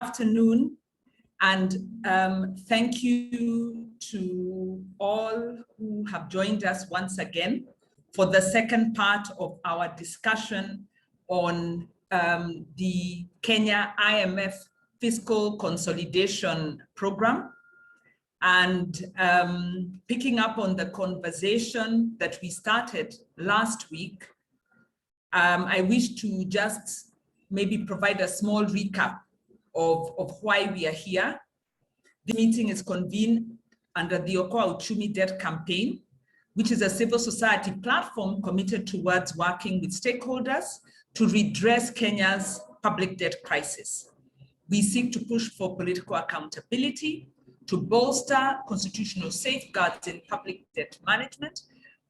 afternoon, and thank you to all who have joined us once again for the second part of our discussion on the Kenya IMF Fiscal Consolidation Program, and picking up on the conversation that we started last week. I wish to just maybe provide a small recap of why we are here. The meeting is convened under the Okoa Uchumi Debt Campaign, which is a civil society platform committed towards working with stakeholders to redress Kenya's public debt crisis. We seek to push for political accountability, to bolster constitutional safeguards in public debt management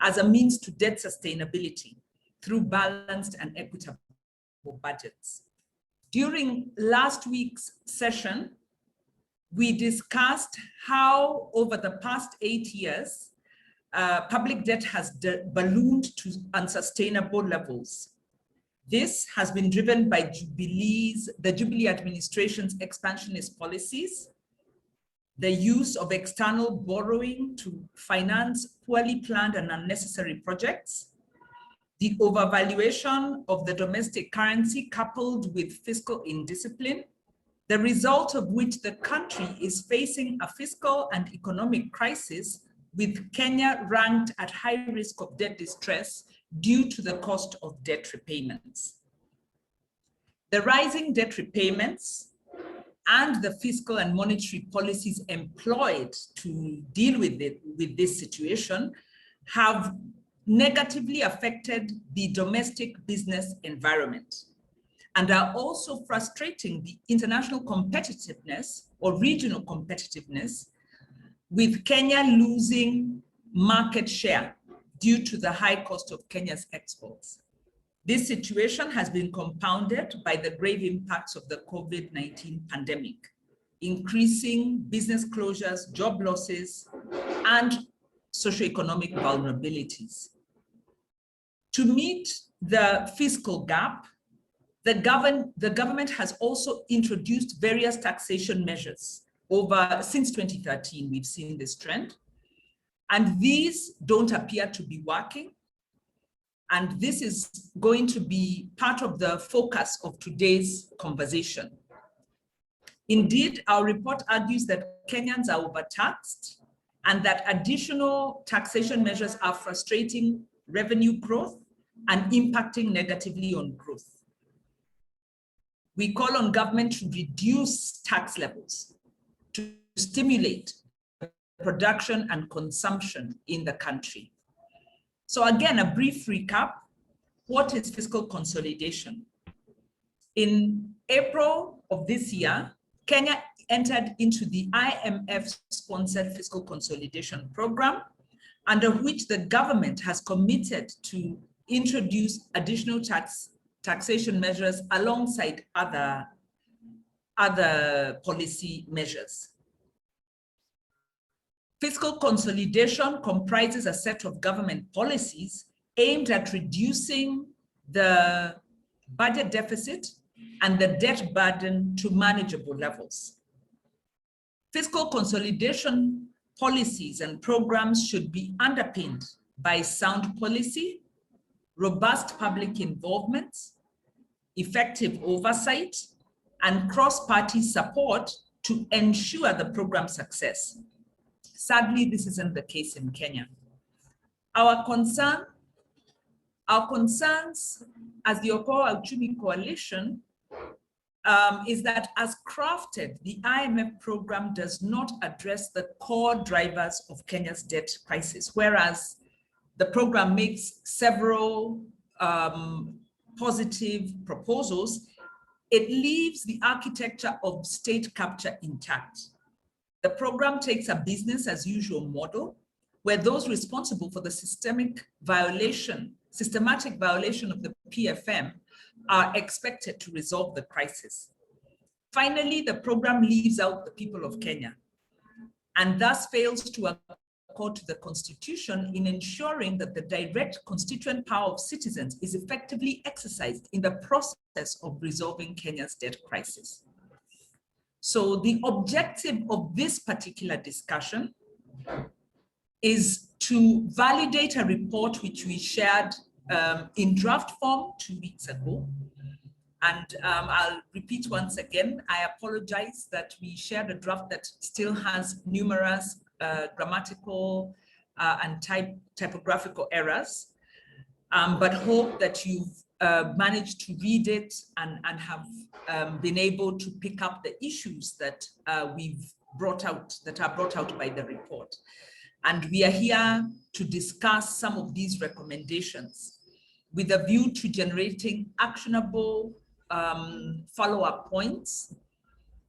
as a means to debt sustainability through balanced and equitable budgets. During last week's session, we discussed how over the past 8 years, public debt has ballooned to unsustainable levels. This has been driven by the Jubilee administration's expansionist policies, the use of external borrowing to finance poorly planned and unnecessary projects, the overvaluation of the domestic currency coupled with fiscal indiscipline, the result of which the country is facing a fiscal and economic crisis, with Kenya ranked at high risk of debt distress due to the cost of debt repayments. The rising debt repayments and the fiscal and monetary policies employed to deal with this situation have negatively affected the domestic business environment and are also frustrating the international competitiveness or regional competitiveness, with Kenya losing market share due to the high cost of Kenya's exports. This situation has been compounded by the grave impacts of the COVID-19 pandemic, increasing business closures, job losses, and socioeconomic vulnerabilities. To meet the fiscal gap, the government has also introduced various taxation measures. Since 2013, we've seen this trend, and these don't appear to be working. And this is going to be part of the focus of today's conversation. Indeed, our report argues that Kenyans are overtaxed and that additional taxation measures are frustrating revenue growth and impacting negatively on growth. We call on government to reduce tax levels to stimulate production and consumption in the country. So again, a brief recap. What is fiscal consolidation? In April of this year, Kenya entered into the IMF-sponsored fiscal consolidation program, under which the government has committed to introduce additional taxation measures alongside other policy measures. Fiscal consolidation comprises a set of government policies aimed at reducing the budget deficit and the debt burden to manageable levels. Fiscal consolidation policies and programs should be underpinned by sound policy, robust public involvement, effective oversight, and cross-party support to ensure the program's success. Sadly, this isn't the case in Kenya. Our concerns as the Okoa Uchumi Coalition is that as crafted, the IMF program does not address the core drivers of Kenya's debt crisis, whereas the program makes several positive proposals. It leaves the architecture of state capture intact. The program takes a business as usual model where those responsible for the systematic violation of the PFM are expected to resolve the crisis. Finally, the program leaves out the people of Kenya and thus fails to accord to the Constitution in ensuring that the direct constituent power of citizens is effectively exercised in the process of resolving Kenya's debt crisis. So the objective of this particular discussion is to validate a report which we shared in draft form 2 weeks ago. And I'll repeat once again, I apologize that we shared a draft that still has numerous grammatical and typographical errors, but hope that you've managed to read it and have been able to pick up the issues that we've brought out, that are brought out by the report. And we are here to discuss some of these recommendations with a view to generating actionable follow-up points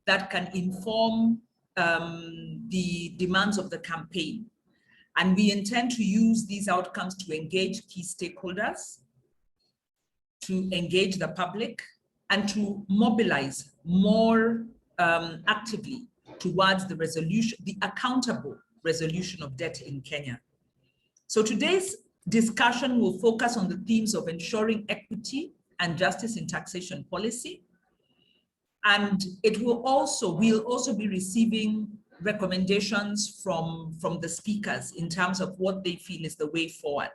that can inform the demands of the campaign. And we intend to use these outcomes to engage key stakeholders, to engage the public, and to mobilize more actively towards the resolution, the accountable resolution of debt in Kenya. So today's discussion will focus on the themes of ensuring equity and justice in taxation policy. And we'll also be receiving recommendations from the speakers in terms of what they feel is the way forward.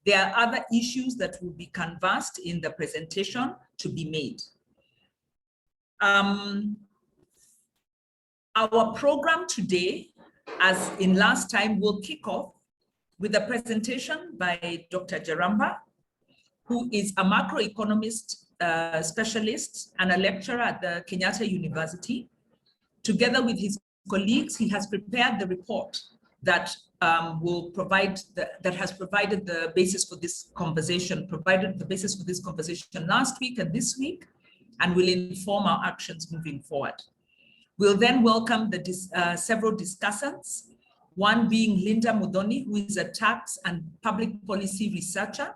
There are other issues that will be canvassed in the presentation to be made. Our program today, as in last time, will kick off with a presentation by Dr. Jaramba, who is a macroeconomist specialist and a lecturer at the Kenyatta University. Together with his colleagues, he has prepared the report that has provided the basis for this conversation, last week and this week, and will inform our actions moving forward. We'll then welcome the several discussants, one being Linda Mudhoni, who is a tax and public policy researcher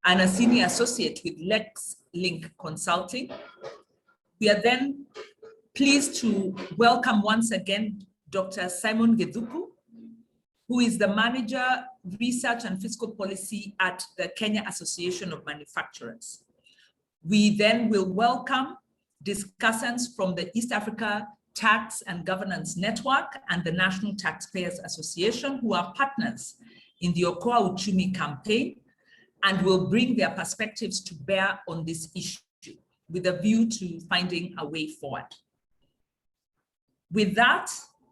and a senior associate with LexLink Consulting. We are then pleased to welcome once again Dr. Simon Gedhuku, who is the Manager, Research and Fiscal Policy at the Kenya Association of Manufacturers. We then will welcome discussants from the East Africa Tax and Governance Network and the National Taxpayers Association, who are partners in the Okoa Uchumi campaign and will bring their perspectives to bear on this issue with a view to finding a way forward. With that,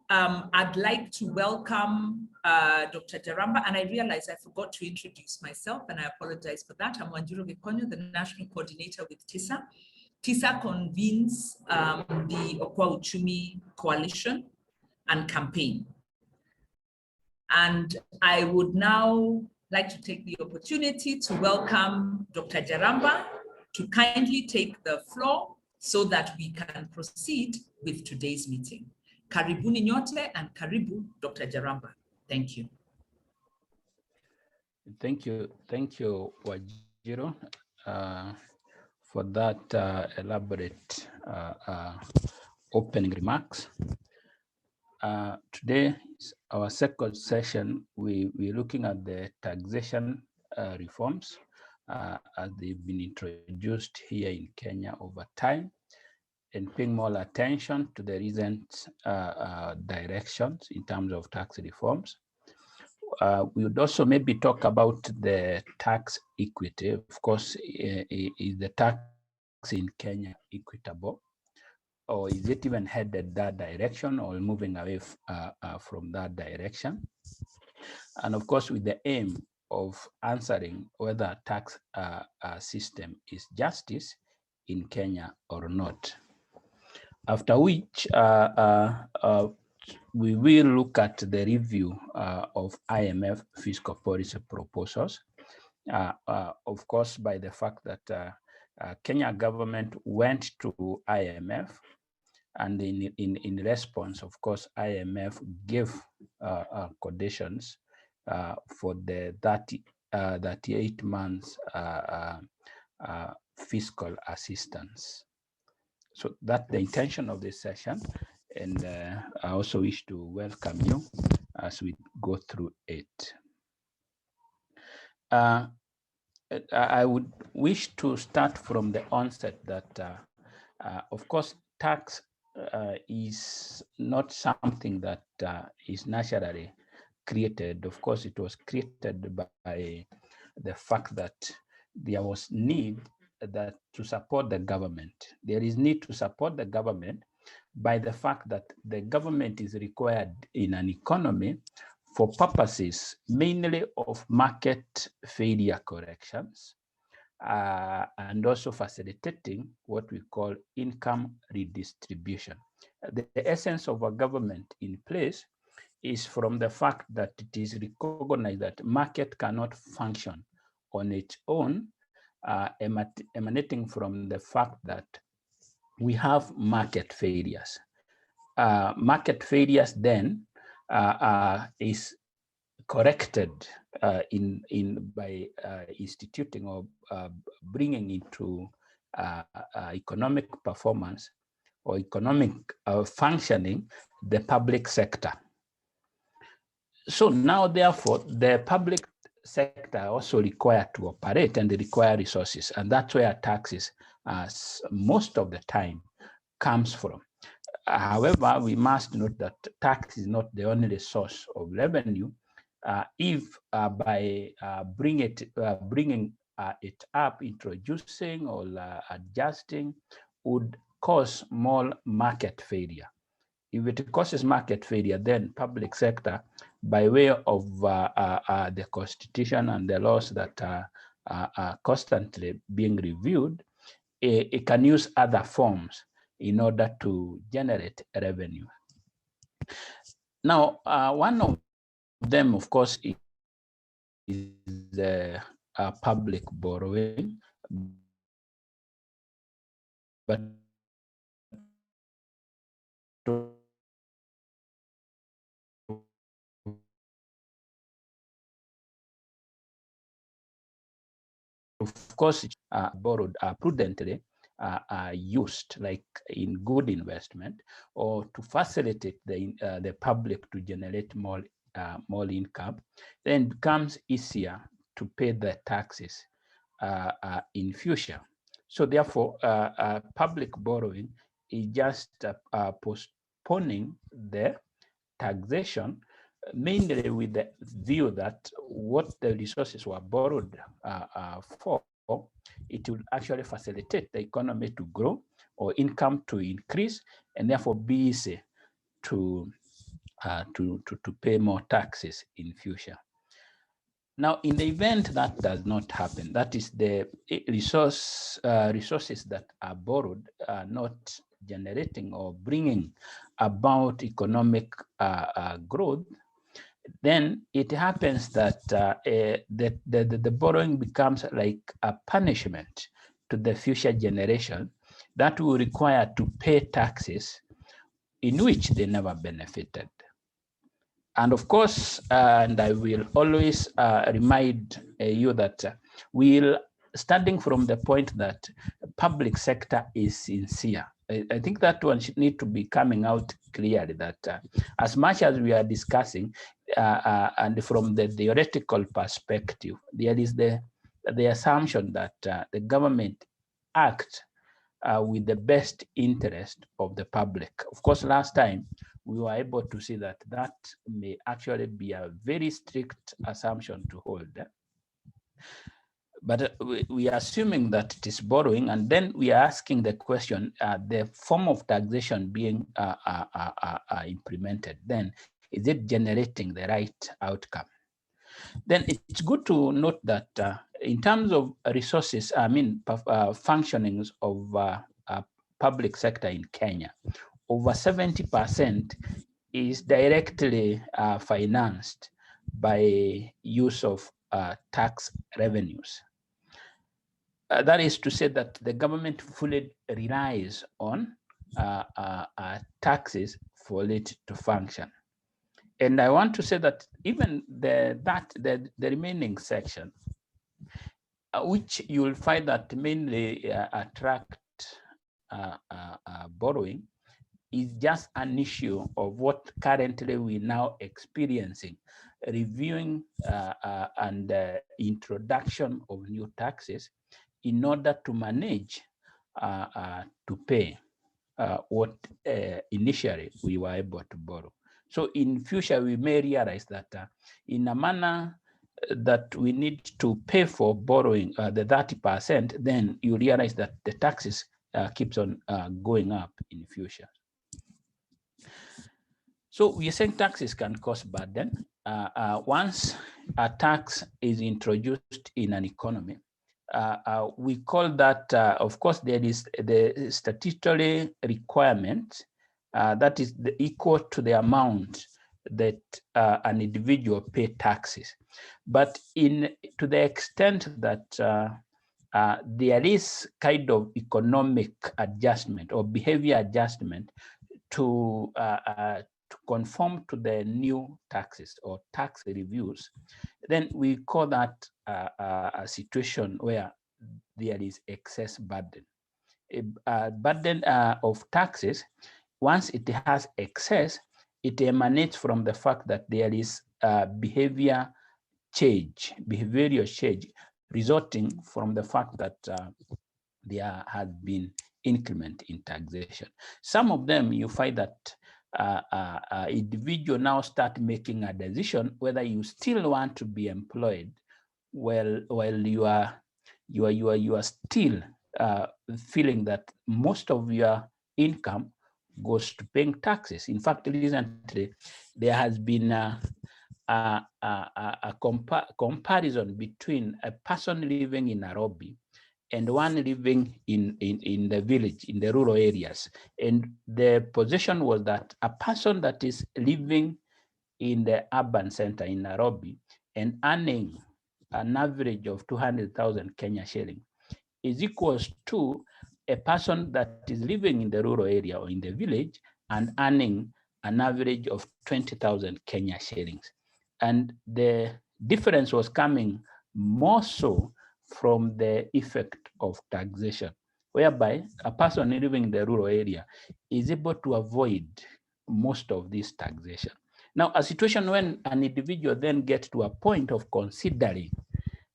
I'd like to welcome Dr. Jaramba, and I realize I forgot to introduce myself, and I apologize for that. I'm Wanjiru Gikonyo, the National Coordinator with TISA. TISA convenes the Okoa Uchumi Coalition and campaign. And I would now like to take the opportunity to welcome Dr. Jaramba to kindly take the floor so that we can proceed with today's meeting. Karibuni nyote and karibu Dr. Jaramba. Thank you. Thank you, Wanjiru, for that elaborate opening remarks. Today is our second session. We're looking at the taxation reforms as they've been introduced here in Kenya over time, and paying more attention to the recent directions in terms of tax reforms. We would also maybe talk about the tax equity. Of course, is the tax in Kenya equitable, or is it even headed that direction, or moving away from that direction? And of course, with the aim of answering whether tax system is justice in Kenya or not. After which, we will look at the review of IMF fiscal policy proposals. Of course, by the fact that Kenya government went to IMF, and in response, of course, IMF gave conditions for the 38 months fiscal assistance. So that's the intention of this session. And I also wish to welcome you as we go through it. I would wish to start from the onset that, of course, tax is not something that is naturally created. Of course, it was created by the fact that there was need that to support the government. There is need to support the government by the fact that the government is required in an economy for purposes mainly of market failure corrections, and also facilitating what we call income redistribution. The essence of a government in place is from the fact that it is recognized that market cannot function on its own, emanating from the fact that we have market failures. Market failures then is corrected by instituting or bringing into economic performance or economic functioning the public sector. So now, therefore, the public sector also required to operate and they require resources, and that's where taxes, most of the time, comes from. However, we must note that tax is not the only source of revenue. If by bringing it up, introducing or adjusting, would cause more market failure. If it causes market failure, then public sector, by way of the constitution and the laws that are constantly being reviewed, it can use other forms in order to generate revenue. Now, one of them, of course, is public borrowing, but of course, borrowed prudently, used like in good investment, or to facilitate the public to generate more income, then it becomes easier to pay the taxes in future. So therefore, public borrowing is just postponing the taxation, mainly with the view that what the resources were borrowed for, it will actually facilitate the economy to grow or income to increase, and therefore be easy to pay more taxes in future. Now, in the event that does not happen, that is the resources that are borrowed are not generating or bringing about economic growth, then it happens that the borrowing becomes like a punishment to the future generation that will require to pay taxes in which they never benefited. And of course, and I will always remind you that we'll, starting from the point that public sector is sincere. I think that one should need to be coming out clearly, that as much as we are discussing, and from the theoretical perspective, there is the assumption that the government acts with the best interest of the public. Of course, last time we were able to see that that may actually be a very strict assumption to hold. But we are assuming that it is borrowing, and then we are asking the question, the form of taxation being implemented, then is it generating the right outcome? Then it's good to note that in terms of resources, I mean, functionings of public sector in Kenya, over 70% is directly financed by use of tax revenues. That is to say that the government fully relies on taxes for it to function. And I want to say that even the remaining section, which you will find that mainly attract borrowing, is just an issue of what currently we now experiencing, reviewing and introduction of new taxes in order to manage to pay. what initially we were able to borrow. So in future, we may realize that in a manner that we need to pay for borrowing the 30%, then you realize that the taxes keeps on going up in future. So we are saying taxes can cause burden. Once a tax is introduced in an economy, we call that, of course, there is the statutory requirement that is equal to the amount that an individual pay taxes. But to the extent that there is kind of economic adjustment or behavior adjustment to conform to the new taxes or tax reviews, then we call that a situation where there is excess burden. A burden of taxes, once it has excess, it emanates from the fact that there is behavioral change resulting from the fact that there has been increment in taxation. Some of them you find that individual now start making a decision whether you still want to be employed while you are still feeling that most of your income goes to paying taxes. In fact, recently there has been a comparison between a person living in Nairobi and one living in the village, in the rural areas. And the position was that a person that is living in the urban center in Nairobi and earning an average of 200,000 Kenya shilling is equals to a person that is living in the rural area or in the village and earning an average of 20,000 Kenya shillings. And the difference was coming more so from the effect of taxation, whereby a person living in the rural area is able to avoid most of this taxation. Now, a situation when an individual then gets to a point of considering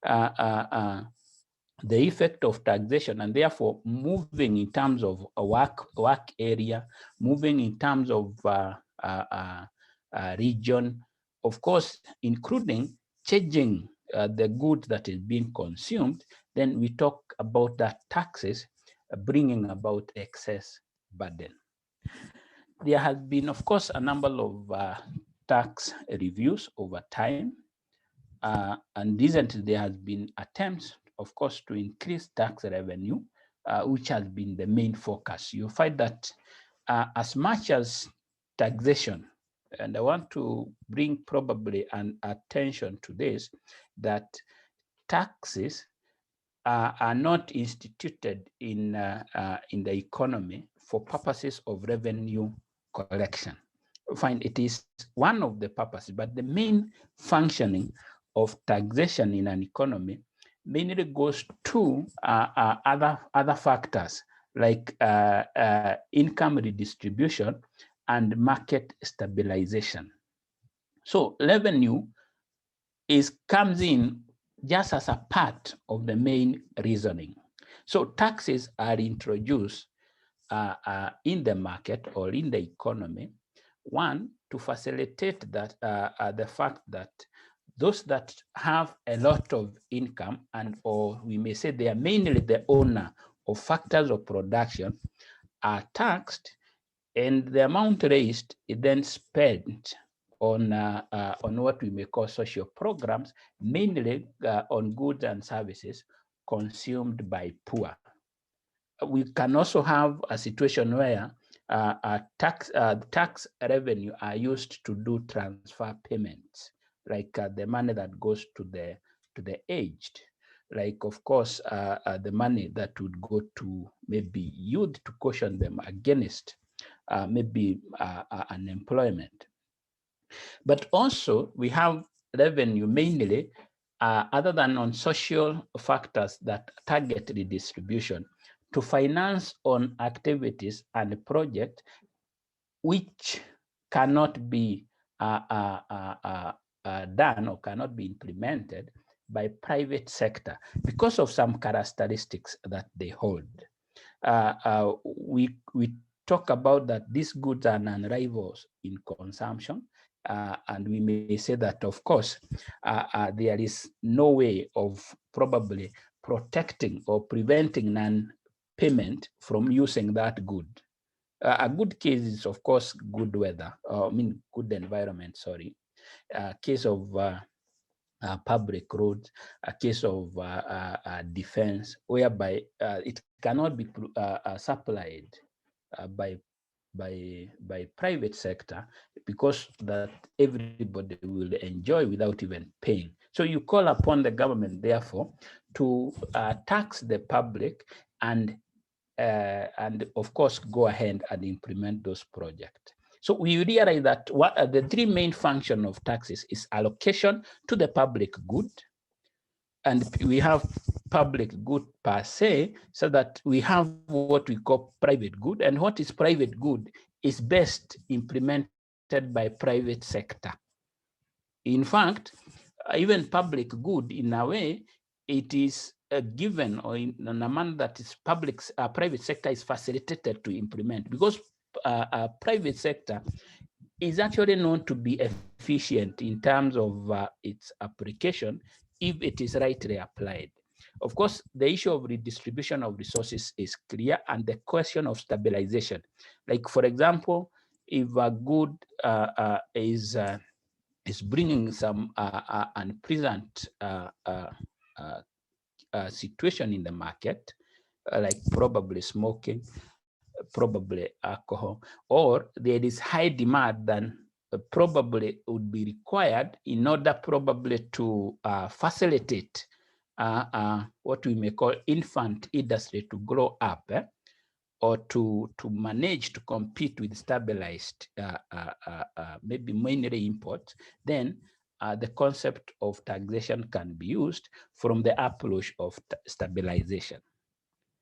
the effect of taxation and therefore moving in terms of a work area, moving in terms of region, of course, including changing the goods that is being consumed, then we talk about that taxes bringing about excess burden. There has been, of course, a number of tax reviews over time. And recently there has been attempts, of course, to increase tax revenue, which has been the main focus. You find that as much as taxation, and I want to bring probably an attention to this, that taxes are not instituted in the economy for purposes of revenue collection. Fine, it is one of the purposes, but the main functioning of taxation in an economy mainly goes to other factors like income redistribution and market stabilization. So revenue comes in just as a part of the main reasoning. So taxes are introduced in the market or in the economy, one, to facilitate that the fact that those that have a lot of income or we may say they are mainly the owner of factors of production are taxed, and the amount raised is then spent on what we may call social programs, mainly on goods and services consumed by poor. We can also have a situation where tax revenue are used to do transfer payments, like the money that goes to the aged, like of course the money that would go to maybe youth to caution them against maybe unemployment. But also we have revenue mainly other than on social factors that target redistribution to finance on activities and projects which cannot be done or cannot be implemented by private sector because of some characteristics that they hold. We talk about that these goods are non-rivals in consumption. And we may say that, of course, there is no way of probably protecting or preventing non-payment from using that good. A good case is, of course, good weather, good environment, sorry. A case of public roads, a case of defense, whereby it cannot be supplied by private sector, because that everybody will enjoy without even paying. So you call upon the government, therefore, to tax the public and of course go ahead and implement those projects. So we realize that what are the three main functions of taxes is allocation to the public good, and we have public good per se, so that we have what we call private good, and what is private good is best implemented by private sector. In fact, even public good, in a way, it is given, or in a manner that is private sector is facilitated to implement, because private sector is actually known to be efficient in terms of its application if it is rightly applied. Of course, the issue of redistribution of resources is clear, and the question of stabilization. Like, for example, if a good is bringing some unpleasant situation in the market, like probably smoking, probably alcohol, or there is high demand than probably would be required in order probably to facilitate what we may call infant industry to grow up, or to manage to compete with stabilized, maybe mainly imports, then the concept of taxation can be used from the approach of stabilization.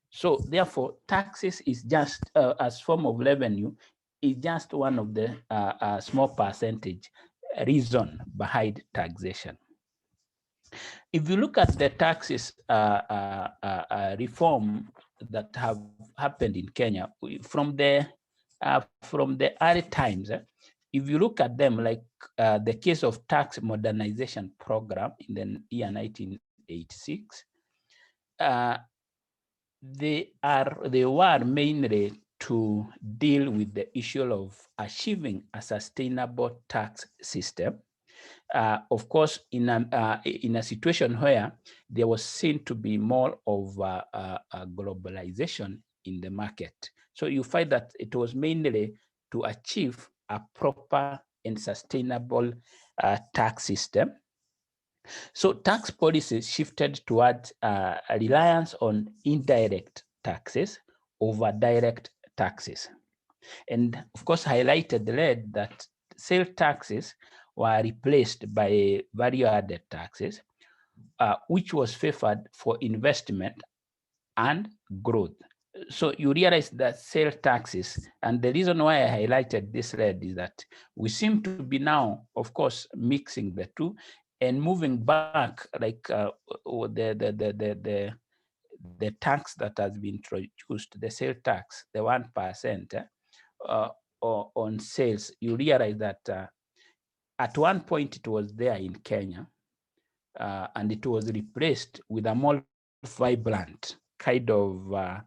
So therefore, taxes is just, as form of revenue, is just one of the small percentage reason behind taxation. If you look at the taxes reform that have happened in Kenya from the early times, if you look at them, like the case of tax modernization program in the year 1986, they were mainly to deal with the issue of achieving a sustainable tax system. Of course, in a situation where there was seen to be more of a globalization in the market. So you find that it was mainly to achieve a proper and sustainable tax system. So tax policies shifted towards a reliance on indirect taxes over direct taxes. And of course, highlighted red that sales taxes were replaced by value-added taxes, which was favored for investment and growth. So you realize that sales taxes, and the reason why I highlighted this red is that we seem to be now, of course, mixing the two and moving back, like the tax that has been introduced, the sales tax, the 1%. On sales, you realize that at one point it was there in Kenya, and it was replaced with a more vibrant kind of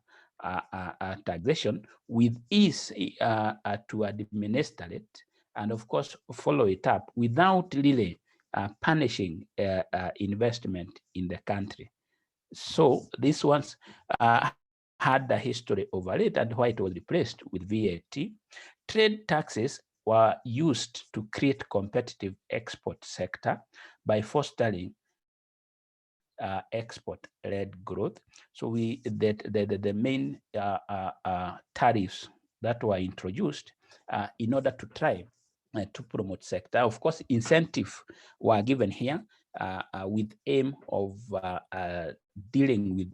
taxation with ease to administer it, and of course follow it up without really punishing investment in the country. So these ones had the history over it, and why it was replaced with VAT. Trade taxes were used to create competitive export sector by fostering export-led growth. So the main tariffs that were introduced in order to try to promote sector. Of course, incentives were given here with aim of dealing with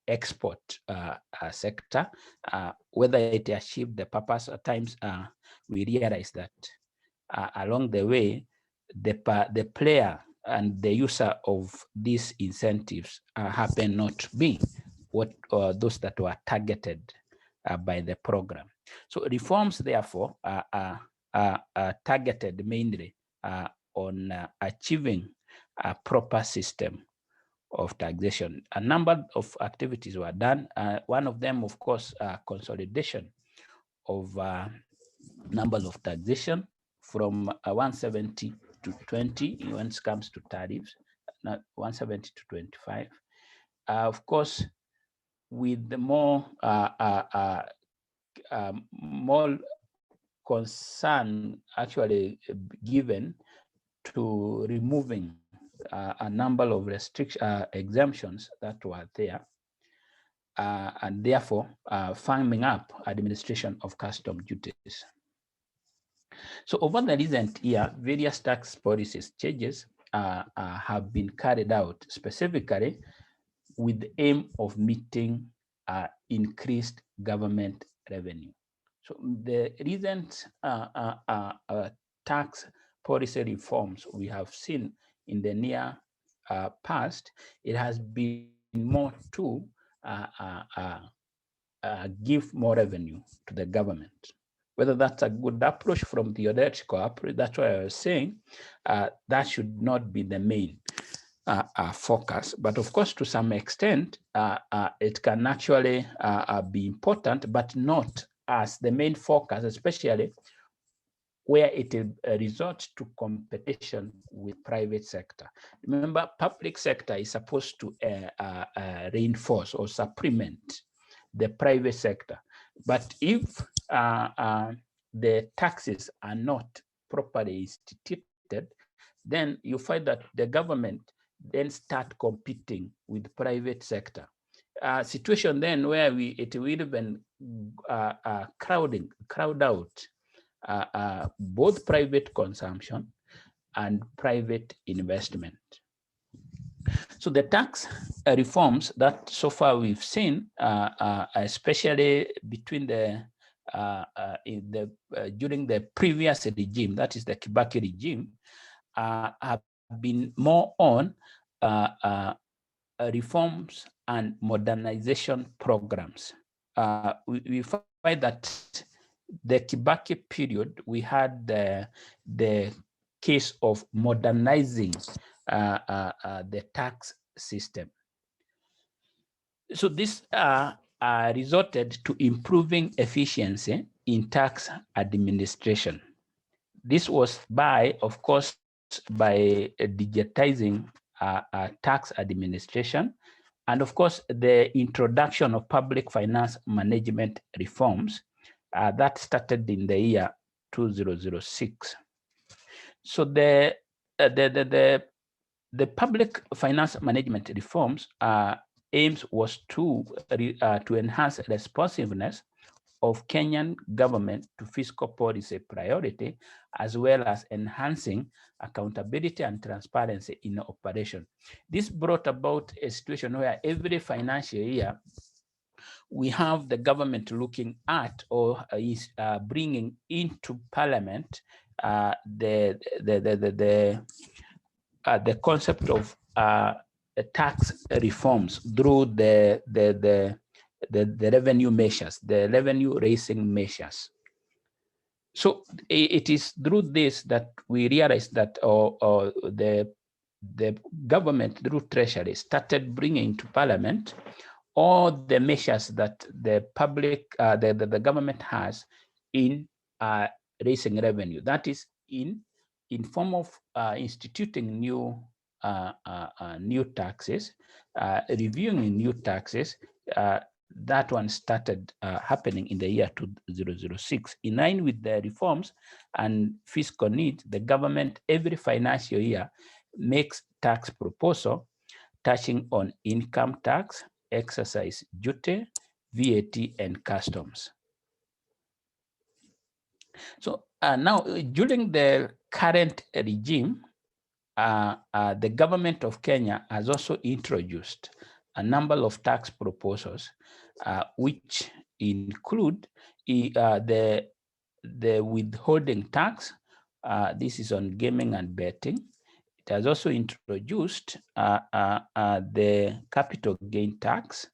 export sector, whether it achieved the purpose. At times, we realize that along the way, the player and the user of these incentives happen not to be what those that were targeted by the program. So reforms, therefore, are targeted mainly on achieving a proper system of taxation. A number of activities were done. One of them, of course, consolidation of number of taxation from 170 to 20 when it comes to tariffs, 170 to 25. Of course, with the more concern actually given to removing a number of exemptions that were there, and therefore firming up administration of custom duties. So over the recent year, various tax policies changes have been carried out specifically with the aim of meeting increased government revenue. So the recent tax policy reforms we have seen in the near past, it has been more to give more revenue to the government. Whether that's a good approach from theoretical approach, that's why I was saying that should not be the main focus. But of course, to some extent, it can actually be important, but not as the main focus, especially where it resorts to competition with private sector. Remember, public sector is supposed to reinforce or supplement the private sector. But if the taxes are not properly instituted, then you find that the government then start competing with private sector. Situation then where it will even crowd out both private consumption and private investment. So the tax reforms that so far we've seen, especially between during the previous regime, that is the Kibaki regime, have been more on reforms and modernization programs. We find that the Kibaki period, we had the case of modernizing the tax system. So this resulted to improving efficiency in tax administration. This was by, of course, by digitizing tax administration, and of course, the introduction of public finance management reforms that started in the year 2006. So the public finance management reforms aims was to enhance responsiveness of Kenyan government to fiscal policy priority, as well as enhancing accountability and transparency in operation. This brought about a situation where every financial year, we have the government looking at or is bringing into parliament the concept of tax reforms through the revenue measures, the revenue raising measures. So it is through this that we realize that the government through Treasury started bringing to Parliament all the measures that the public, the government has in raising revenue. That is in form of instituting new taxes, reviewing new taxes. That one started happening in the year 2006. In line with the reforms and fiscal needs, the government every financial year makes tax proposal touching on income tax, excise duty, VAT, and customs. So now, during the current regime, the government of Kenya has also introduced a number of tax proposals, which include the withholding tax. This is on gaming and betting. It has also introduced the capital gain tax,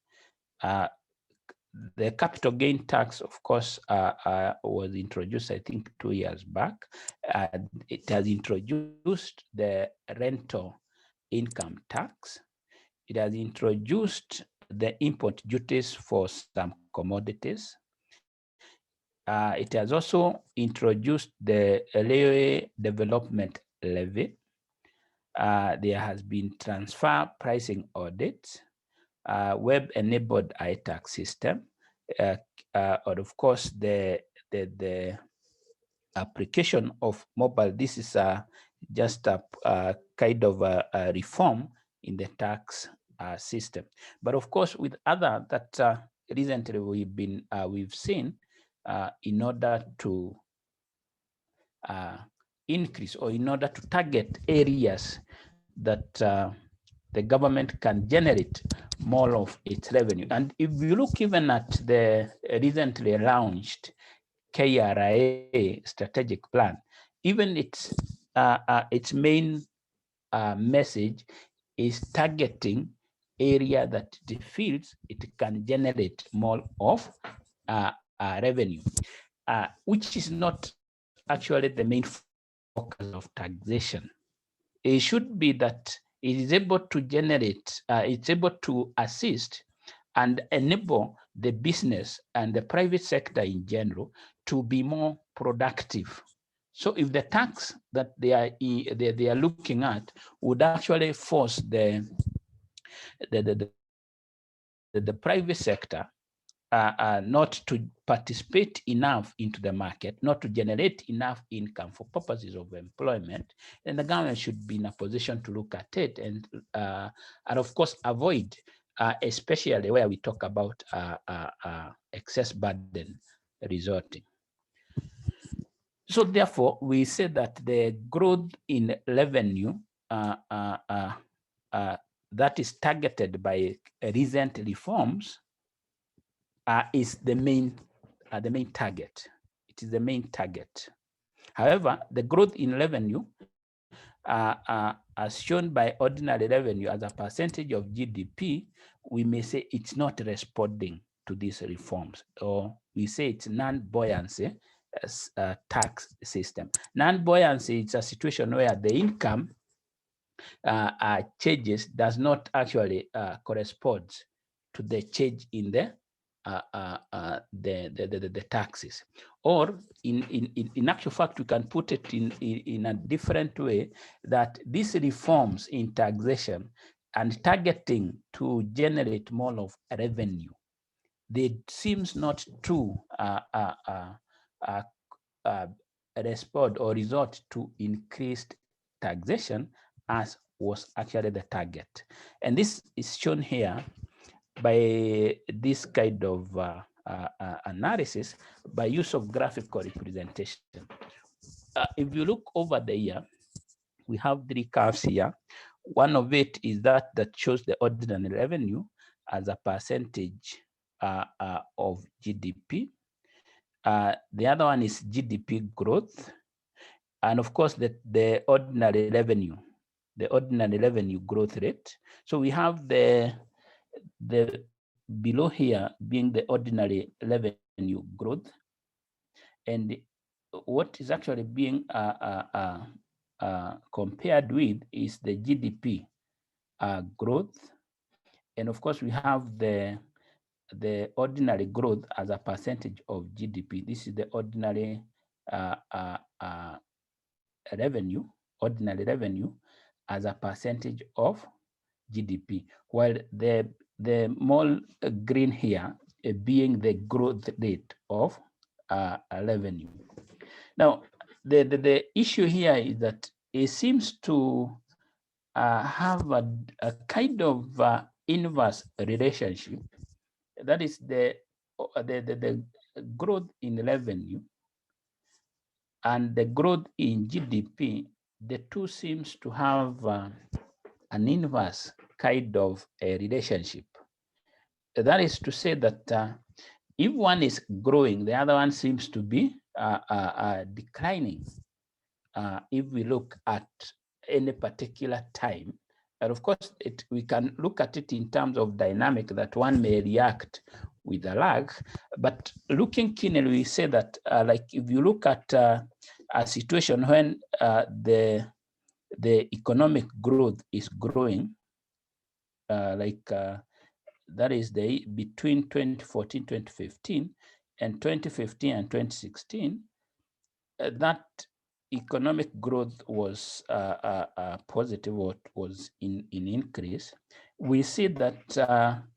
the capital gain tax, of course, was introduced, I think, 2 years back. It has introduced the rental income tax. It has introduced the import duties for some commodities. It has also introduced the railway development levy. There has been transfer pricing audits, web-enabled iTax system, and of course the application of mobile. This is just a kind of a reform in the tax system. But of course, with other that recently we've seen in order to increase, or in order to target areas that the government can generate more of its revenue. And if you look even at the recently launched KRA strategic plan, even its main message is targeting area that it feels it can generate more of revenue, which is not actually the main focus of taxation. It should be that it is able to generate, it's able to assist and enable the business and the private sector in general to be more productive. So if the tax that they are looking at would actually force the private sector not to participate enough into the market, not to generate enough income for purposes of employment, then the government should be in a position to look at it and of course avoid, especially where we talk about excess burden resorting. So therefore, we say that the growth in revenue that is targeted by recent reforms is the main target. It is the main target. However, the growth in revenue, as shown by ordinary revenue as a percentage of GDP, we may say it's not responding to these reforms, or we say it's non-buoyancy tax system. Non-buoyancy is a situation where the income changes does not actually correspond to the change in the taxes. Or in actual fact, we can put it in a different way, that these reforms in taxation and targeting to generate more of revenue, they seems not to respond or resort to increased taxation as was actually the target. And this is shown here by this kind of analysis by use of graphical representation. If you look over the year, we have 3 curves here. One of it is that shows the ordinary revenue as a percentage of GDP. The other one is GDP growth. And of course, the ordinary revenue growth rate. So we have the below here being the ordinary revenue growth, and what is actually being compared with is the GDP growth. And of course, we have the ordinary growth as a percentage of GDP. This is the ordinary ordinary revenue as a percentage of GDP, while the more green here being the growth rate of revenue. Now, the issue here is that it seems to have a kind of inverse relationship. That is the growth in revenue and the growth in GDP. The two seems to have an inverse kind of a relationship. That is to say that if one is growing, the other one seems to be declining. If we look at any particular time, and of course we can look at it in terms of dynamic, that one may react with a lag. But looking keenly, we say that like if you look at a situation when the economic growth is growing, that is between 2014, 2015, and 2015 and 2016, that economic growth was positive, or was in increase. We see that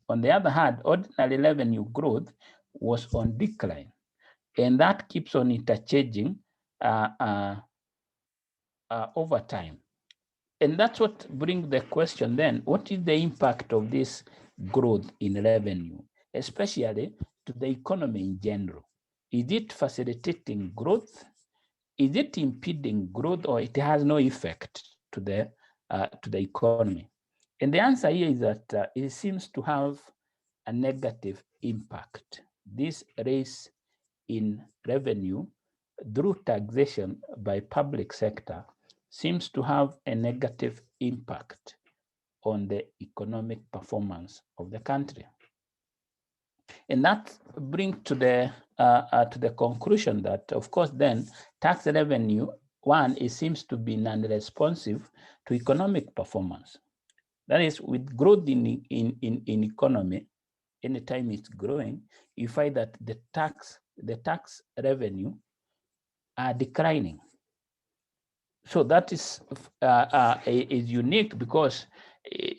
on the other hand, ordinary revenue growth was on decline, and that keeps on interchanging over time. And that's what brings the question then, what is the impact of this growth in revenue, especially to the economy in general? Is it facilitating growth? Is it impeding growth, or it has no effect to the economy? And the answer here is that it seems to have a negative impact. This raise in revenue through taxation by public sector seems to have a negative impact on the economic performance of the country. And that brings to the conclusion that, of course, then tax revenue, one, it seems to be non-responsive to economic performance. That is, with growth in economy, anytime it's growing, you find that the tax revenue are declining. So that is unique, because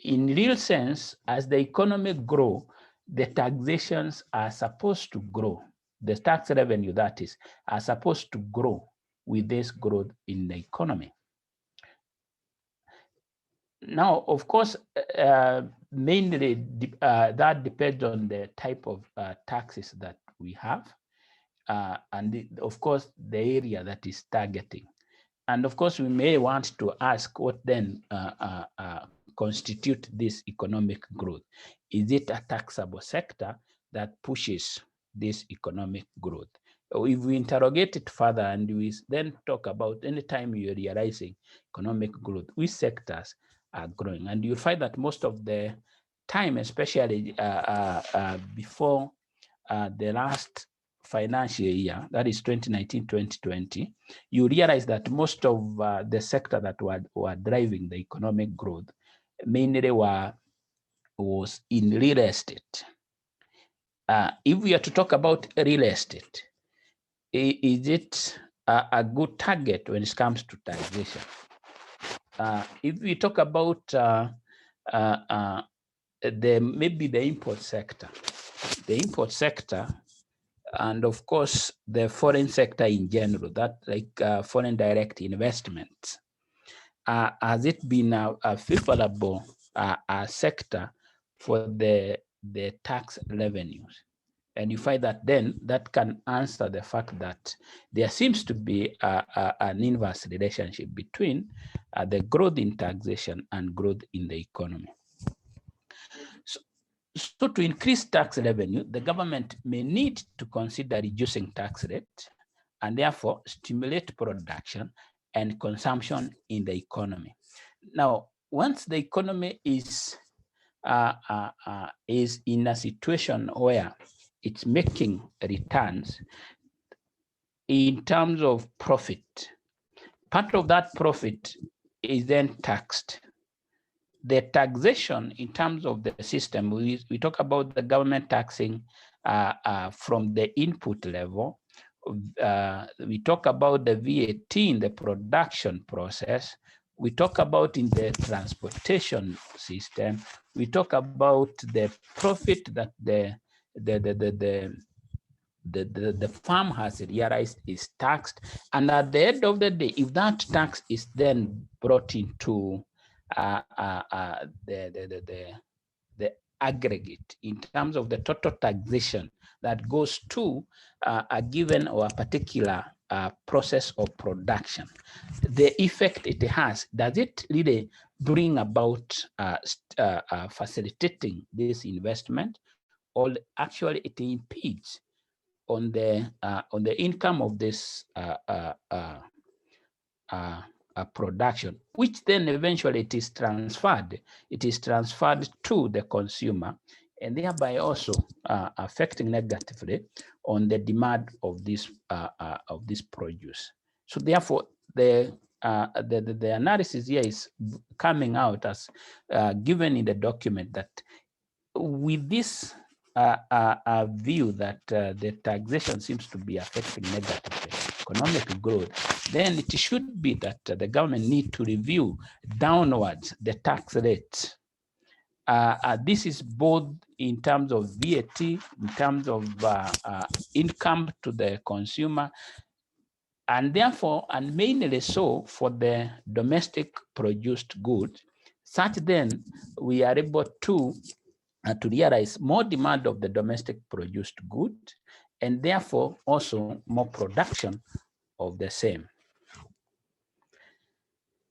in real sense, as the economy grow, the taxations are supposed to grow. The tax revenue, that is, are supposed to grow with this growth in the economy. Now, of course, mainly that depends on the type of taxes that we have, and of course, the area that is targeting. And of course, we may want to ask what then constitute this economic growth. Is it a taxable sector that pushes this economic growth? Or if we interrogate it further and we then talk about any time you're realizing economic growth, which sectors are growing? And you'll find that most of the time, especially before the last financial year, that is 2019-2020, you realize that most of the sector that were driving the economic growth mainly was in real estate. If we are to talk about real estate, is it a good target when it comes to taxation? If we talk about maybe the import sector, and of course, the foreign sector in general, that like foreign direct investments, has it been a favorable sector for the tax revenues? And you find that then that can answer the fact that there seems to be an inverse relationship between the growth in taxation and growth in the economy. So to increase tax revenue, the government may need to consider reducing tax rate and therefore stimulate production and consumption in the economy. Now, once the economy is in a situation where it's making returns in terms of profit, part of that profit is then taxed. The taxation in terms of the system, we talk about the government taxing from the input level. We talk about the VAT in the production process. We talk about in the transportation system. We talk about the profit that the farm has realized is taxed. And at the end of the day, if that tax is then brought into the aggregate in terms of the total taxation that goes to a given or a particular process of production, the effect it has, does it really bring about facilitating this investment, or actually it impedes on the income of this production, which then eventually it is transferred to the consumer, and thereby also affecting negatively on the demand of this produce. So therefore, the analysis here is coming out as given in the document that with this view that the taxation seems to be affecting negatively economic growth, then it should be that the government need to review downwards the tax rates. This is both in terms of VAT, in terms of income to the consumer, and therefore, and mainly so for the domestic produced goods, such then we are able to realize more demand of the domestic produced good, and therefore also more production of the same.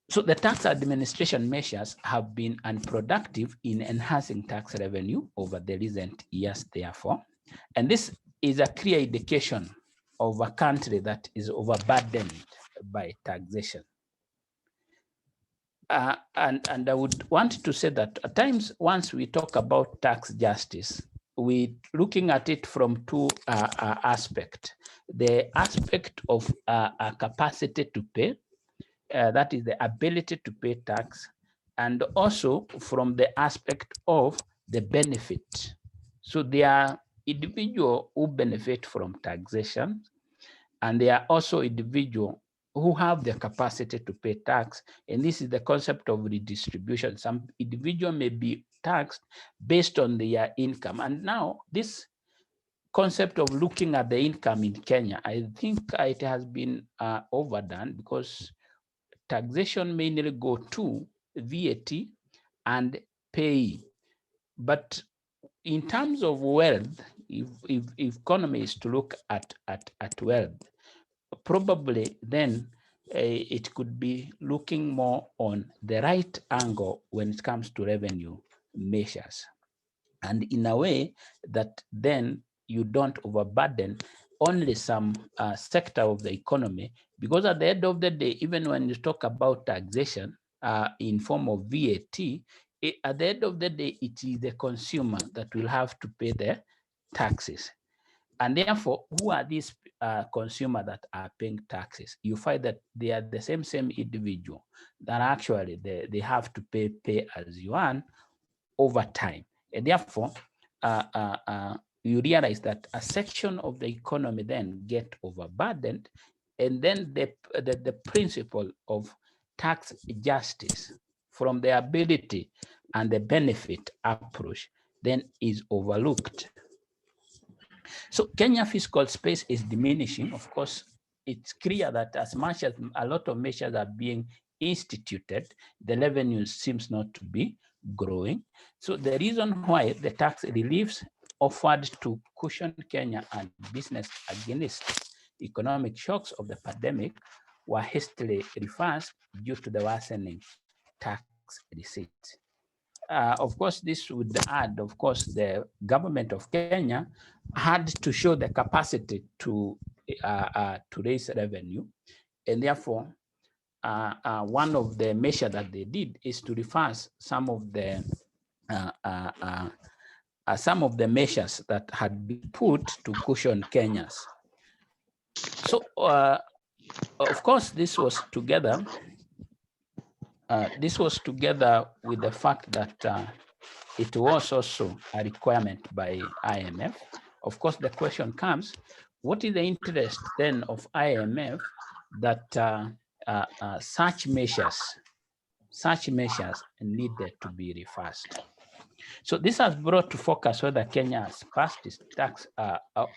So the tax administration measures have been unproductive in enhancing tax revenue over the recent years, therefore. And this is a clear indication of a country that is overburdened by taxation. And I would want to say that at times, once we talk about tax justice, we're looking at it from two aspects. The aspect of a capacity to pay, that is the ability to pay tax, and also from the aspect of the benefit. So there are individuals who benefit from taxation, and there are also individuals who have the capacity to pay tax. And this is the concept of redistribution. Some individual may be taxed based on their income. And now this concept of looking at the income in Kenya, I think it has been overdone, because taxation mainly go to VAT and pay. But in terms of wealth, if economy is to look at wealth, probably then it could be looking more on the right angle when it comes to revenue measures, and in a way that then you don't overburden only some sector of the economy, because at the end of the day, even when you talk about taxation in form of VAT, at the end of the day, it is the consumer that will have to pay the taxes. And therefore, who are these consumers that are paying taxes? You find that they are the same individual that actually they have to pay as you earn over time. And therefore, you realize that a section of the economy then get overburdened, and then the principle of tax justice from the ability and the benefit approach then is overlooked. So Kenya fiscal space is diminishing. Of course, it's clear that as much as a lot of measures are being instituted, the revenue seems not to be growing. So the reason why the tax reliefs offered to cushion Kenya and business against economic shocks of the pandemic were hastily reversed due to the worsening tax receipts. Of course, this would add, of course, the government of Kenya had to show the capacity to raise revenue, and therefore, one of the measures that they did is to reverse some of the measures that had been put to cushion Kenyans. So, of course, this was together. This was together with the fact that it was also a requirement by IMF. Of course, the question comes, what is the interest then of IMF that such measures needed to be reversed? So this has brought to focus whether Kenya has passed its tax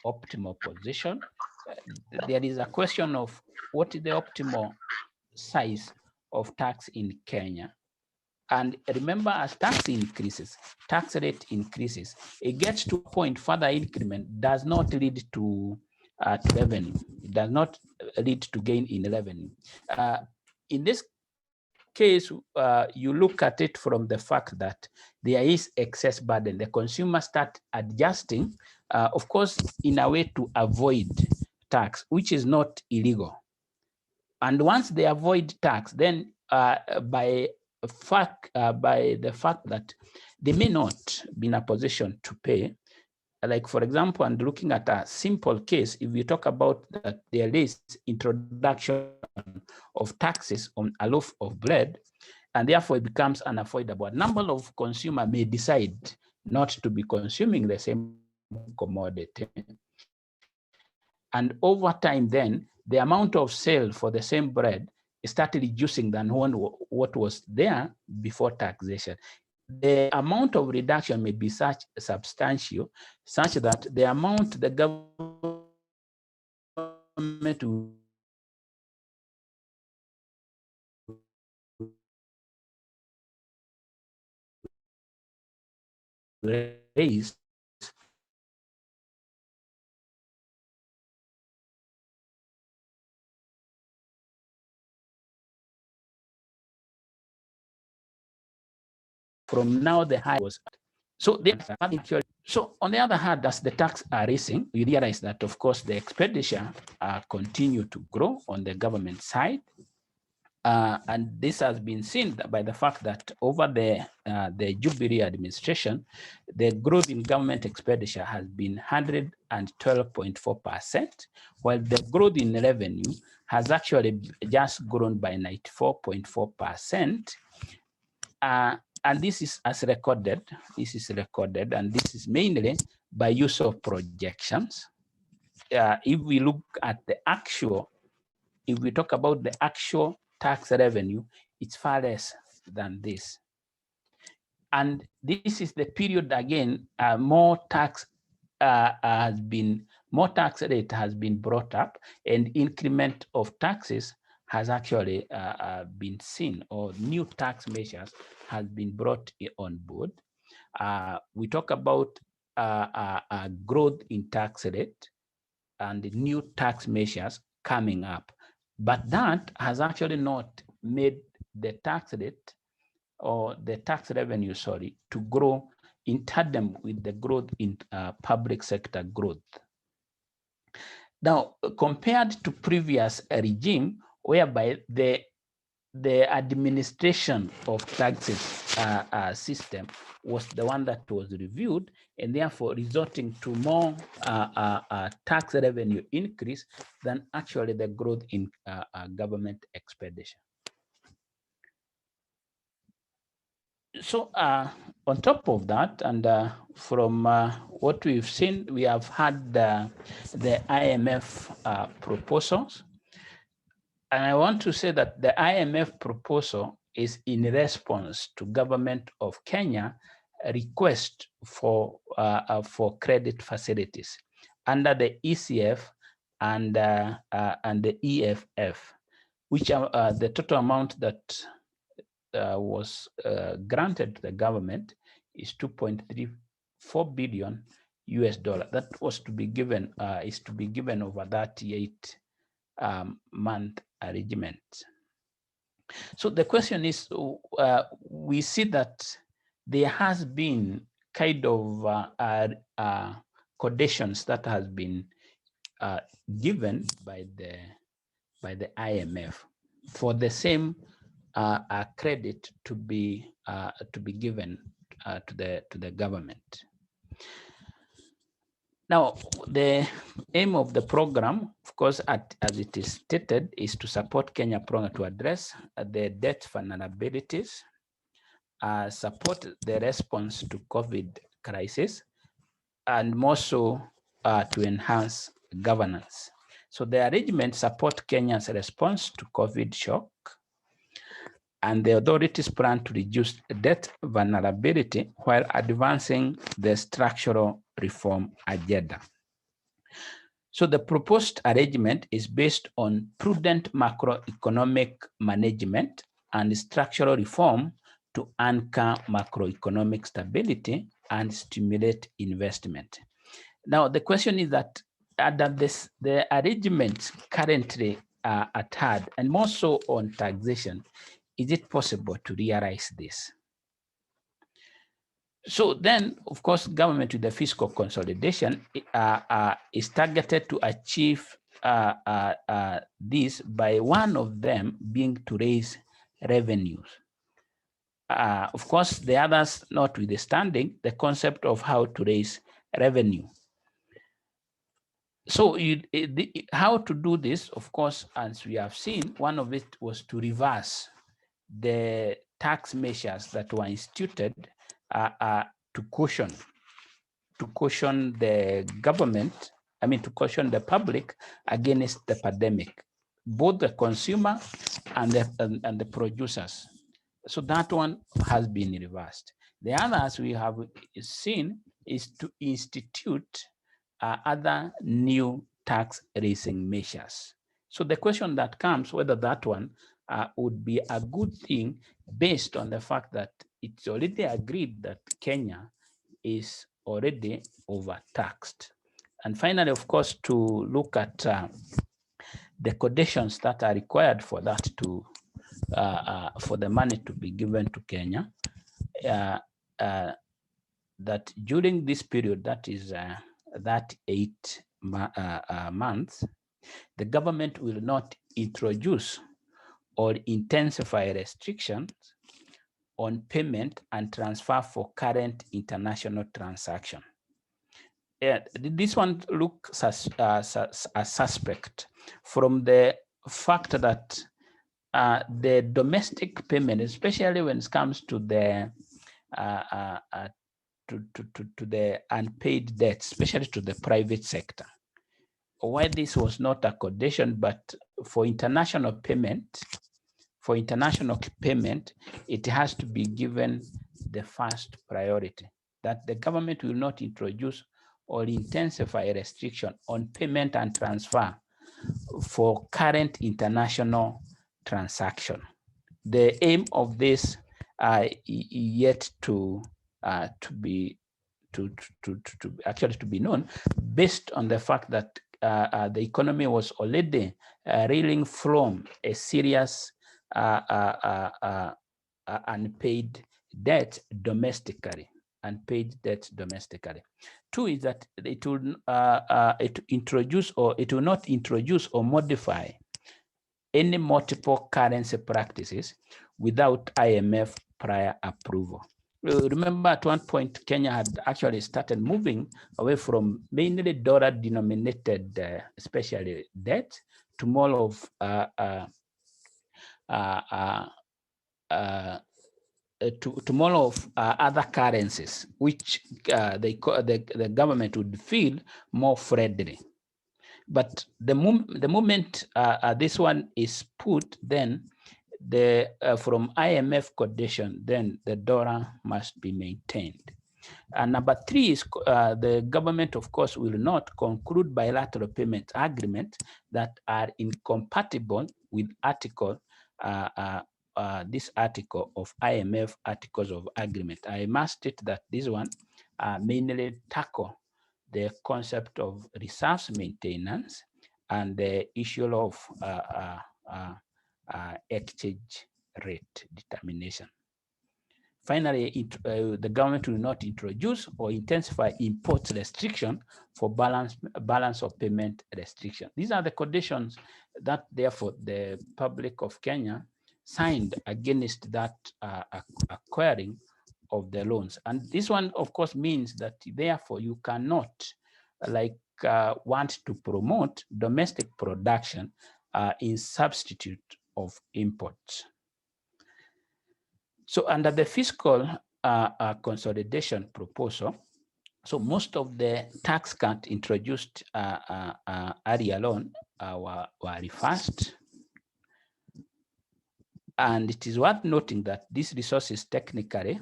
optimal position. There is a question of what is the optimal size of tax in Kenya. And remember, as tax rate increases, it gets to a point further increment does not lead to revenue. It does not lead to gain in revenue. In this case, you look at it from the fact that there is excess burden. The consumers start adjusting, of course, in a way to avoid tax, which is not illegal. And once they avoid tax, then by the fact that they may not be in a position to pay. Like, for example, and looking at a simple case, if we talk about that there is introduction of taxes on a loaf of bread, and therefore it becomes unavoidable, a number of consumers may decide not to be consuming the same commodity. And over time then, the amount of sale for the same bread started reducing than what was there before taxation. The amount of reduction may be such substantial, such that the amount the government will raise from now the high was. So on the other hand, as the tax are raising, we realize that, of course, the expenditure continue to grow on the government side. And this has been seen by the fact that over the Jubilee administration, the growth in government expenditure has been 112.4%, while the growth in revenue has actually just grown by 94.4%. And this is recorded, and this is mainly by use of projections. If we look at the actual, if we talk about the actual tax revenue, it's far less than this. And this is the period again, more tax rate has been brought up, and increment of taxes has actually been seen, or new tax measures has been brought on board. We talk about growth in tax rate and the new tax measures coming up, but that has actually not made the tax rate or the tax revenue, to grow in tandem with the growth in public sector growth. Now, compared to previous regime, whereby the administration of taxes system was the one that was reviewed, and therefore resulting to more tax revenue increase than actually the growth in government expenditure. So on top of that, and from what we've seen, we have had the IMF proposals. And I want to say that the IMF proposal is in response to government of Kenya request for credit facilities under the ECF and the EFF, which are the total amount that was granted to the government is 2.34 billion US dollar. That was to be given, is to be given over 38 month arrangement. So the question is, we see that there has been kind of conditions that has been given by the IMF for the same credit to be given to the government. Now, the aim of the program, of course, as it is stated, is to support Kenya program to address the debt vulnerabilities, support the response to COVID crisis, and more so to enhance governance. So the arrangement support Kenya's response to COVID shock, and the authorities plan to reduce debt vulnerability while advancing the structural reform agenda. So the proposed arrangement is based on prudent macroeconomic management and structural reform to anchor macroeconomic stability and stimulate investment. Now, the question is that under the arrangements currently at hand, and more so on taxation, is it possible to realize this? So then, of course, government with the fiscal consolidation is targeted to achieve this by one of them being to raise revenues. Of course, the others notwithstanding, the concept of how to raise revenue. So how to do this, of course, as we have seen, one of it was to reverse the tax measures that were instituted to caution the government, to caution the public against the pandemic, both the consumer and the producers. So that one has been reversed. The others we have seen is to institute other new tax raising measures. So the question that comes, whether that one would be a good thing based on the fact that it's already agreed that Kenya is already overtaxed. And finally, of course, to look at the conditions that are required for that to, for the money to be given to Kenya, that during this period, that is that 8 months, the government will not introduce or intensify restrictions on payment and transfer for current international transaction. This one looks as suspect from the fact that the domestic payment, especially when it comes to the to the unpaid debt, especially to the private sector, why this was not a condition, but for international payment, it has to be given the first priority, that the government will not introduce or intensify restriction on payment and transfer for current international transaction. The aim of this yet to be known, based on the fact that the economy was already reeling from a serious unpaid debt domestically. Two is that it will not introduce or modify any multiple currency practices without IMF prior approval. Remember, at one point, Kenya had actually started moving away from mainly dollar-denominated, especially debt, to more of other currencies, which the government would feel more friendly. But the moment this one is put, then from IMF condition, then the dollar must be maintained. And number three is the government, of course, will not conclude bilateral payment agreements that are incompatible with this article of IMF Articles of Agreement. I must state that this one mainly tackle the concept of reserves maintenance and the issue of exchange rate determination. Finally, the government will not introduce or intensify import restriction for balance of payment restriction. These are the conditions that, therefore, the public of Kenya signed against that acquiring of the loans. And this one, of course, means that, therefore, you cannot want to promote domestic production in substitute of imports. So under the fiscal consolidation proposal, so most of the tax cuts introduced earlier on were reversed. And it is worth noting that these resources technically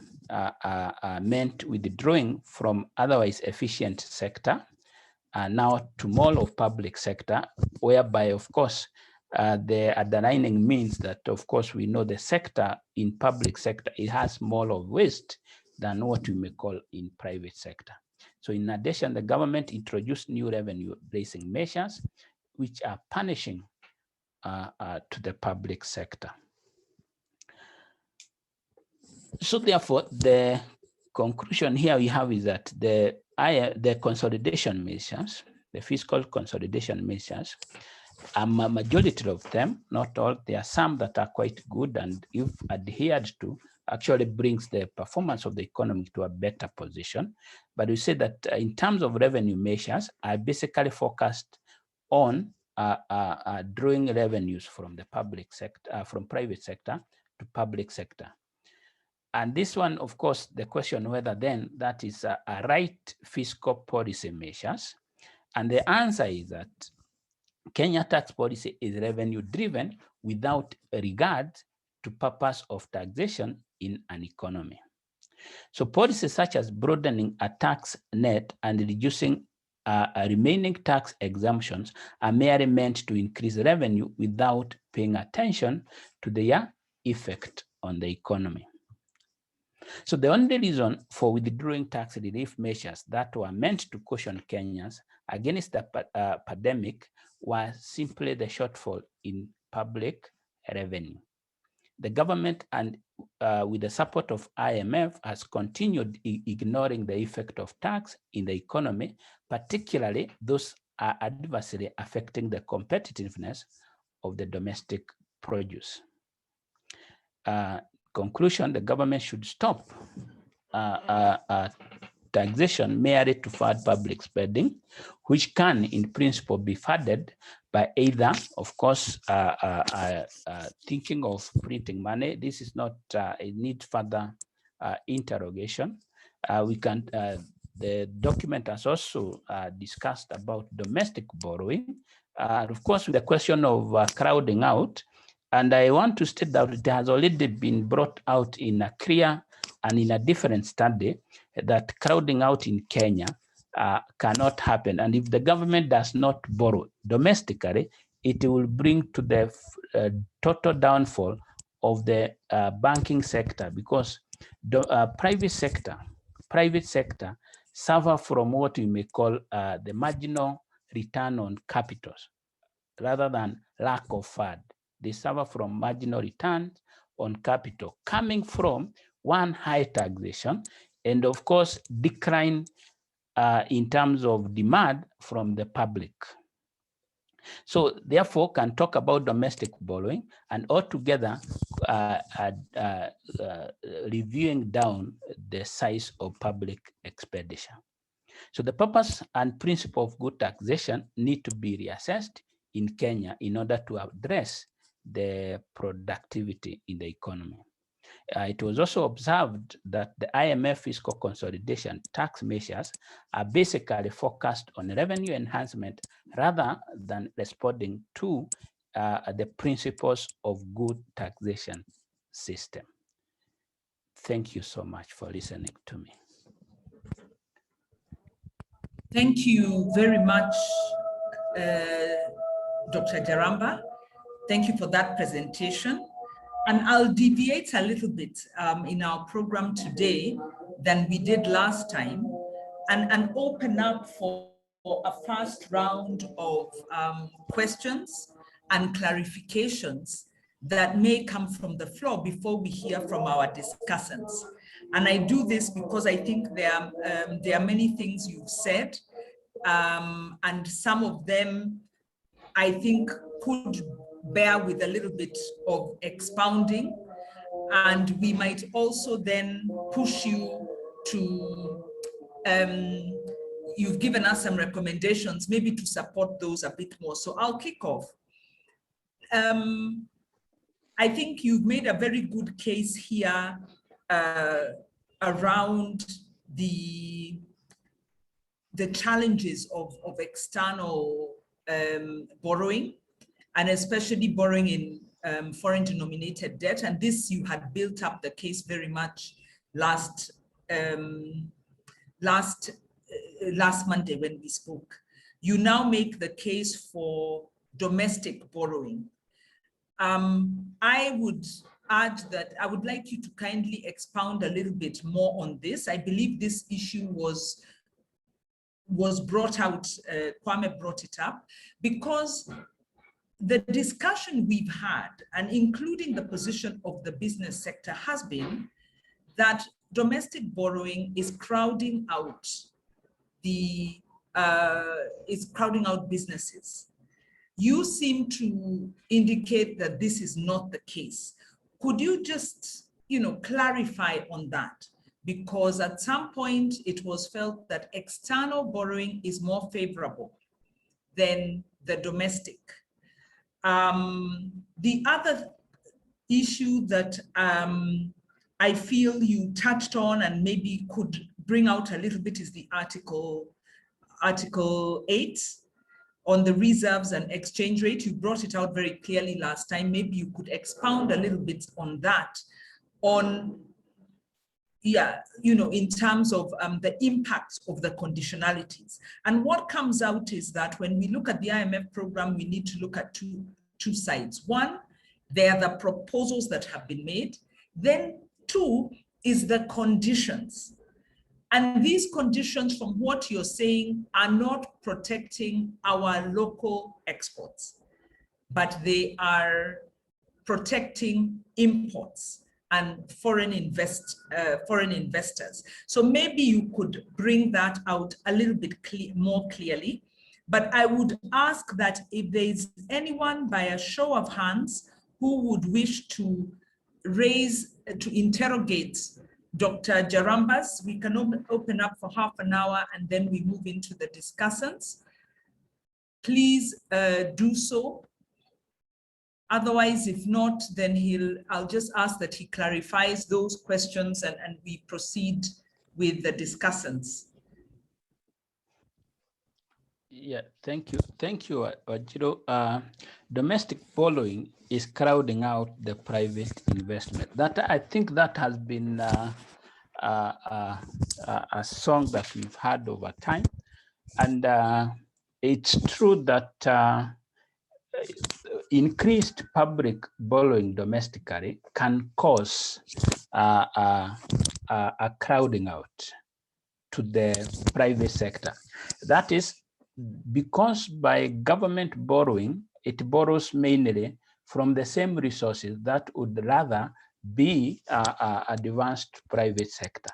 meant withdrawing from otherwise efficient sector now to more of public sector, whereby, of course, the underlining means that, of course, we know the sector in public sector, it has more of waste than what we may call in private sector. So in addition, the government introduced new revenue raising measures, which are punishing to the public sector. So therefore, the conclusion here we have is that the consolidation measures, the fiscal consolidation measures, A majority of them, not all, there are some that are quite good, and if adhered to, actually brings the performance of the economy to a better position. But we say that in terms of revenue measures, are basically focused on drawing revenues from the public sector, from private sector to public sector. And this one, of course, the question whether then that is a right fiscal policy measures. And the answer is that Kenya tax policy is revenue driven without regard to purpose of taxation in an economy. So policies such as broadening a tax net and reducing remaining tax exemptions are merely meant to increase revenue without paying attention to their effect on the economy. So the only reason for withdrawing tax relief measures that were meant to caution Kenyans against the pandemic was simply the shortfall in public revenue. The government, and with the support of IMF, has continued ignoring the effect of tax in the economy, particularly those are adversely affecting the competitiveness of the domestic produce. Conclusion, the government should stop taxation merely to fund public spending, which can in principle be funded by either, of course, thinking of printing money. This is not, it needs further interrogation. The document has also discussed about domestic borrowing. Of course, with the question of crowding out, and I want to state that it has already been brought out in a clear and in a different study that crowding out in Kenya cannot happen. And if the government does not borrow domestically, it will bring to the total downfall of the banking sector, because the private sector suffer from what we may call the marginal return on capitals rather than lack of fund. They suffer from marginal returns on capital coming from one, high taxation, and of course, decline in terms of demand from the public. So therefore, can talk about domestic borrowing and altogether reviewing down the size of public expenditure. So the purpose and principle of good taxation need to be reassessed in Kenya in order to address the productivity in the economy. It was also observed that the IMF fiscal consolidation tax measures are basically focused on revenue enhancement rather than responding to the principles of good taxation system. Thank you so much for listening to me. Thank you very much, Dr. Jaramba. Thank you for that presentation. And I'll deviate a little bit in our program today than we did last time, and open up for a first round of questions and clarifications that may come from the floor before we hear from our discussants. And I do this because I think there are many things you've said, and some of them I think could bear with a little bit of expounding, and we might also then push you to, you've given us some recommendations, maybe to support those a bit more. So I'll kick off. I think you've made a very good case here around the challenges of external borrowing, and especially borrowing in foreign denominated debt. And this, you had built up the case very much last Monday when we spoke. You now make the case for domestic borrowing. I would add that I would like you to kindly expound a little bit more on this. I believe this issue was brought out, Kwame brought it up, because the discussion we've had, and including the position of the business sector, has been that domestic borrowing is crowding out businesses. You seem to indicate that this is not the case. Could you just, clarify on that? Because at some point it was felt that external borrowing is more favorable than the domestic. The other issue that I feel you touched on and maybe could bring out a little bit is the Article 8 on the reserves and exchange rate. You brought it out very clearly last time. Maybe you could expound a little bit on that, in terms of the impacts of the conditionalities. And what comes out is that when we look at the IMF program, we need to look at two sides. One, there are the proposals that have been made. Then two is the conditions. And these conditions, from what you're saying, are not protecting our local exports, but they are protecting imports and foreign investors. So maybe you could bring that out a little bit more clearly. But I would ask that if there's anyone by a show of hands who would wish to interrogate Dr. Jarambas, we can open up for half an hour and then we move into the discussants. Please do so. Otherwise, if not, then I'll just ask that he clarifies those questions and we proceed with the discussants. Yeah, thank you. Thank you, Wajiro. Domestic borrowing is crowding out the private investment. I think that has been a song that we've had over time. And it's true that increased public borrowing domestically can cause a crowding out to the private sector. That is because by government borrowing, it borrows mainly from the same resources that would rather be advanced private sector.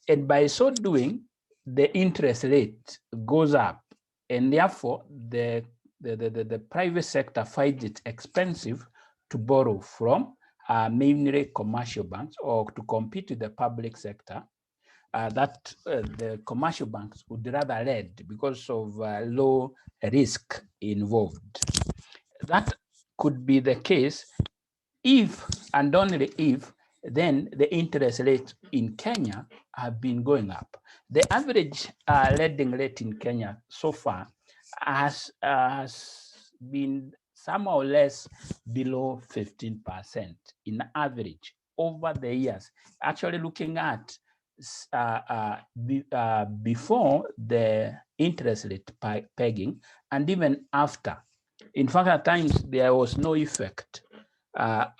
And by so doing, the interest rate goes up, and therefore the private sector finds it expensive to borrow from mainly commercial banks or to compete with the public sector. That the commercial banks would rather lend because of low risk involved. That could be the case if, and only if, then the interest rates in Kenya have been going up. The average lending rate in Kenya so far has been somehow less below 15% in average over the years. Actually looking at before the interest rate pegging and even after. In fact, at times there was no effect of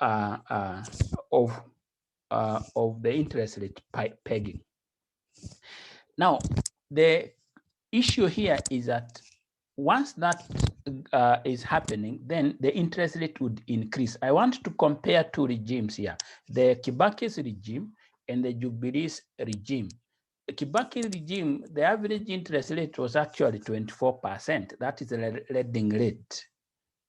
the interest rate pegging. Now, the issue here is that once that is happening, then the interest rate would increase. I want to compare two regimes here, the Kibaki's regime and the Jubilee's regime. The Kibaki regime, the average interest rate was actually 24%. That is the lending rate.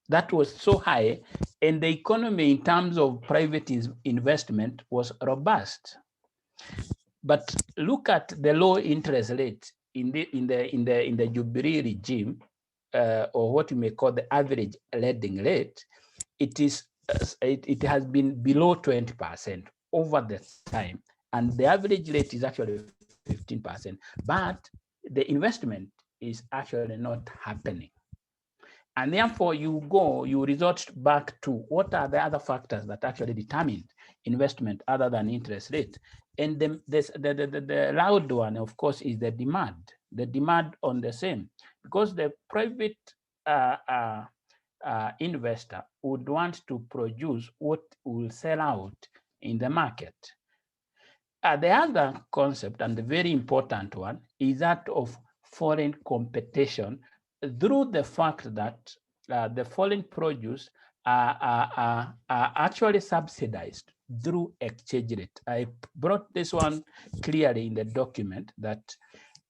That was so high, and the economy in terms of private investment was robust. But look at the low interest rate in the Jubilee regime, or what you may call the average lending rate. It has been below 20% over the time, and the average rate is actually 15%. But the investment is actually not happening. And therefore, you resort back to what are the other factors that actually determine investment other than interest rate. And the loud one, of course, is the demand on the same, because the private investor would want to produce what will sell out in the market. The other concept, and the very important one, is that of foreign competition, through the fact that the foreign produce are actually subsidized through exchange rate. I brought this one clearly in the document that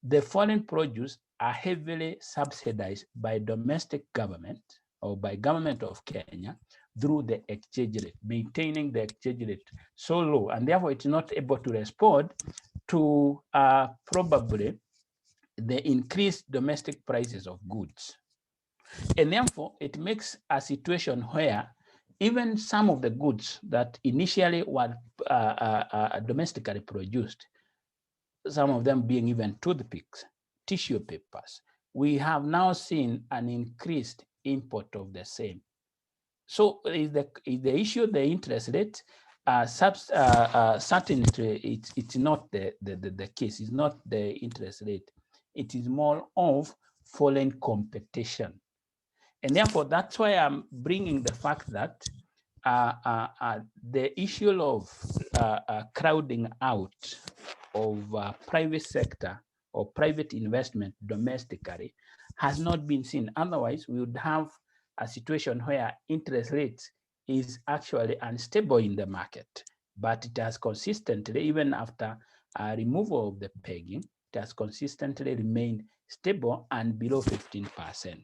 the foreign produce are heavily subsidized by domestic government or by government of Kenya through the exchange rate, maintaining the exchange rate so low, and therefore it's not able to respond to probably the increased domestic prices of goods. And therefore, it makes a situation where even some of the goods that initially were domestically produced, some of them being even toothpicks, tissue papers, we have now seen an increased import of the same. So is the issue the interest rate? Certainly, it's not the case. It's not the interest rate. It is more of foreign competition. And therefore, that's why I'm bringing the fact that the issue of crowding out of private sector or private investment domestically has not been seen. Otherwise, we would have a situation where interest rates is actually unstable in the market, but it has consistently, even after removal of the pegging, it has consistently remained stable and below 15%.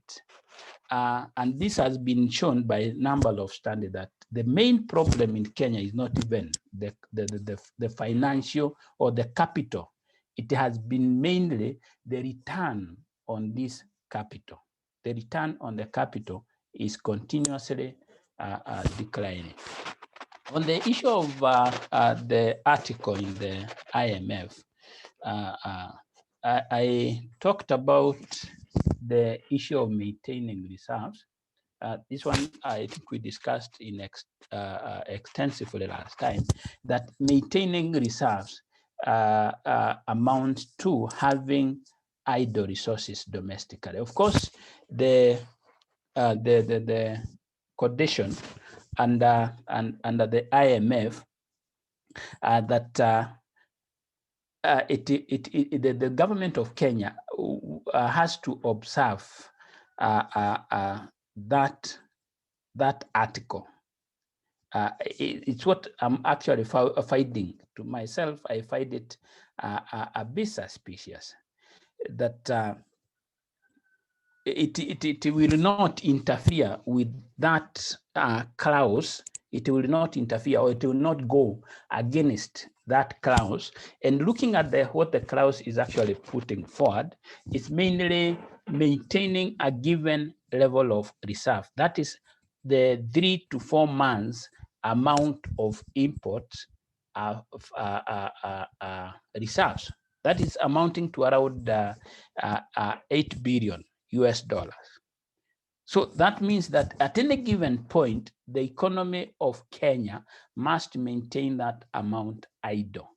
And this has been shown by a number of studies that the main problem in Kenya is not even the financial or the capital. It has been mainly the return on this capital. The return on the capital is continuously declining. On the issue of the article in the IMF, I talked about the issue of maintaining reserves. This one I think we discussed in extensively last time, that maintaining reserves amounts to having idle resources domestically. Of course, the condition under the IMF that the government of Kenya has to observe that article. It's what I'm actually finding to myself. I find it a bit suspicious that it will not interfere with that clause. It will not interfere, or it will not go against that clause. And looking at what the clause is actually putting forward, it's mainly maintaining a given level of reserve. That is the 3 to 4 months amount of imports reserves. That is amounting to around 8 billion US dollars. So that means that at any given point, the economy of Kenya must maintain that amount idle.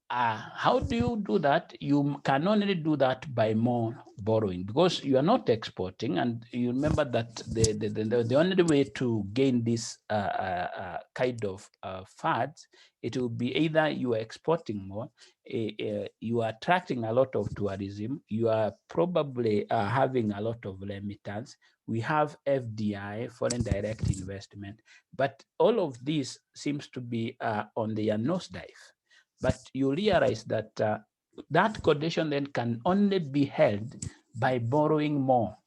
How do you do that? You can only do that by more borrowing, because you are not exporting. And you remember that the only way to gain this kind of funds, it will be either you are exporting more, you are attracting a lot of tourism, you are probably having a lot of remittance. We have FDI, foreign direct investment, but all of this seems to be on the nosedive. But you realize that that condition then can only be held by borrowing more.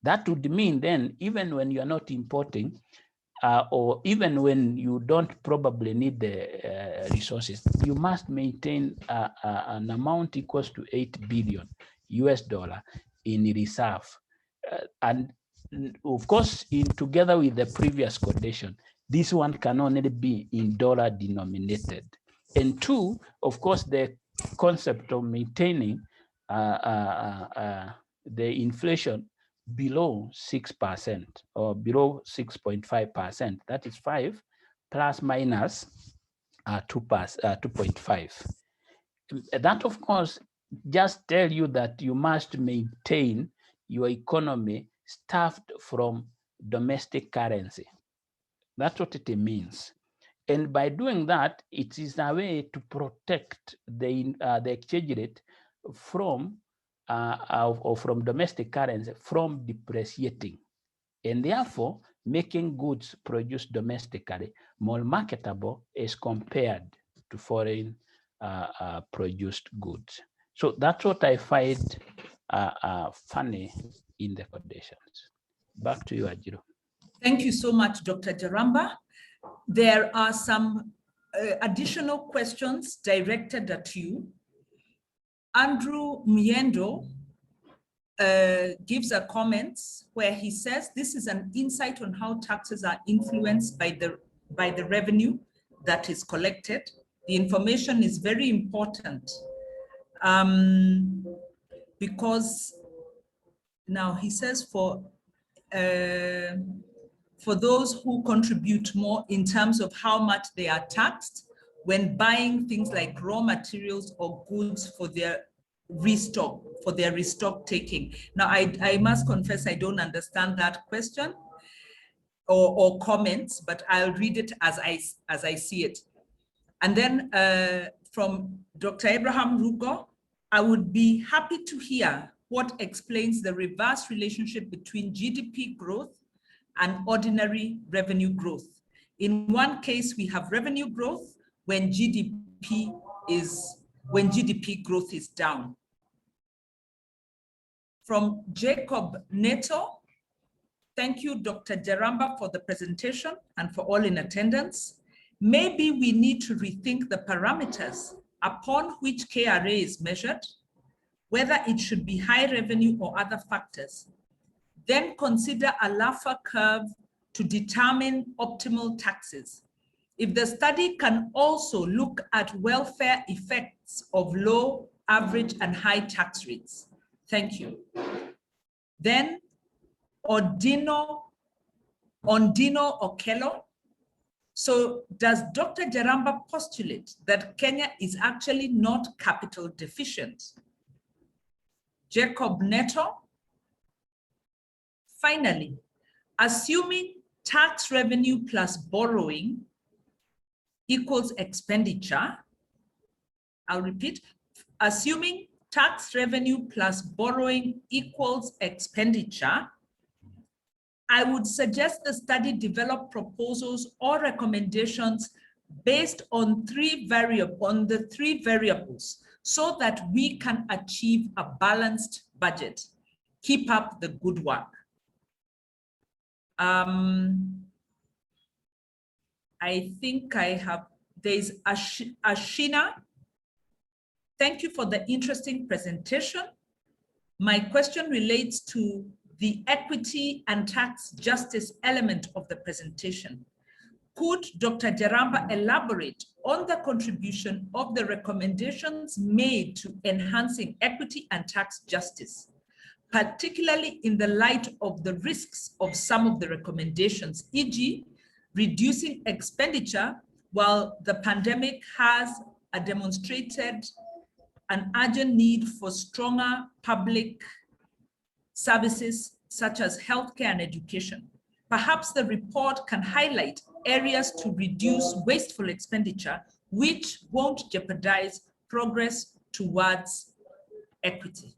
That would mean then, even when you are not importing, or even when you don't probably need the resources, you must maintain an amount equals to 8 billion US dollar in reserve. And of course, together with the previous condition, this one can only be in dollar denominated. And two, of course, the concept of maintaining the inflation below 6% or below 6.5%. That is 5 plus minus 2.5. That, of course, just tell you that you must maintain your economy staffed from domestic currency. That's what it means. And by doing that, it is a way to protect the exchange rate from or from domestic currency from depreciating, and therefore making goods produced domestically more marketable as compared to foreign produced goods. So that's what I find funny in the conditions. Back to you, Ajiro. Thank you so much, Dr. Jaramba. There are some additional questions directed at you. Andrew Miendo gives a comment where he says, this is an insight on how taxes are influenced by the revenue that is collected. The information is very important because now he says for those who contribute more in terms of how much they are taxed when buying things like raw materials or goods for their restock taking. Now, I must confess, I don't understand that question or comments, but I'll read it as I see it. And then from Dr. Abraham Rugo, I would be happy to hear what explains the reverse relationship between GDP growth and ordinary revenue growth. In one case, we have revenue growth when GDP growth is down. From Jacob Neto, thank you, Dr. Jaramba, for the presentation and for all in attendance. Maybe we need to rethink the parameters upon which KRA is measured, whether it should be high revenue or other factors. Then consider a Laffer curve to determine optimal taxes. If the study can also look at welfare effects of low, average, and high tax rates. Thank you. Then Ondino Okello. So does Dr. Jaramba postulate that Kenya is actually not capital deficient? Jacob Neto. Finally, assuming tax revenue plus borrowing equals expenditure, I'll repeat, assuming tax revenue plus borrowing equals expenditure, I would suggest the study develop proposals or recommendations based on the three variables so that we can achieve a balanced budget. Keep up the good work. I think there's Ashina. Thank you for the interesting presentation. My question relates to the equity and tax justice element of the presentation. Could Dr. Jaramba elaborate on the contribution of the recommendations made to enhancing equity and tax justice, particularly in the light of the risks of some of the recommendations, e.g., reducing expenditure while the pandemic has demonstrated an urgent need for stronger public services such as healthcare and education. Perhaps the report can highlight areas to reduce wasteful expenditure which won't jeopardize progress towards equity.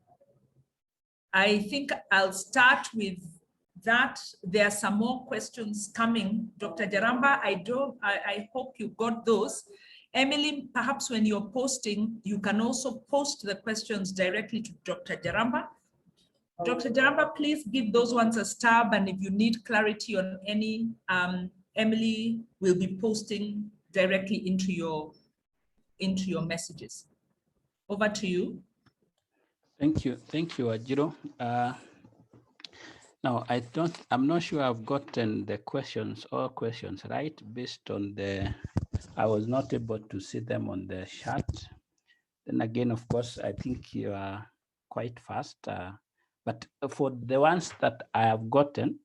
I think I'll start with that. There are some more questions coming. Dr. Jaramba, I hope you got those. Emily, perhaps when you're posting, you can also post the questions directly to Dr. Jaramba. Dr. Jaramba, please give those ones a stab, and if you need clarity on any, Emily will be posting directly into your messages. Over to you. Thank you, Ajiro. Now, I'm not sure I've gotten the all questions right, based on I was not able to see them on the chat. Then again, of course, I think you are quite fast. But for the ones that I have gotten,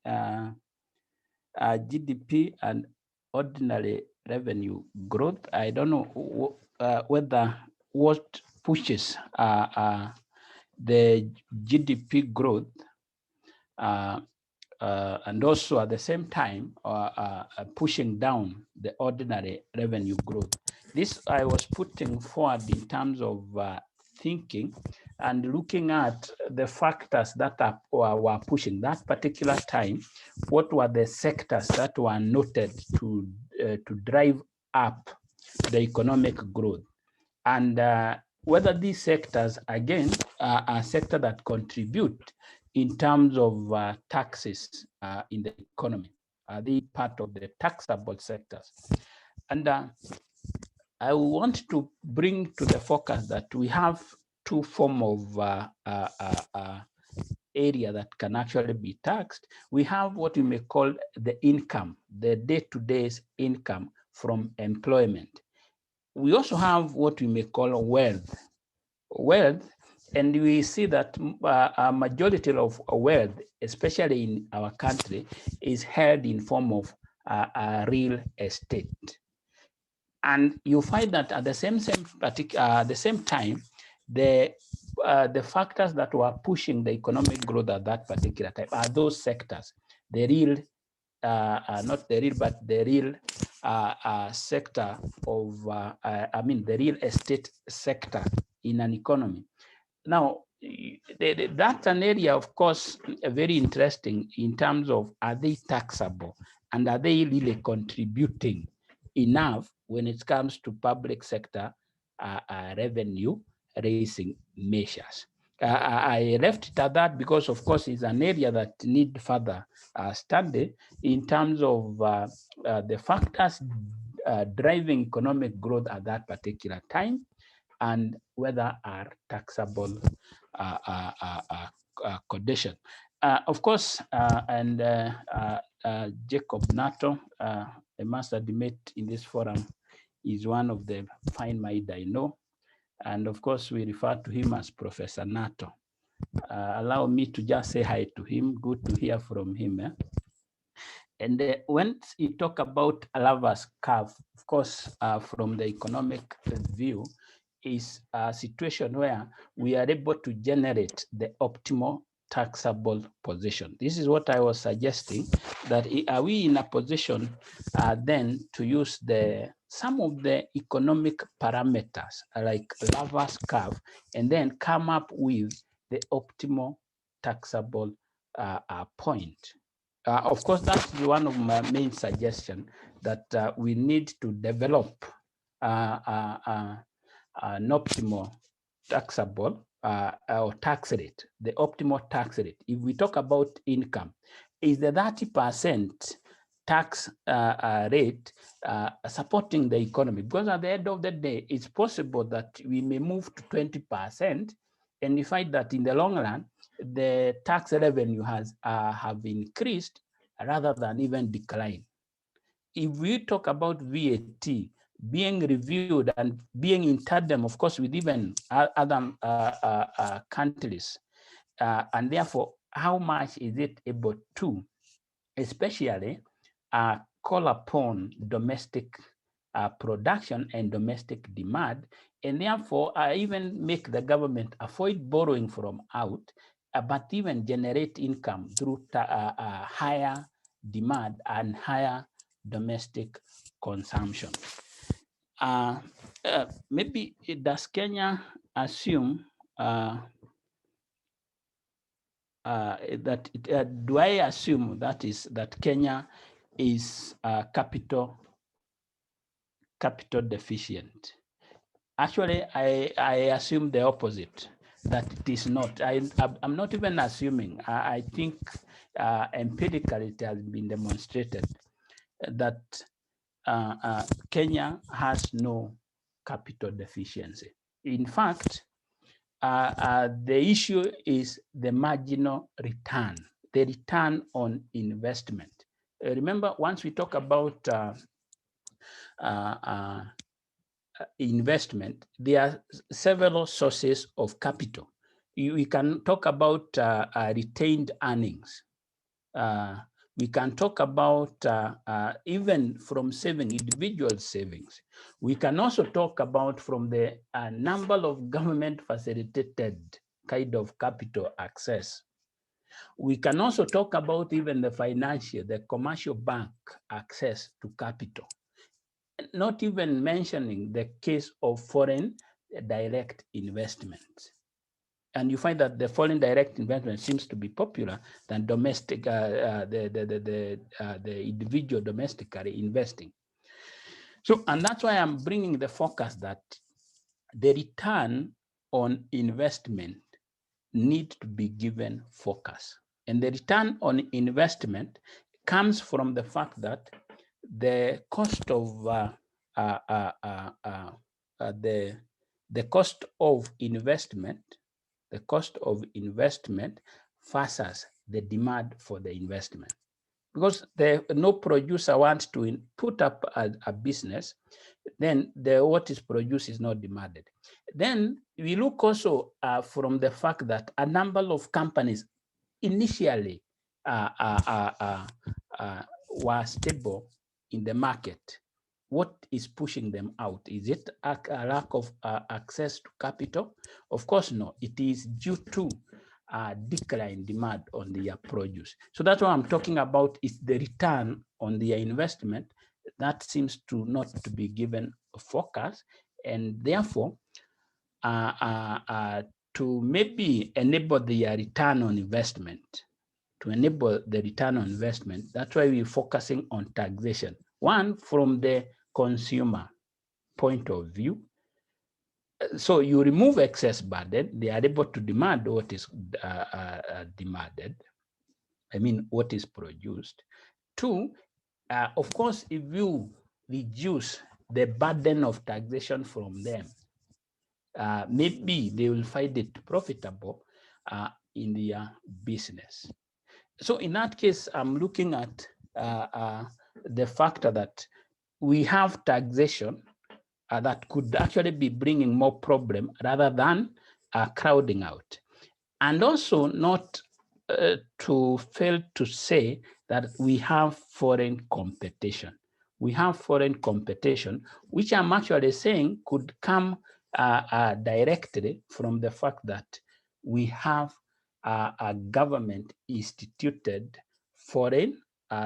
GDP and ordinary revenue growth, I don't know whether what pushes the GDP growth and also at the same time pushing down the ordinary revenue growth. This I was putting forward in terms of thinking and looking at the factors that were pushing that particular time. What were the sectors that were noted to drive up the economic growth? And whether these sectors, again, are sectors that contribute in terms of taxes in the economy? Are they part of the taxable sectors? And I want to bring to the focus that we have two forms of area that can actually be taxed. We have what we may call the income, the day-to-day income from employment. We also have what we may call wealth. And we see that a majority of wealth, especially in our country, is held in form of real estate. And you find that at the same time, the factors that were pushing the economic growth at that particular time are those sectors, the real, not the real, but the real sector of, the real estate sector in an economy. Now, that's an area, of course, very interesting in terms of, are they taxable and are they really contributing enough when it comes to public sector revenue raising measures? I left it at that because, of course, it's an area that need further study in terms of the factors driving economic growth at that particular time, and whether are taxable condition. Of course, Jacob Nato, a master debate in this forum, is one of the fine minds I know. And of course, we refer to him as Professor Nato. Allow me to just say hi to him. Good to hear from him. And when you talk about a lover's curve, of course, from the economic view, is a situation where we are able to generate the optimal taxable position. This is what I was suggesting, that are we in a position then to use some of the economic parameters like Laver's curve and then come up with the optimal taxable point. Of course, that's one of my main suggestions, that we need to develop an optimal taxable or tax rate, the optimal tax rate. If we talk about income, is the 30% tax rate supporting the economy? Because at the end of the day, it's possible that we may move to 20%, and we find that in the long run, the tax revenue have increased rather than even decline. If we talk about VAT being reviewed and being in tandem, of course, with even other countries, and therefore, how much is it able to, especially call upon domestic production and domestic demand, and therefore even make the government avoid borrowing from out, but even generate income through higher demand and higher domestic consumption. Maybe does Kenya assume do I assume that Kenya is capital deficient? Actually, I assume the opposite, that it is not. I'm not even assuming. I think empirically it has been demonstrated that Kenya has no capital deficiency. In fact, the issue is the marginal return, the return on investment. Remember, once we talk about investment, there are several sources of capital. We can talk about retained earnings. We can talk about even from individual savings. We can also talk about from the number of government facilitated kind of capital access. We can also talk about even the commercial bank access to capital. Not even mentioning the case of foreign direct investment. And you find that the foreign direct investment seems to be popular than domestic, the individual domestically investing. So, and that's why I'm bringing the focus that the return on investment need to be given focus. And the return on investment comes from the fact that the cost of the cost of investment versus the demand for the investment. Because no producer wants to put up a business, then what is produced is not demanded. Then we look also from the fact that a number of companies initially were stable in the market. What is pushing them out? Is it a lack of access to capital? Of course, no. It is due to decline demand on their produce. So that's what I'm talking about, is the return on their investment that seems to not to be given a focus, and therefore to maybe enable their return on investment, that's why we're focusing on taxation. One, from the consumer point of view. So you remove excess burden, they are able to demand what is demanded. I mean, what is produced. Two, of course, if you reduce the burden of taxation from them, maybe they will find it profitable in their business. So in that case, I'm looking at the factor that we have taxation that could actually be bringing more problem rather than crowding out. And also not to fail to say that we have foreign competition. We have foreign competition, which I'm actually saying could come directly from the fact that we have a government instituted foreign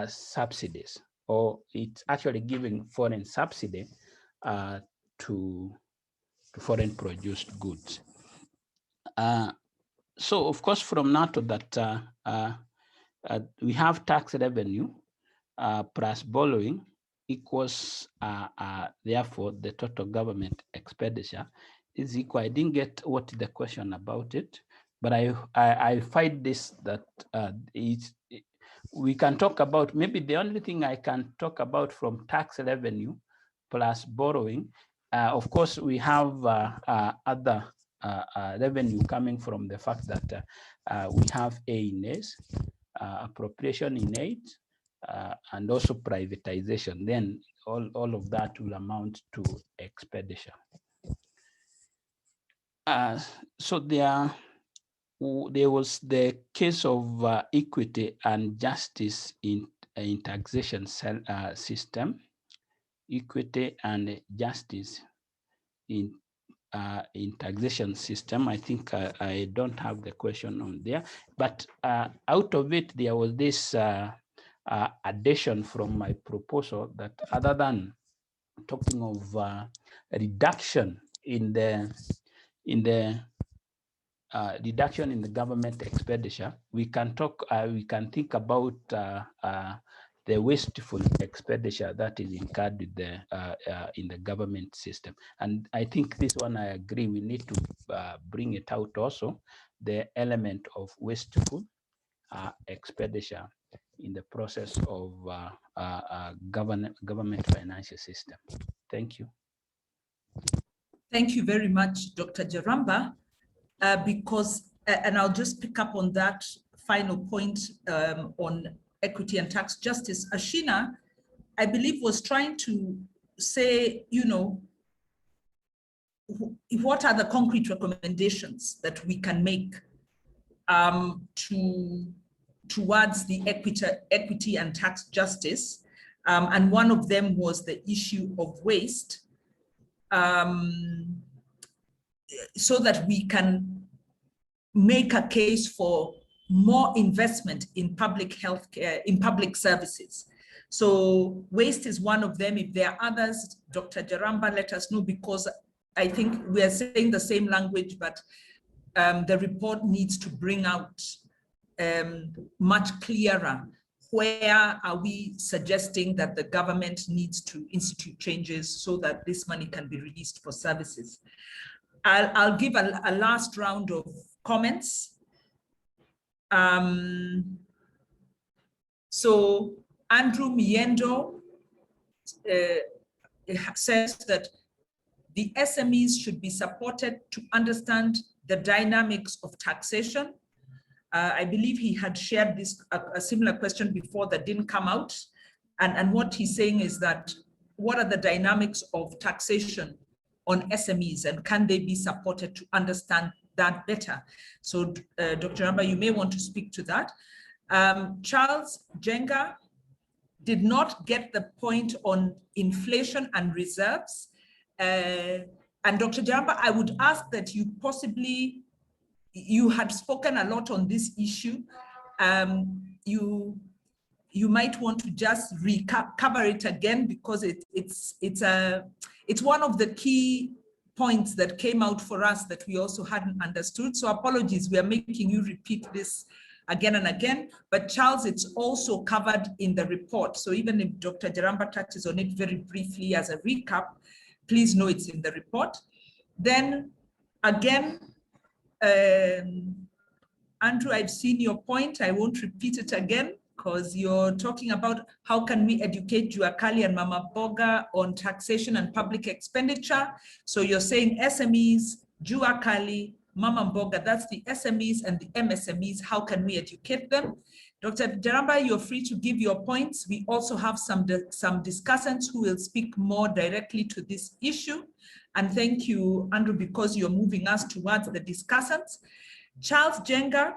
subsidies, or it's actually giving foreign subsidy to foreign produced goods. So of course, from now to that, we have tax revenue plus borrowing equals, therefore, the total government expenditure is equal. I didn't get what the question about it, but I find this that we can talk about, maybe the only thing I can talk about from tax revenue plus borrowing. Of course, we have other revenue coming from the fact that we have A&S, appropriation in aid, and also privatization. Then all of that will amount to expenditure. So there was the case of equity and justice in taxation system, equity and justice in taxation system. I think I don't have the question on there, but out of it, there was this addition from my proposal that other than talking of reduction in the reduction in the government expenditure, we can talk. We can think about the wasteful expenditure that is incurred with the, in the government system. And I think this one, I agree, we need to bring it out also, the element of wasteful expenditure in the process of government financial system. Thank you. Thank you very much, Dr. Jaramba, because, and I'll just pick up on that final point on equity and tax justice. Ashina, I believe, was trying to say, you know, what are the concrete recommendations that we can make towards the equity and tax justice. And one of them was the issue of waste, so that we can make a case for more investment in public health care, in public services. So waste is one of them. If there are others, Dr. Jaramba, let us know, because I think we are saying the same language, but the report needs to bring out much clearer where are we suggesting that the government needs to institute changes so that this money can be released for services. I'll give a last round of comments So Andrew Miendo says that the SMEs should be supported to understand the dynamics of taxation. I believe he had shared this a similar question before that didn't come out. And what he's saying is that, what are the dynamics of taxation on SMEs, and can they be supported to understand that better? So Dr. Ramba, you may want to speak to that. Charles Jenga did not get the point on inflation and reserves. And Dr. Jamba, I would ask that you had spoken a lot on this issue. You might want to just cover it again, because it's one of the key points that came out for us that we also hadn't understood. So apologies, we are making you repeat this again and again, but Charles, it's also covered in the report. So even if Dr. Jaramba touches on it very briefly as a recap, please know it's in the report. Then again, Andrew, I've seen your point. I won't repeat it again, because you're talking about how can we educate Juakali and Mama Boga on taxation and public expenditure. So you're saying SMEs, Juakali, Mama Mboga, that's the SMEs and the MSMEs. How can we educate them? Dr. Jaramba, you're free to give your points. We also have some discussants who will speak more directly to this issue. And thank you, Andrew, because you're moving us towards the discussants. Charles Jenga,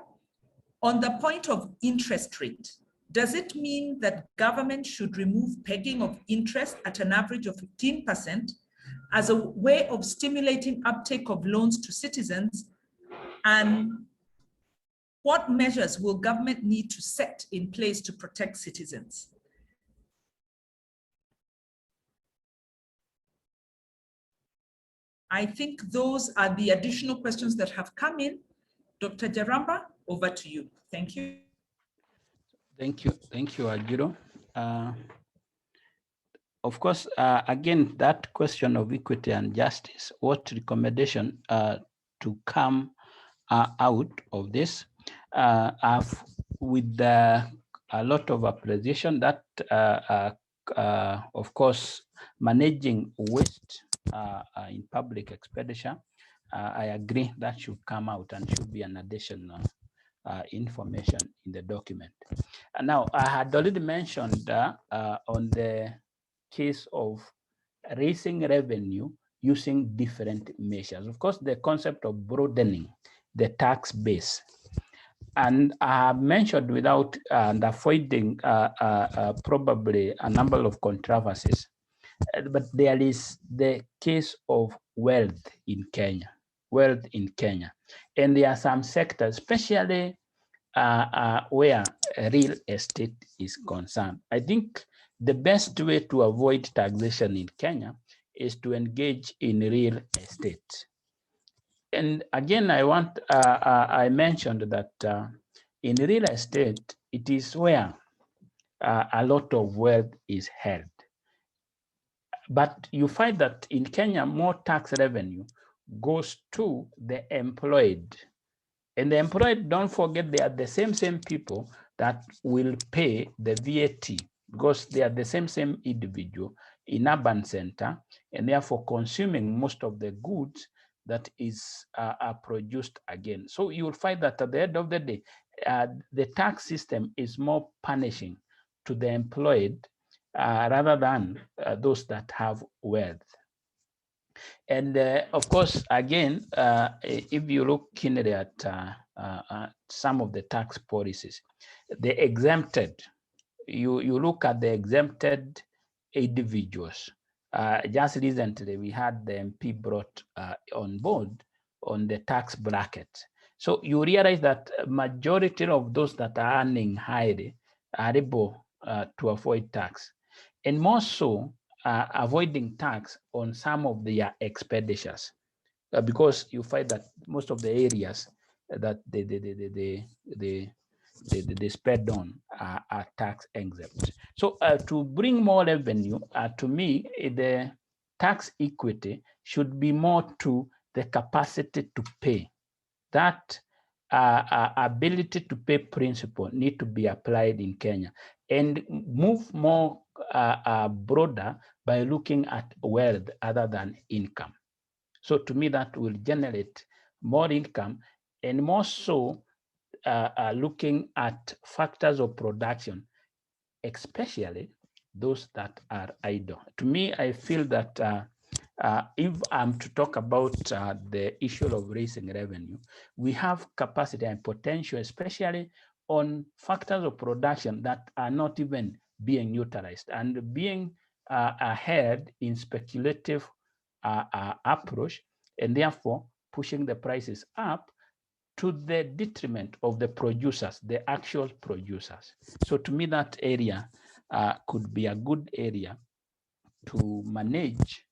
on the point of interest rate, does it mean that government should remove pegging of interest at an average of 15% as a way of stimulating uptake of loans to citizens? And what measures will government need to set in place to protect citizens? I think those are the additional questions that have come in. Dr. Jaramba, over to you. Thank you. Thank you, Ajiro. Of course, again, that question of equity and justice, what recommendation to come out of this, with a lot of appreciation that, of course, managing waste in public expenditure, I agree that should come out and should be an additional information in the document. And now, I had already mentioned on the case of raising revenue using different measures. Of course, the concept of broadening the tax base. And I have mentioned without and avoiding probably a number of controversies, but there is the case of wealth in Kenya. And there are some sectors, especially where real estate is concerned. I think the best way to avoid taxation in Kenya is to engage in real estate. And again, I mentioned that in real estate, it is where a lot of wealth is held. But you find that in Kenya, more tax revenue goes to the employed. And the employed, don't forget, they are the same people that will pay the VAT, because they are the same individual in urban center, and therefore consuming most of the goods that is produced again. So you will find that at the end of the day, the tax system is more punishing to the employed rather than those that have wealth. And of course, again, if you look keenly at some of the tax policies, the exempted, you look at the exempted individuals. Just recently, we had the MP brought on board on the tax bracket. So you realize that majority of those that are earning highly are able to avoid tax, and more so avoiding tax on some of their expenditures, because you find that most of the areas that they spend on are tax exempt. So to bring more revenue, to me, the tax equity should be more to the capacity to pay. That ability to pay principal need to be applied in Kenya, and move more broader by looking at wealth other than income. So to me, that will generate more income, and more so looking at factors of production, especially those that are idle. To me, I feel that if I'm to talk about the issue of raising revenue, we have capacity and potential, especially on factors of production that are not even being utilized and being ahead in speculative approach, and therefore pushing the prices up to the detriment of the producers, the actual producers. So to me, that area could be a good area to manage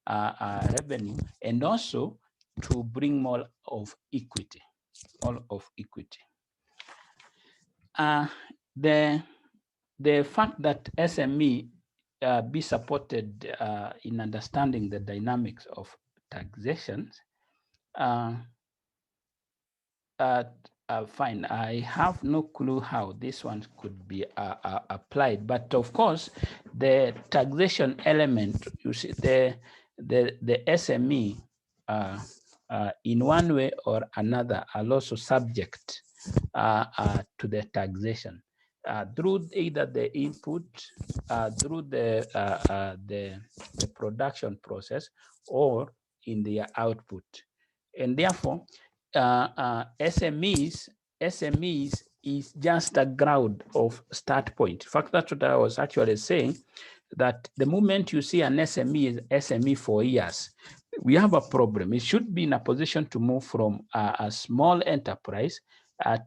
revenue, and also to bring more of equity, The fact that SME be supported in understanding the dynamics of taxation, fine. I have no clue how this one could be applied, but of course, the taxation element, you see, the SME in one way or another are also subject to the taxation through either the input, through the production process, or in their output, and therefore SMEs is just a ground of start point. In fact, that's what I was actually saying, that the moment you see an SME is SME for years, we have a problem. It should be in a position to move from a small enterprise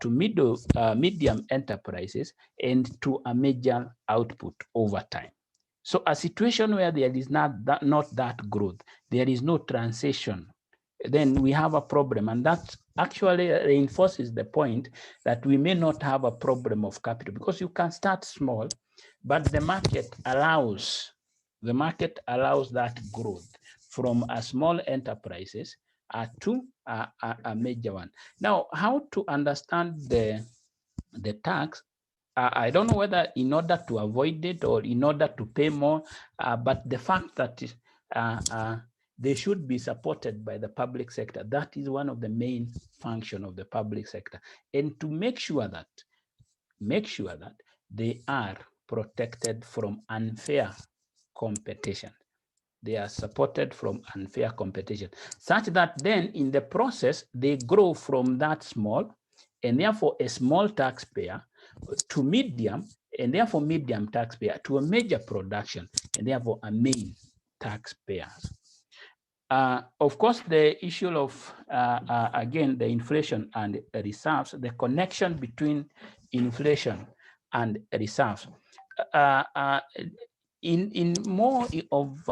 to medium enterprises and to a major output over time. So a situation where there is not that growth, there is no transition, then we have a problem. And that actually reinforces the point that we may not have a problem of capital, because you can start small, but the market allows that growth from a small enterprises to a major one. Now, how to understand the tax? I don't know whether in order to avoid it or in order to pay more, but the fact that they should be supported by the public sector. That is one of the main functions of the public sector, and to make sure that they are protected from unfair competition. They are supported from unfair competition, such that then in the process, they grow from that small, and therefore a small taxpayer, to medium, and therefore medium taxpayer, to a major production, and therefore a main taxpayer. Of course, the issue of, again, the inflation and reserves, the connection between inflation and reserves. In more of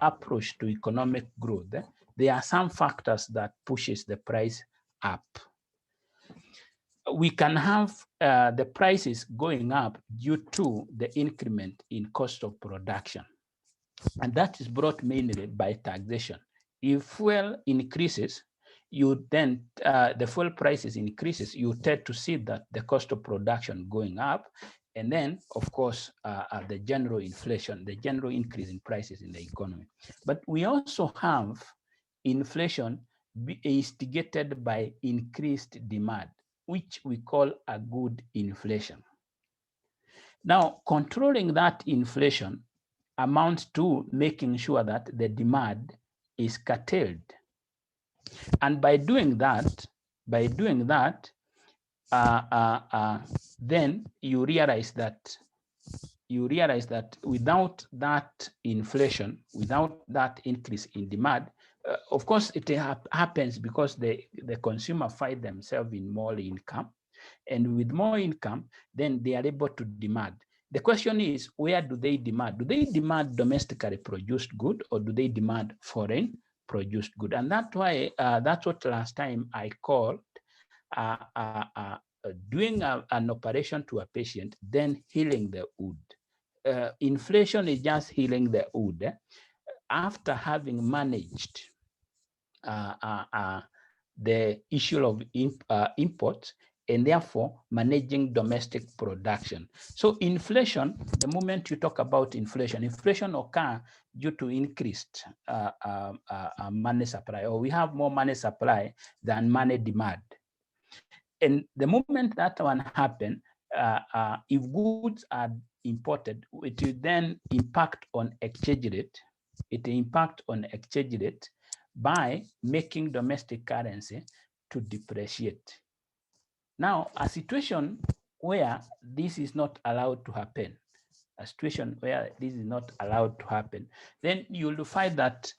approach to economic growth, there are some factors that pushes the price up. We can have the prices going up due to the increment in cost of production. And that is brought mainly by taxation. If fuel increases, you then, the fuel prices increases, you tend to see that the cost of production going up. And then, of course, the general inflation, the general increase in prices in the economy. But we also have inflation instigated by increased demand, which we call a good inflation. Now, controlling that inflation amounts to making sure that the demand is curtailed. And by doing that, then you realize that without that inflation, without that increase in demand, of course, it happens because the consumer find themselves in more income, and with more income, then they are able to demand. The question is, where do they demand? Do they demand domestically produced good, or do they demand foreign produced good? And that's why, that's what last time I called doing an operation to a patient, then healing the wound. Inflation is just healing the wound after having managed the issue of imports, and therefore managing domestic production. So inflation, the moment you talk about inflation, inflation occurs due to increased money supply, or we have more money supply than money demand. And the moment that one happens, if goods are imported, it will then impact on exchange rate. It will impact on exchange rate by making domestic currency to depreciate. Now, a situation where this is not allowed to happen, a situation where this is not allowed to happen, then you'll find that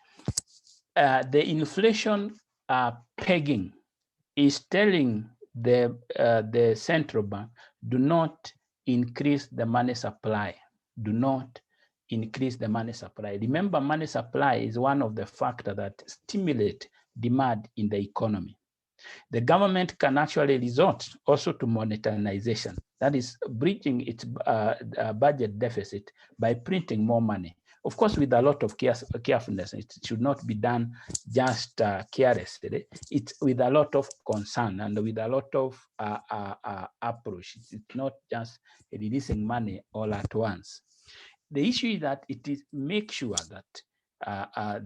the inflation pegging is telling the central bank, do not increase the money supply. Do not increase the money supply. Remember, money supply is one of the factors that stimulate demand in the economy. The government can actually resort also to monetization, that is bridging its budget deficit by printing more money. Of course, with a lot of carefulness, it should not be done just carelessly. It's with a lot of concern and with a lot of approach. It's not just releasing money all at once. The issue is that it is make sure that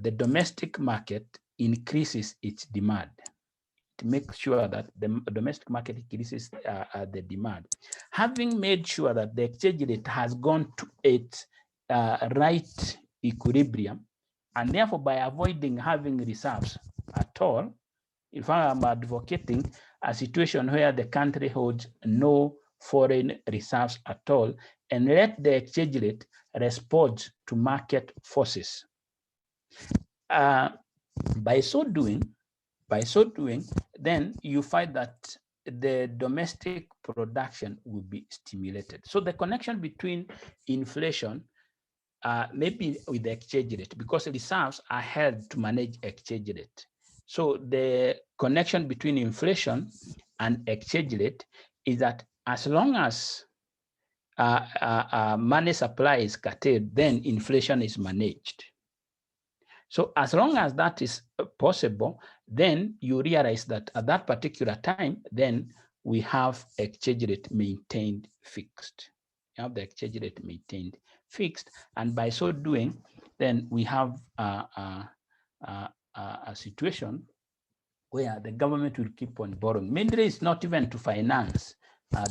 the domestic market increases its demand, to make sure that the domestic market increases the demand. Having made sure that the exchange rate has gone to its right equilibrium, and therefore by avoiding having reserves at all, if I am advocating a situation where the country holds no foreign reserves at all, and let the exchange rate respond to market forces. By so doing, then you find that the domestic production will be stimulated. So the connection between inflation, maybe with the exchange rate, because reserves are held to manage exchange rate. So the connection between inflation and exchange rate is that as long as money supply is curtailed, then inflation is managed. So as long as that is possible, then you realize that at that particular time, then we have exchange rate maintained fixed. You have the exchange rate maintained fixed, and by so doing, then we have a situation where the government will keep on borrowing. Mainly, it's not even to finance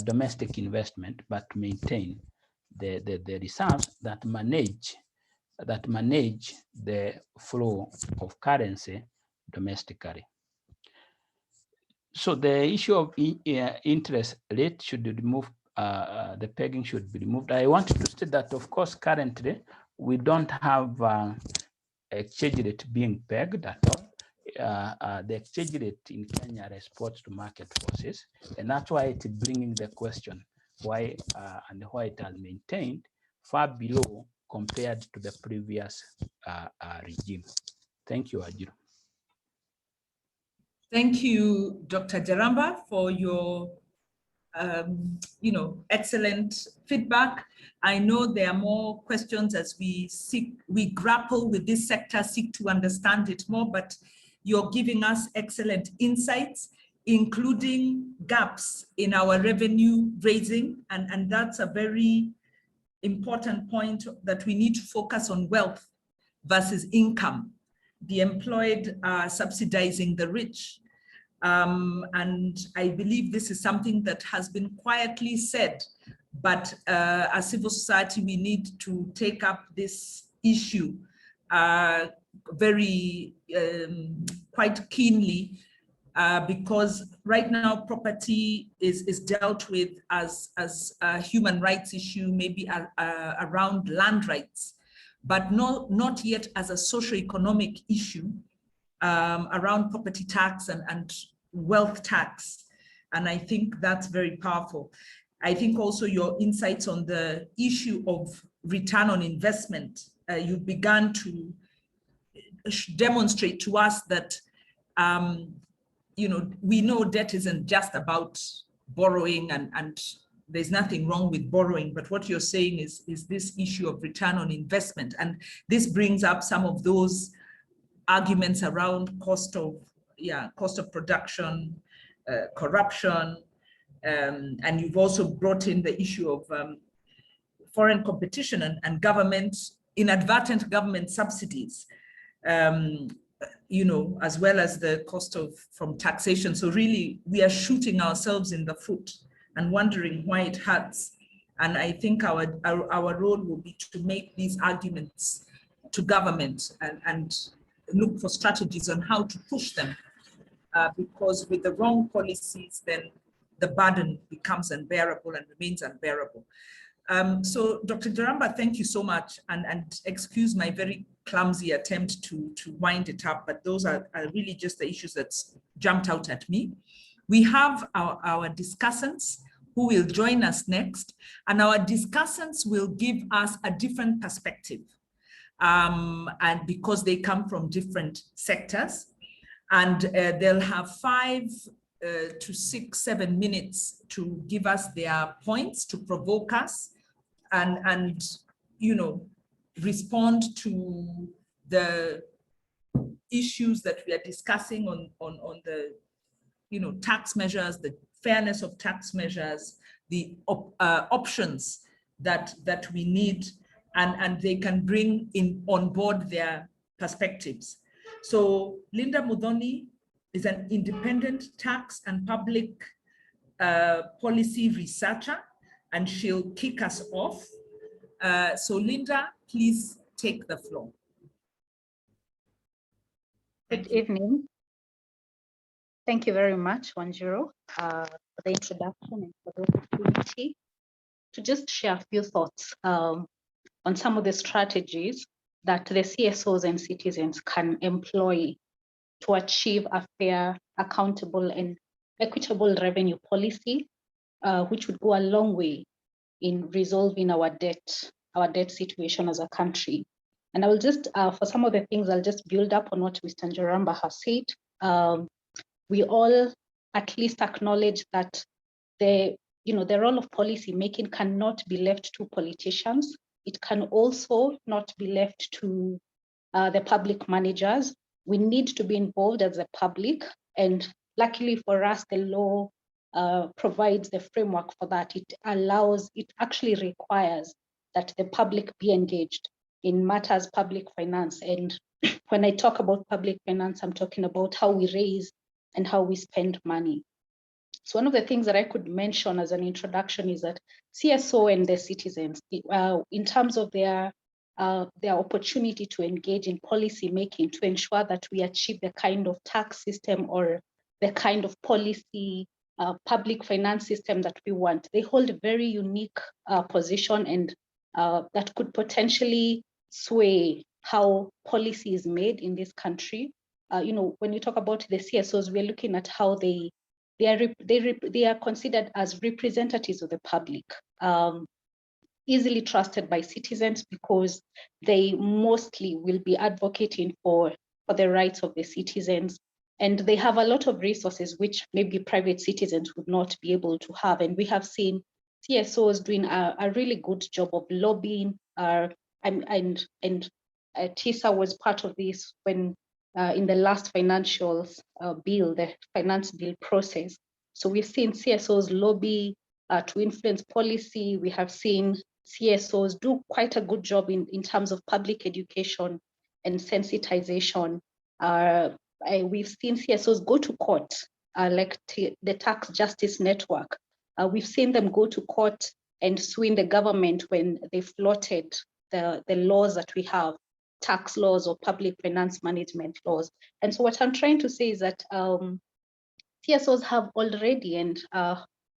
domestic investment, but to maintain the reserves that manage the flow of currency domestically. So the issue of interest rate should be removed, the pegging should be removed. I want to state that, of course, currently, we don't have exchange rate being pegged at all. The exchange rate in Kenya responds to market forces, and that's why it's bringing the question why and why it has maintained far below compared to the previous regime. Thank you, Ajiru. Thank you, Dr. Jaramba, for your excellent feedback. I know there are more questions as we grapple with this sector, seek to understand it more, but you're giving us excellent insights, including gaps in our revenue raising, and that's a very important point, that we need to focus on wealth versus income. The employed are subsidizing the rich. And I believe this is something that has been quietly said, but as civil society, we need to take up this issue quite keenly, because right now property is dealt with as a human rights issue, maybe around land rights, but not yet as a socioeconomic issue around property tax and wealth tax. And I think that's very powerful. I think also your insights on the issue of return on investment, you've begun to demonstrate to us that we know debt isn't just about borrowing, and there's nothing wrong with borrowing, but what you're saying is this issue of return on investment. And this brings up some of those arguments around cost of cost of production, corruption, and you've also brought in the issue of foreign competition and government, inadvertent government subsidies, as well as the cost from taxation. So really, we are shooting ourselves in the foot and wondering why it hurts. And I think our role will be to make these arguments to government and look for strategies on how to push them. Because with the wrong policies, then the burden becomes unbearable and remains unbearable. So Dr. Jaramba, thank you so much, and excuse my very clumsy attempt to wind it up, but those are really just the issues that jumped out at me. We have our discussants who will join us next, and our discussants will give us a different perspective, and because they come from different sectors, and they'll have 5 to 6, 7 minutes to give us their points, to provoke us, and respond to the issues that we are discussing on the tax measures, the fairness of tax measures, the options that we need, and they can bring on board their perspectives. So Linda Muthoni is an independent tax and public policy researcher, and she'll kick us off. So Linda, please take the floor. Good evening. Thank you very much, Wanjiru, for the introduction and for the opportunity to just share a few thoughts on some of the strategies that the CSOs and citizens can employ to achieve a fair, accountable, and equitable revenue policy, which would go a long way in resolving our debt situation as a country. And I will just, for some of the things, I'll just build up on what Mr. Jaramba has said. We all at least acknowledge that the role of policy making cannot be left to politicians. It can also not be left to the public managers. We need to be involved as a public, and luckily for us, the law provides the framework for that. It actually requires that the public be engaged in matters public finance. And when I talk about public finance, I'm talking about how we raise and how we spend money. So one of the things that I could mention as an introduction is that CSO and the citizens, in terms of their opportunity to engage in policy making to ensure that we achieve the kind of tax system or the kind of policy public finance system that we want, they hold a very unique position, and that could potentially sway how policy is made in this country. When you talk about the CSOs, we're looking at how they are considered as representatives of the public, easily trusted by citizens because they mostly will be advocating for the rights of the citizens. And they have a lot of resources which maybe private citizens would not be able to have. And we have seen CSOs doing a really good job of lobbying, and TISA was part of this when in the last financial bill, the finance bill process. So we've seen CSOs lobby to influence policy. We have seen CSOs do quite a good job in terms of public education and sensitization. We've seen CSOs go to court, like the Tax Justice Network. We've seen them go to court and sue the government when they flouted the laws that we have, tax laws or public finance management laws. And so what I'm trying to say is that CSOs have already, and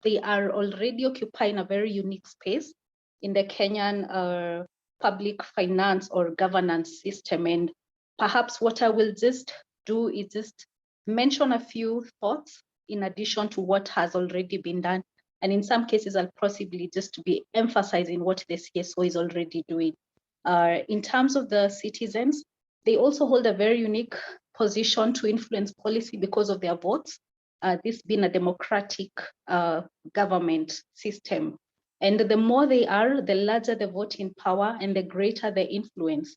they are already occupying a very unique space in the Kenyan public finance or governance system. And perhaps what I will just do is just mention a few thoughts in addition to what has already been done. And in some cases, I'll possibly just be emphasizing what the CSO is already doing. In terms of the citizens, they also hold a very unique position to influence policy because of their votes. This being a democratic government system. And the more they are, the larger the voting power and the greater the influence.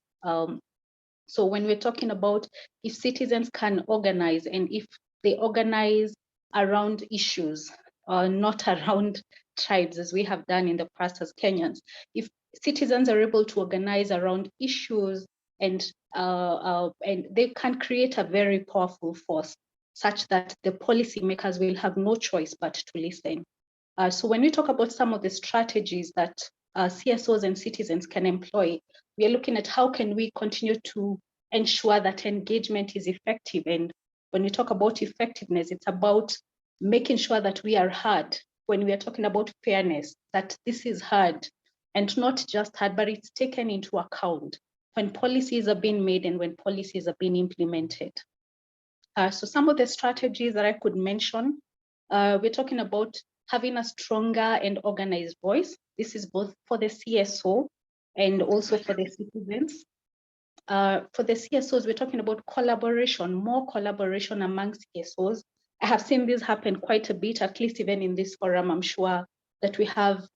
So when we're talking about if citizens can organize, and if they organize around issues, not around tribes, as we have done in the past as Kenyans, if citizens are able to organize around issues and they can create a very powerful force such that the policymakers will have no choice but to listen. So when we talk about some of the strategies that CSOs and citizens can employ, we are looking at how can we continue to ensure that engagement is effective. And when we talk about effectiveness, it's about making sure that we are heard. When we are talking about fairness, that this is heard, and not just heard, but it's taken into account when policies are being made and when policies are being implemented. So some of the strategies that I could mention, we're talking about having a stronger and organized voice. This is both for the CSO and also for the citizens. For the CSOs, we're talking about collaboration, more collaboration among CSOs. I have seen this happen quite a bit, at least even in this forum. I'm sure that we have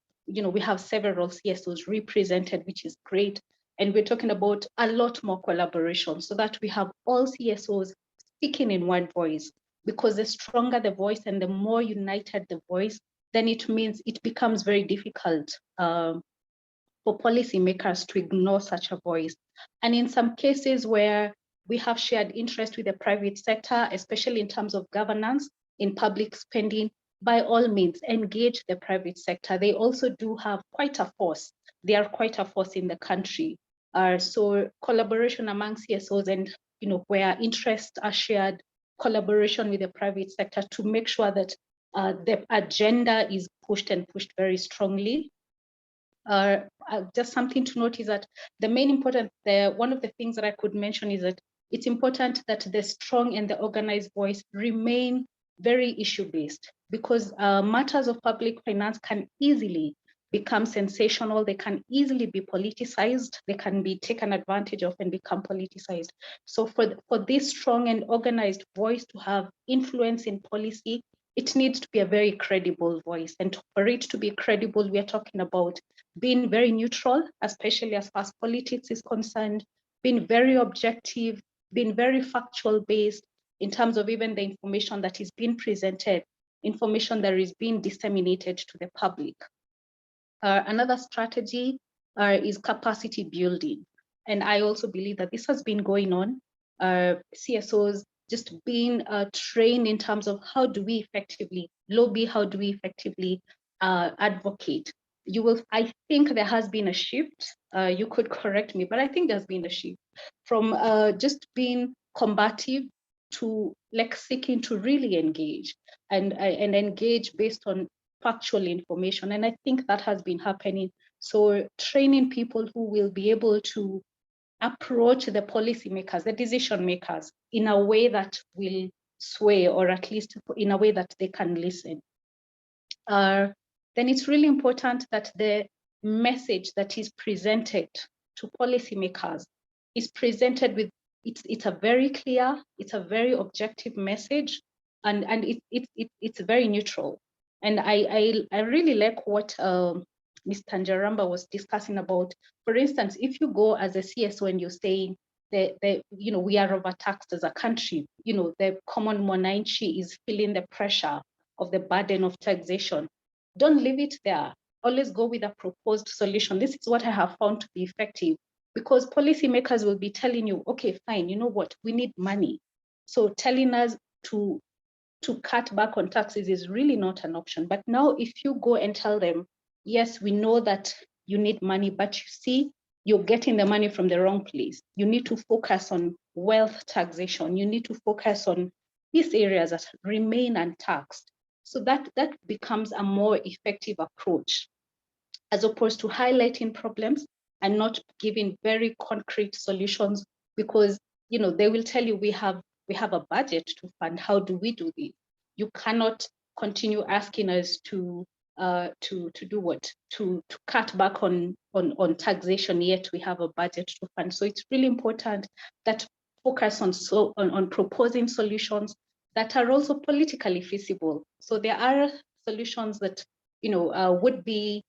several CSOs represented, which is great. And we're talking about a lot more collaboration so that we have all CSOs speaking in one voice, because the stronger the voice and the more united the voice, then it means it becomes very difficult for policymakers to ignore such a voice. And in some cases where we have shared interest with the private sector, especially in terms of governance, in public spending, by all means, engage the private sector. They also do have quite a force. They are quite a force in the country. So collaboration among CSOs and where interests are shared, collaboration with the private sector to make sure that the agenda is pushed and pushed very strongly. Just something to note is that the main important, one of the things that I could mention is that it's important that the strong and the organized voice remain very issue-based, because matters of public finance can easily become sensational, they can easily be politicized, they can be taken advantage of and become politicized. So for this strong and organized voice to have influence in policy, it needs to be a very credible voice. And for it to be credible, we are talking about being very neutral, especially as far as politics is concerned, being very objective, being very factual based in terms of even the information that is being presented, information that is being disseminated to the public. Another strategy is capacity building. And I also believe that this has been going on. CSOs just being trained in terms of how do we effectively lobby, how do we effectively advocate. I think there has been a shift. You could correct me, but I think there's been a shift from just being combative to like seeking to really engage and engage based on factual information. And I think that has been happening. So training people who will be able to approach the policymakers, the decision makers, in a way that will sway, or at least in a way that they can listen. Then it's really important that the message that is presented to policymakers is presented with, it's a very clear, it's a very objective message, and it's very neutral. And I really like what Ms. Tanjaramba was discussing about. For instance, if you go as a CSO and you're saying that we are overtaxed as a country, the common mwananchi is feeling the pressure of the burden of taxation, don't leave it there. Always go with a proposed solution. This is what I have found to be effective, because policymakers will be telling you, okay, fine, you know what, we need money. So telling us to cut back on taxes is really not an option. But now if you go and tell them, yes, we know that you need money, but you see, you're getting the money from the wrong place. You need to focus on wealth taxation. You need to focus on these areas that remain untaxed. So that becomes a more effective approach, as opposed to highlighting problems and not giving very concrete solutions, because they will tell you we have a budget to fund. How do we do this? You cannot continue asking us to do what? To cut back on taxation, yet we have a budget to fund. So it's really important that focus on proposing solutions that are also politically feasible. So there are solutions that would be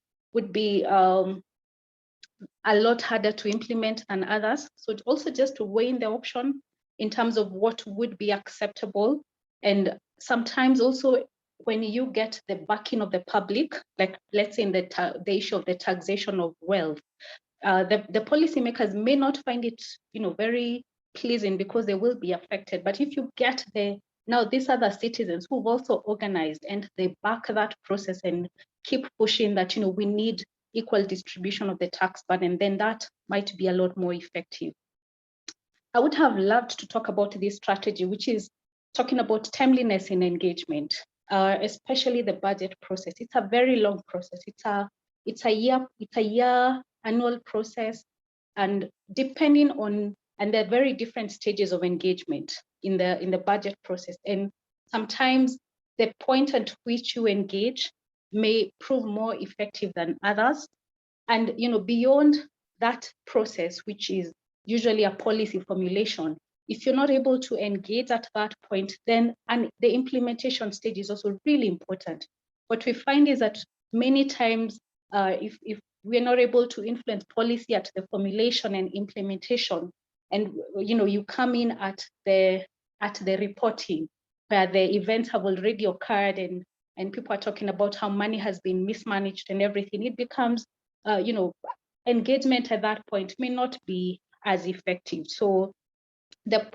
a lot harder to implement than others. So it's also just to weigh in the option in terms of what would be acceptable. And sometimes also when you get the backing of the public, like let's say in the issue of the taxation of wealth, the policymakers may not find it, very pleasing because they will be affected. But if you get now these other citizens who've also organized and they back that process and keep pushing that, we need equal distribution of the tax burden, then that might be a lot more effective. I would have loved to talk about this strategy, which is talking about timeliness in engagement, especially the budget process. It's a very long process. It's a year annual process, and depending on, and there are very different stages of engagement in the budget process. And sometimes the point at which you engage may prove more effective than others. And beyond that process, which is usually a policy formulation, if you're not able to engage at that point, then the implementation stage is also really important. What we find is that many times, if we're not able to influence policy at the formulation and implementation, and you come in at the reporting, where the events have already occurred and people are talking about how money has been mismanaged and everything, it becomes engagement at that point may not be as effective. So the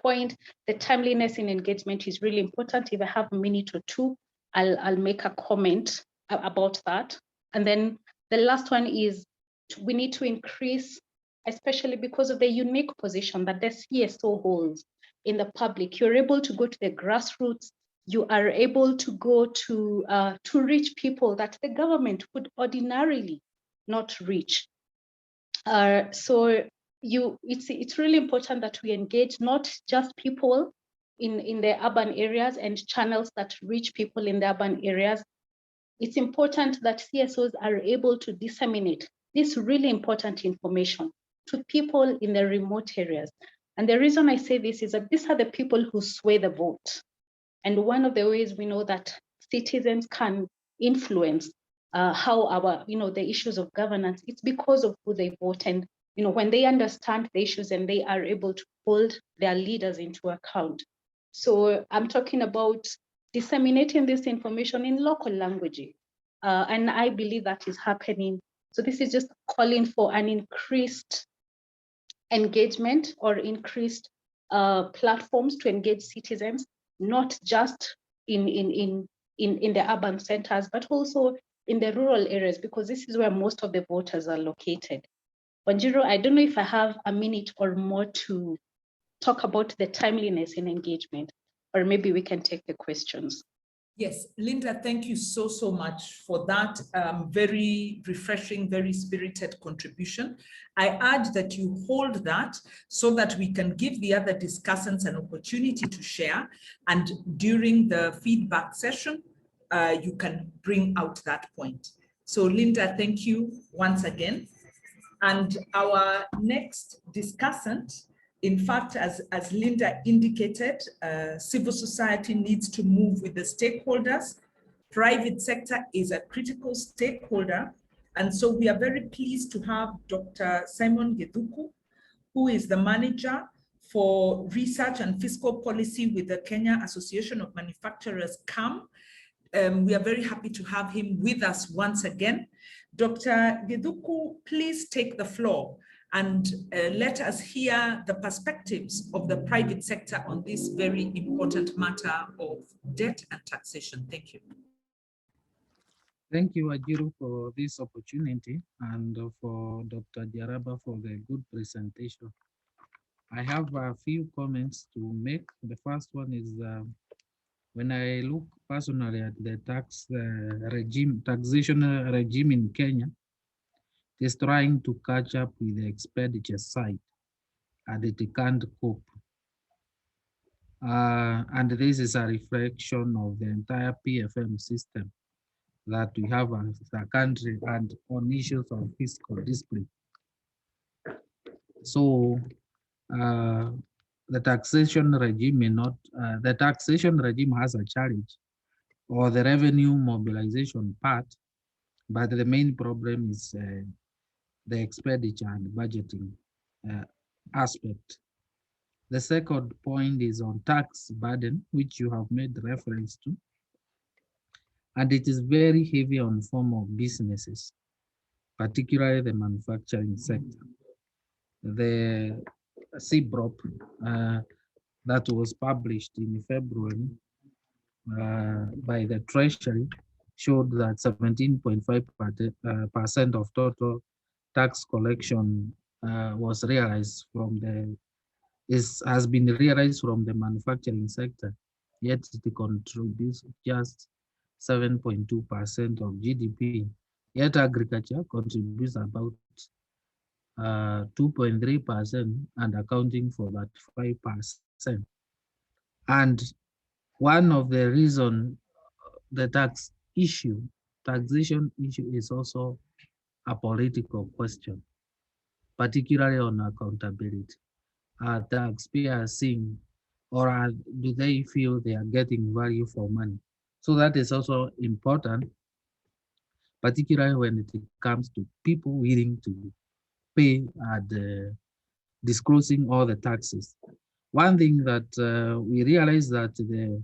timeliness in engagement is really important. If I have a minute or two, I'll make a comment about that. And then the last one is we need to increase, especially because of the unique position that the CSO holds in the public. You're able to go to the grassroots. You are able to go to reach people that the government would ordinarily not reach. So it's really important that we engage not just people in the urban areas and channels that reach people in the urban areas. It's important that CSOs are able to disseminate this really important information to people in the remote areas. And the reason I say this is that these are the people who sway the vote. And one of the ways we know that citizens can influence how the issues of governance, it's because of who they vote. And, when they understand the issues and they are able to hold their leaders into account. So I'm talking about disseminating this information in local languages. And I believe that is happening. So this is just calling for an increased engagement or increased platforms to engage citizens, not just in the urban centers, but also in the rural areas, because this is where most of the voters are located. Wanjiru, I don't know if I have a minute or more to talk about the timeliness in engagement, or maybe we can take the questions. Yes, Linda, thank you so much for that very refreshing, very spirited contribution. I urge that you hold that so that we can give the other discussants an opportunity to share. And during the feedback session, you can bring out that point. So Linda, thank you once again. And our next discussant, in fact, as Linda indicated, civil society needs to move with the stakeholders. Private sector is a critical stakeholder. And so we are very pleased to have Dr. Simon Geduku, who is the manager for research and fiscal policy with the Kenya Association of Manufacturers, CAM. We are very happy to have him with us once again. Dr. Geduku, please take the floor and let us hear the perspectives of the private sector on this very important matter of debt and taxation. Thank you. Thank you, Wanjiru, for this opportunity and for Dr. Jaraba for the good presentation. I have a few comments to make. The first one is when I look personally at the taxation regime in Kenya, it is trying to catch up with the expenditure side, and it can't cope. And this is a reflection of the entire PFM system that we have as a country and on issues of fiscal discipline. So the taxation regime may not, the taxation regime has a challenge, or the revenue mobilization part, but the main problem is the expenditure and budgeting aspect. The second point is on tax burden, which you have made reference to, and it is very heavy on form of businesses, particularly the manufacturing sector. The CBROP that was published in February by the Treasury showed that 17.5% of total tax collection was realized from has been realized from the manufacturing sector, yet it contributes just 7.2% of GDP. Yet agriculture contributes about 2.3% and accounting for that 5%. And one of the reason the taxation issue is also a political question, particularly on accountability. Are taxpayers seeing, or do they feel they are getting value for money? So that is also important, particularly when it comes to people willing to pay and disclosing all the taxes. One thing that we realize that the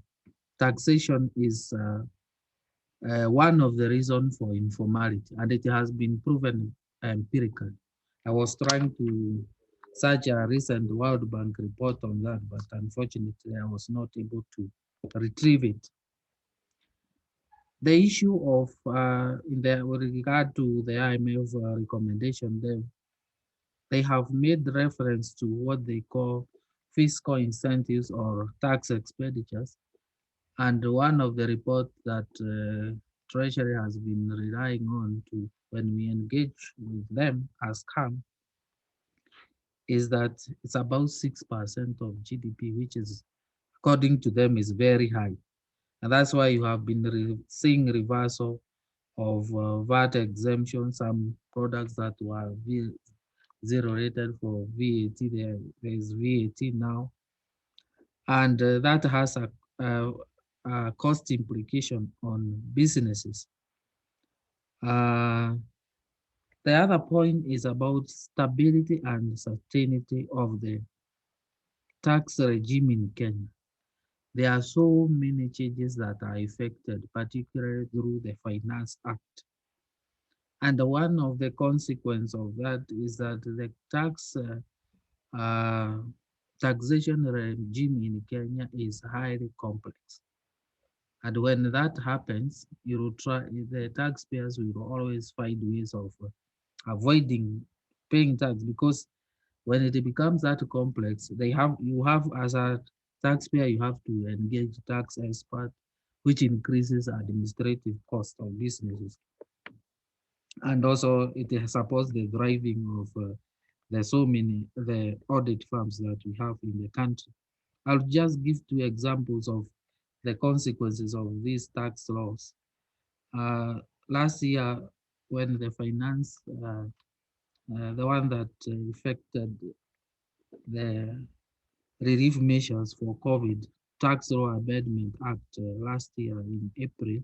taxation is one of the reasons for informality, and it has been proven empirically. I was trying to search a recent World Bank report on that, but unfortunately I was not able to retrieve it. The issue of, with regard to the IMF recommendation, they have made reference to what they call fiscal incentives or tax expenditures. And one of the reports that Treasury has been relying on to when we engage with them as CAM is that it's about 6% of GDP, which is, according to them, is very high. And that's why you have been seeing reversal of VAT exemption, some products that were zero rated for VAT, there is VAT now. And that has a cost implication on businesses. The other point is about stability and sustainability of the tax regime in Kenya. There are so many changes that are affected, particularly through the Finance Act. And one of the consequences of that is that the taxation regime in Kenya is highly complex. And when that happens, the taxpayers will always find ways of avoiding paying tax, because when it becomes that complex, you have as a taxpayer, you have to engage tax expert, which increases administrative cost of businesses. And also it supports the driving of the audit firms that we have in the country. I'll just give two examples of the consequences of these tax laws. Last year, when the finance, the one that affected the relief measures for COVID, Tax Law Amendment Act last year in April,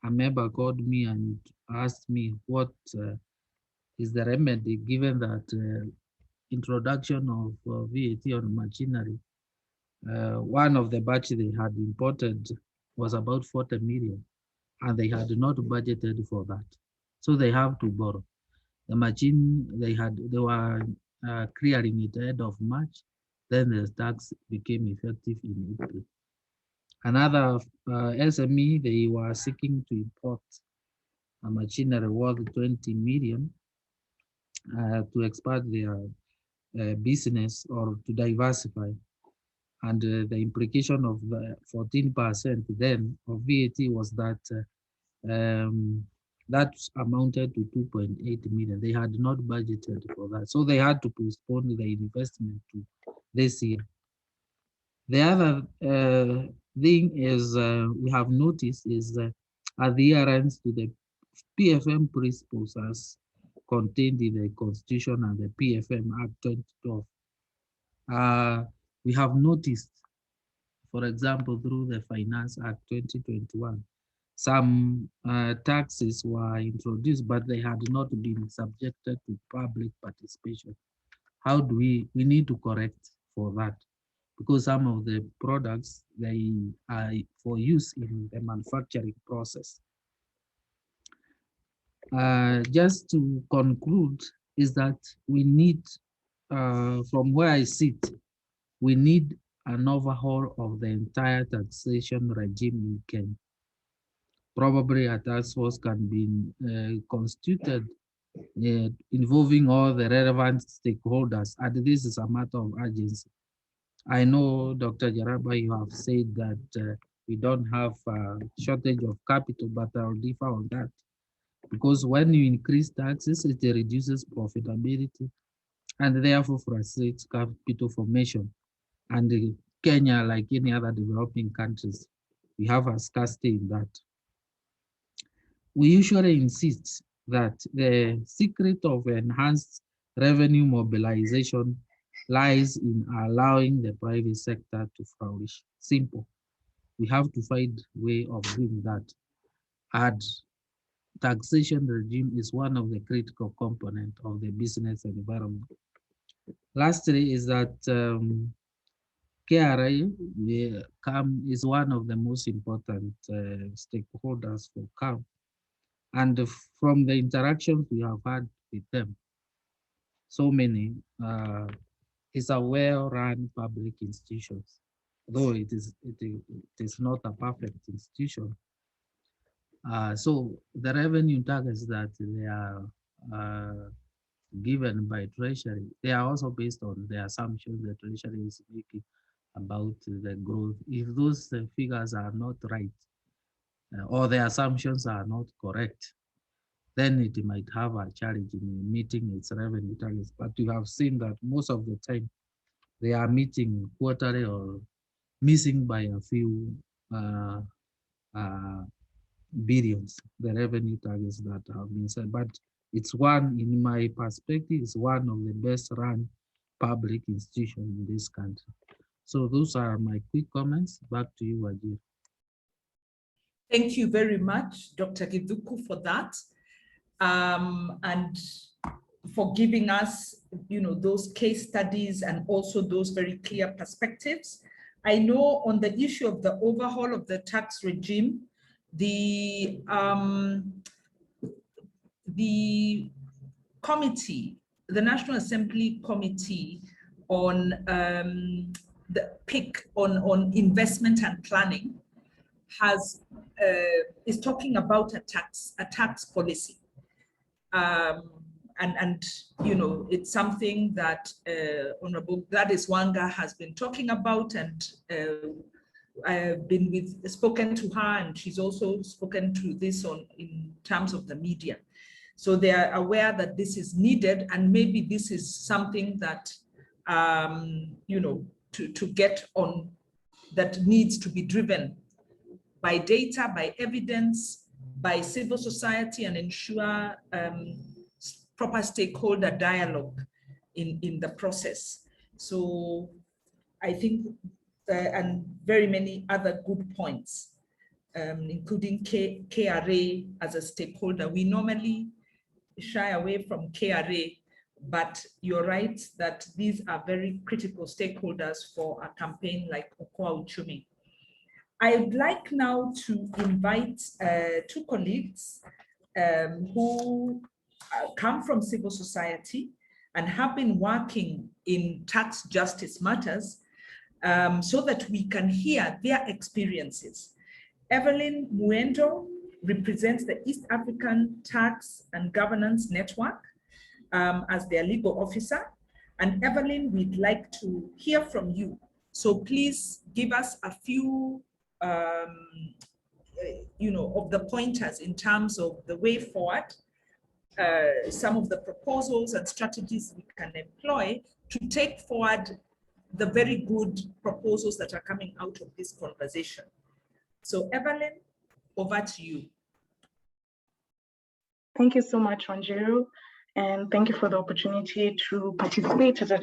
a member called me and asked me what is the remedy, given that introduction of VAT on machinery. One of the batch they had imported was about 40 million, and they had not budgeted for that. So they have to borrow. The machine they were clearing it end of March, then the tax became effective in April. Another SME, they were seeking to import a machinery worth 20 million to expand their business or to diversify. And the implication of the 14% then of VAT was that that amounted to 2.8 million. They had not budgeted for that. So they had to postpone the investment to this year. The other thing is we have noticed is adherence to the PFM principles as contained in the Constitution and the PFM Act 2012. We have noticed, for example, through the Finance Act 2021, some taxes were introduced, but they had not been subjected to public participation. How do we need to correct for that? Because some of the products, they are for use in the manufacturing process. Just to conclude is that we need, from where I sit, we need an overhaul of the entire taxation regime in Kenya. Probably a task force can be constituted involving all the relevant stakeholders, and this is a matter of urgency. I know, Dr. Jaraba, you have said that we don't have a shortage of capital, but I'll differ on that. Because when you increase taxes, it reduces profitability and therefore frustrates capital formation. And Kenya, like any other developing countries, we have a scarcity in that. We usually insist that the secret of enhanced revenue mobilization lies in allowing the private sector to flourish. Simple. We have to find a way of doing that. And taxation regime is one of the critical components of the business environment. Lastly is that KRA is one of the most important stakeholders for CAM. And from the interactions we have had with them, so many, is a well-run public institution, though it is not a perfect institution. So the revenue targets that they are given by Treasury, they are also based on the assumptions the Treasury is making about the growth. If those figures are not right, or the assumptions are not correct, then it might have a challenge in meeting its revenue targets. But you have seen that most of the time, they are meeting quarterly or missing by a few billions, the revenue targets that have been set. But it's one, in my perspective, it's one of the best run public institutions in this country. So those are my quick comments. Back to you, Wajir. Thank you very much, Dr. Giduku, for that. And for giving us, those case studies and also those very clear perspectives. I know on the issue of the overhaul of the tax regime, the committee, the National Assembly Committee on the PIC on investment and planning is talking about a tax policy. And it's something that Honorable Gladys Wanga has been talking about, and I've been spoken to her, and she's also spoken to this in terms of the media. So they are aware that this is needed, and maybe this is something that to get on, that needs to be driven by data, by evidence, by civil society, and ensure proper stakeholder dialogue in the process. So I think, and very many other good points, including KRA as a stakeholder. We normally shy away from KRA, but you're right that these are very critical stakeholders for a campaign like Okoa Uchumi. I'd like now to invite two colleagues who come from civil society and have been working in tax justice matters, so that we can hear their experiences. Evelyn Muendo represents the East African Tax and Governance Network as their legal officer. And Evelyn, we'd like to hear from you. So please give us a few of the pointers in terms of the way forward, some of the proposals and strategies we can employ to take forward the very good proposals that are coming out of this conversation. So Evelyn, over to you. Thank you so much, Wanjiru, and thank you for the opportunity to participate as a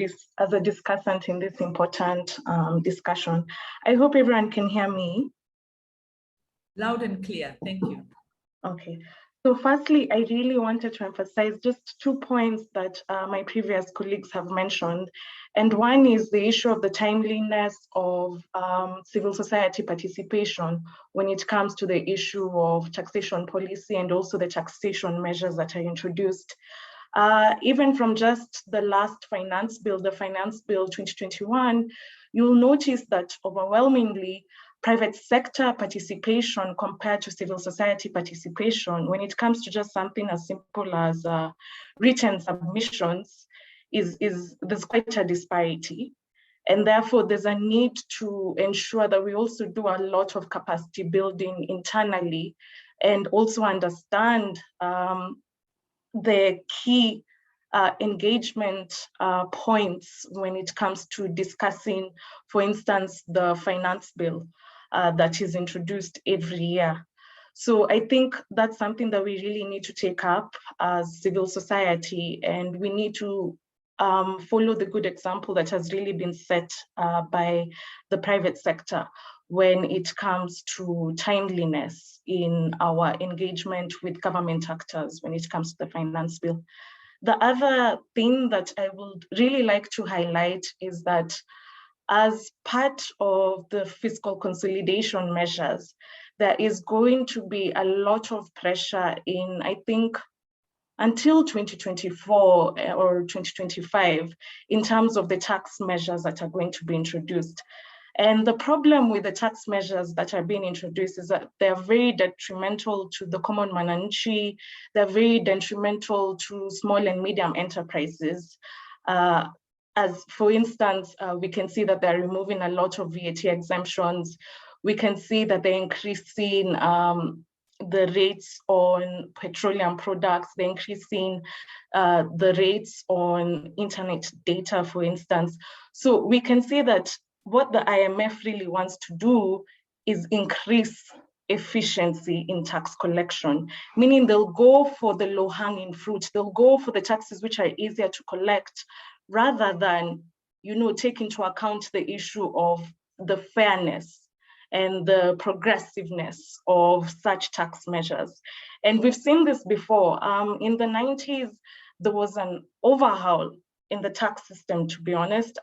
discussant in this important discussion. I hope everyone can hear me. Loud and clear. Thank you. Okay. So firstly, I really wanted to emphasize just 2 points that my previous colleagues have mentioned. And one is the issue of the timeliness of civil society participation when it comes to the issue of taxation policy and also the taxation measures that are introduced. Even from just the last finance bill, the Finance Bill 2021, you'll notice that overwhelmingly, private sector participation compared to civil society participation, when it comes to just something as simple as written submissions, there's quite a disparity. And therefore, there's a need to ensure that we also do a lot of capacity building internally and also understand the key engagement points when it comes to discussing, for instance, the finance bill that is introduced every year. So I think that's something that we really need to take up as civil society, and we need to follow the good example that has really been set by the private sector when it comes to timeliness in our engagement with government actors when it comes to the finance bill. The other thing that I would really like to highlight is that as part of the fiscal consolidation measures, there is going to be a lot of pressure in, I think, until 2024 or 2025 in terms of the tax measures that are going to be introduced. And the problem with the tax measures that are being introduced is that they're very detrimental to the common mananchi, they're very detrimental to small and medium enterprises. As for instance, we can see that they're removing a lot of VAT exemptions. We can see that they're increasing the rates on petroleum products, they're increasing the rates on internet data, for instance. So we can see that what the IMF really wants to do is increase efficiency in tax collection, meaning they'll go for the low-hanging fruit. They'll go for the taxes which are easier to collect rather than, take into account the issue of the fairness and the progressiveness of such tax measures. And we've seen this before. In the 90s, there was an overhaul in the tax system, to be honest.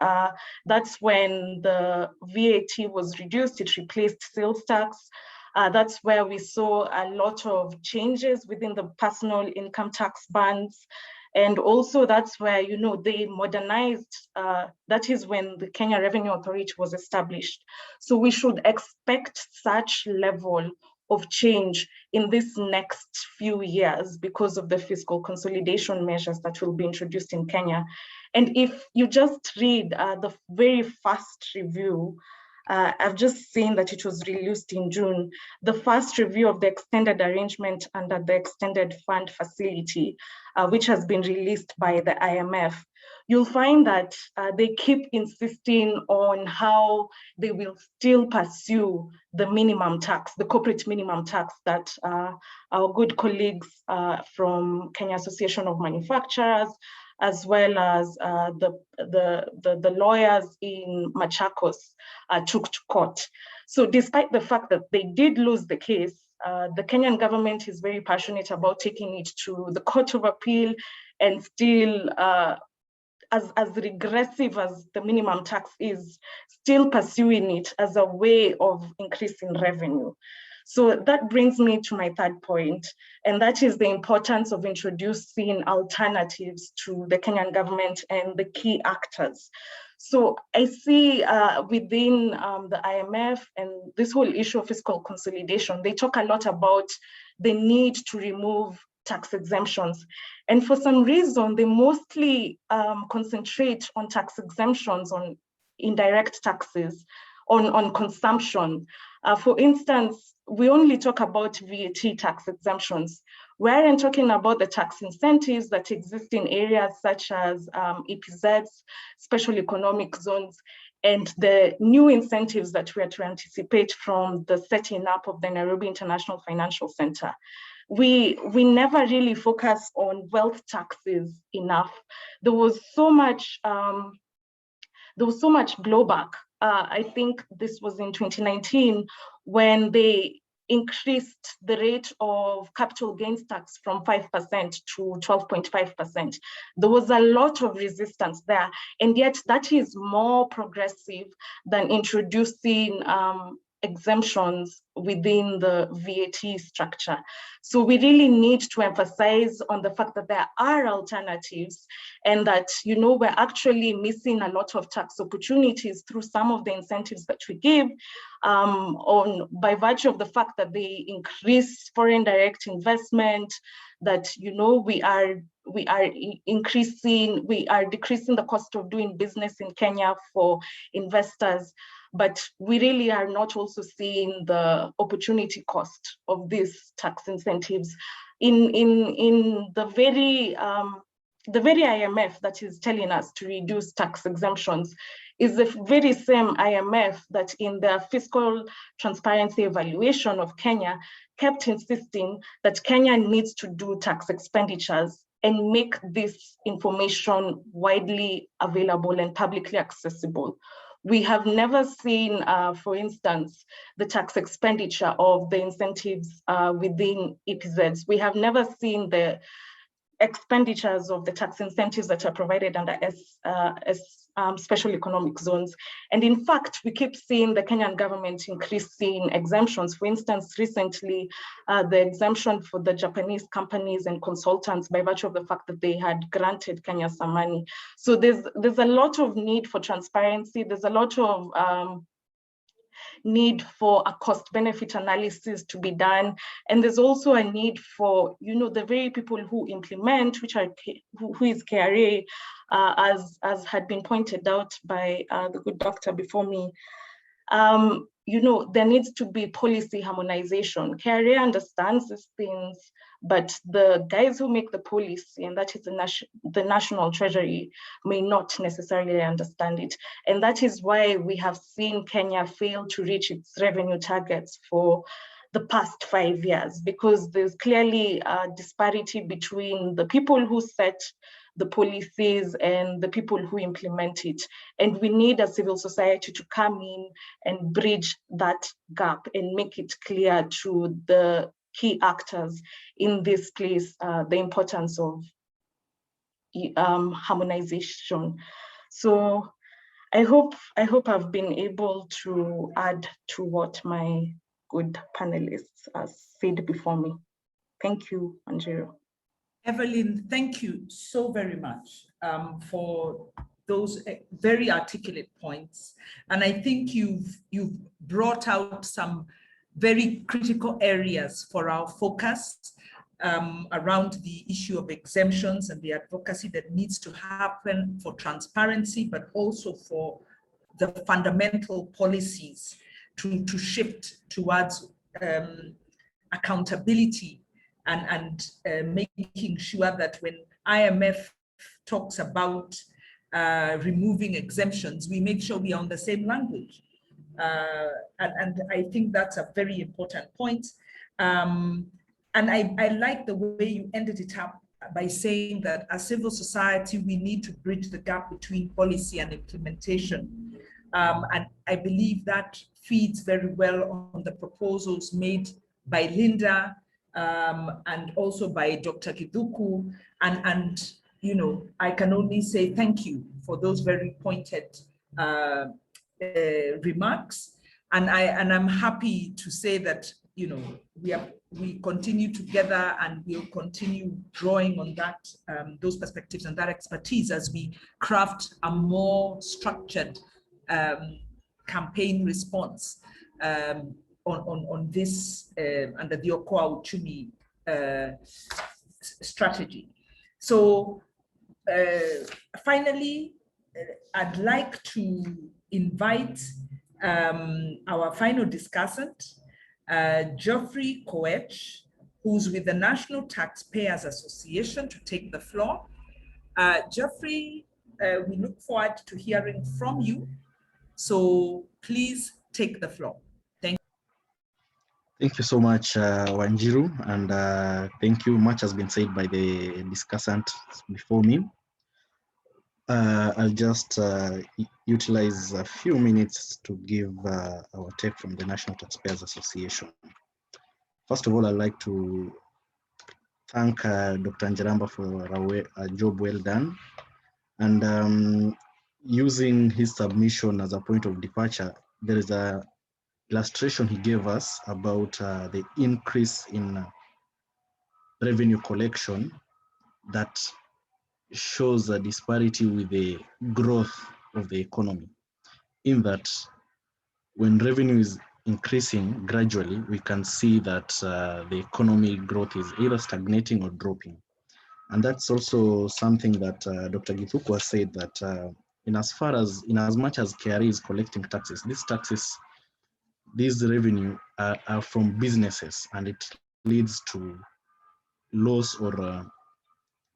That's when the VAT was reduced, it replaced sales tax. That's where we saw a lot of changes within the personal income tax bands. And also that's where, they modernized, that is when the Kenya Revenue Authority was established. So we should expect such level of change in this next few years because of the fiscal consolidation measures that will be introduced in Kenya. And if you just read the very first review, I've just seen that it was released in June, the first review of the extended arrangement under the extended fund facility, which has been released by the IMF. You'll find that they keep insisting on how they will still pursue the minimum tax, the corporate minimum tax that our good colleagues from Kenya Association of Manufacturers, as well as the lawyers in Machakos took to court. So despite the fact that they did lose the case, the Kenyan government is very passionate about taking it to the Court of Appeal and still, as regressive as the minimum tax is, still pursuing it as a way of increasing revenue. So that brings me to my third point, and that is the importance of introducing alternatives to the Kenyan government and the key actors. So I see within the IMF and this whole issue of fiscal consolidation, they talk a lot about the need to remove tax exemptions. And for some reason, they mostly concentrate on tax exemptions on indirect taxes, on consumption. For instance, we only talk about VAT tax exemptions. We aren't talking about the tax incentives that exist in areas such as EPZs, special economic zones, and the new incentives that we are to anticipate from the setting up of the Nairobi International Financial Center. We never really focus on wealth taxes enough. There was so much blowback. I think this was in 2019 when they increased the rate of capital gains tax from 5% to 12.5%. There was a lot of resistance there, and yet that is more progressive than introducing exemptions within the VAT structure. So we really need to emphasize on the fact that there are alternatives, and that, you know, we're actually missing a lot of tax opportunities through some of the incentives that we give by virtue of the fact that they increase foreign direct investment, that, you know, we are decreasing the cost of doing business in Kenya for investors. But we really are not also seeing the opportunity cost of these tax incentives in the very IMF that is telling us to reduce tax exemptions is the very same IMF that in their fiscal transparency evaluation of Kenya kept insisting that Kenya needs to do tax expenditures and make this information widely available and publicly accessible. We have never seen, for instance, the tax expenditure of the incentives within EPZs. We have never seen the expenditures of the tax incentives that are provided under special economic zones. And in fact, we keep seeing the Kenyan government increasing exemptions. For instance, recently, the exemption for the Japanese companies and consultants by virtue of the fact that they had granted Kenya some money. So there's a lot of need for transparency. There's a lot of need for a cost-benefit analysis to be done. And there's also a need for, you know, the very people who implement, who is KRA, as had been pointed out by the good doctor before me. You know, there needs to be policy harmonization. KRA understands these things, but the guys who make the policy, and that is the National Treasury, may not necessarily understand it. And that is why we have seen Kenya fail to reach its revenue targets for the past 5 years, because there's clearly a disparity between the people who set the policies and the people who implement it. And we need a civil society to come in and bridge that gap and make it clear to the key actors in this place the importance of harmonization. So I hope I've been able to add to what my good panelists have said before me. Thank you, Wanjiru. Evelyn, thank you so very much for those very articulate points. And I think you've brought out some very critical areas for our focus around the issue of exemptions and the advocacy that needs to happen for transparency, but also for the fundamental policies to shift towards accountability and making sure that when IMF talks about removing exemptions, we make sure we are on the same language. And I think that's a very important point. And I like the way you ended it up by saying that as civil society, we need to bridge the gap between policy and implementation. And I believe that feeds very well on the proposals made by Linda, and also by Dr. Kiduku, and you know, I can only say thank you for those very pointed remarks, and I'm happy to say that, you know, we continue together and we'll continue drawing on that those perspectives and that expertise as we craft a more structured campaign response on this under the Okoa Uchumi strategy. So finally, I'd like to invite our final discussant, Geoffrey Koech, who's with the National Taxpayers Association, to take the floor. Geoffrey, we look forward to hearing from you. So please take the floor. Thank you so much, Wanjiru, and thank you. Much has been said by the discussant before me. I'll just utilize a few minutes to give our take from the National Taxpayers Association. First of all, I'd like to thank Dr. Njeramba for a job well done. And using his submission as a point of departure, there is a illustration he gave us about the increase in revenue collection that shows a disparity with the growth of the economy. In that, when revenue is increasing gradually, we can see that the economy growth is either stagnating or dropping. And that's also something that Dr. Githuku has said, that in as much as KRA is collecting taxes, these revenue are from businesses, and it leads to loss or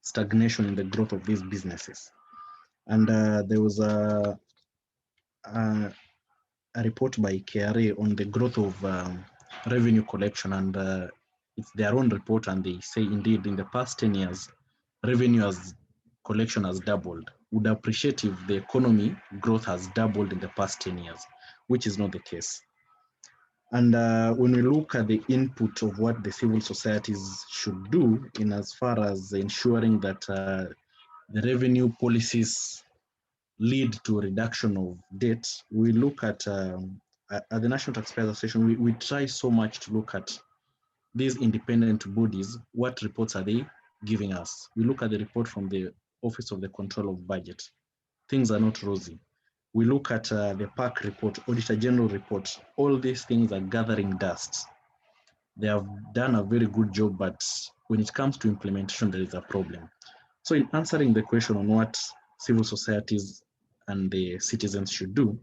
stagnation in the growth of these businesses. And there was a report by KRA on the growth of revenue collection, and it's their own report, and they say indeed in the past 10 years, revenue collection has doubled. Would appreciate if the economy growth has doubled in the past 10 years, which is not the case. And when we look at the input of what the civil societies should do in as far as ensuring that the revenue policies lead to a reduction of debt, we look at the National Taxpayers Association, we try so much to look at these independent bodies. What reports are they giving us? We look at the report from the Office of the Control of Budget. Things are not rosy. We look at the PAC report, Auditor General report. All these things are gathering dust. They have done a very good job, but when it comes to implementation, there is a problem. So in answering the question on what civil societies and the citizens should do,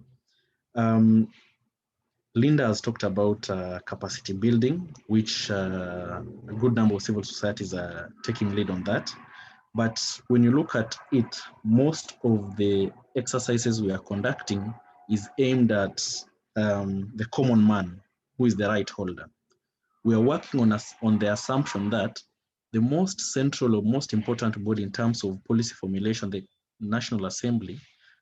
Linda has talked about capacity building, which a good number of civil societies are taking lead on that. But when you look at it, most of the exercises we are conducting is aimed at the common man, who is the right holder. We are working on the assumption that the most central or most important body in terms of policy formulation, the National Assembly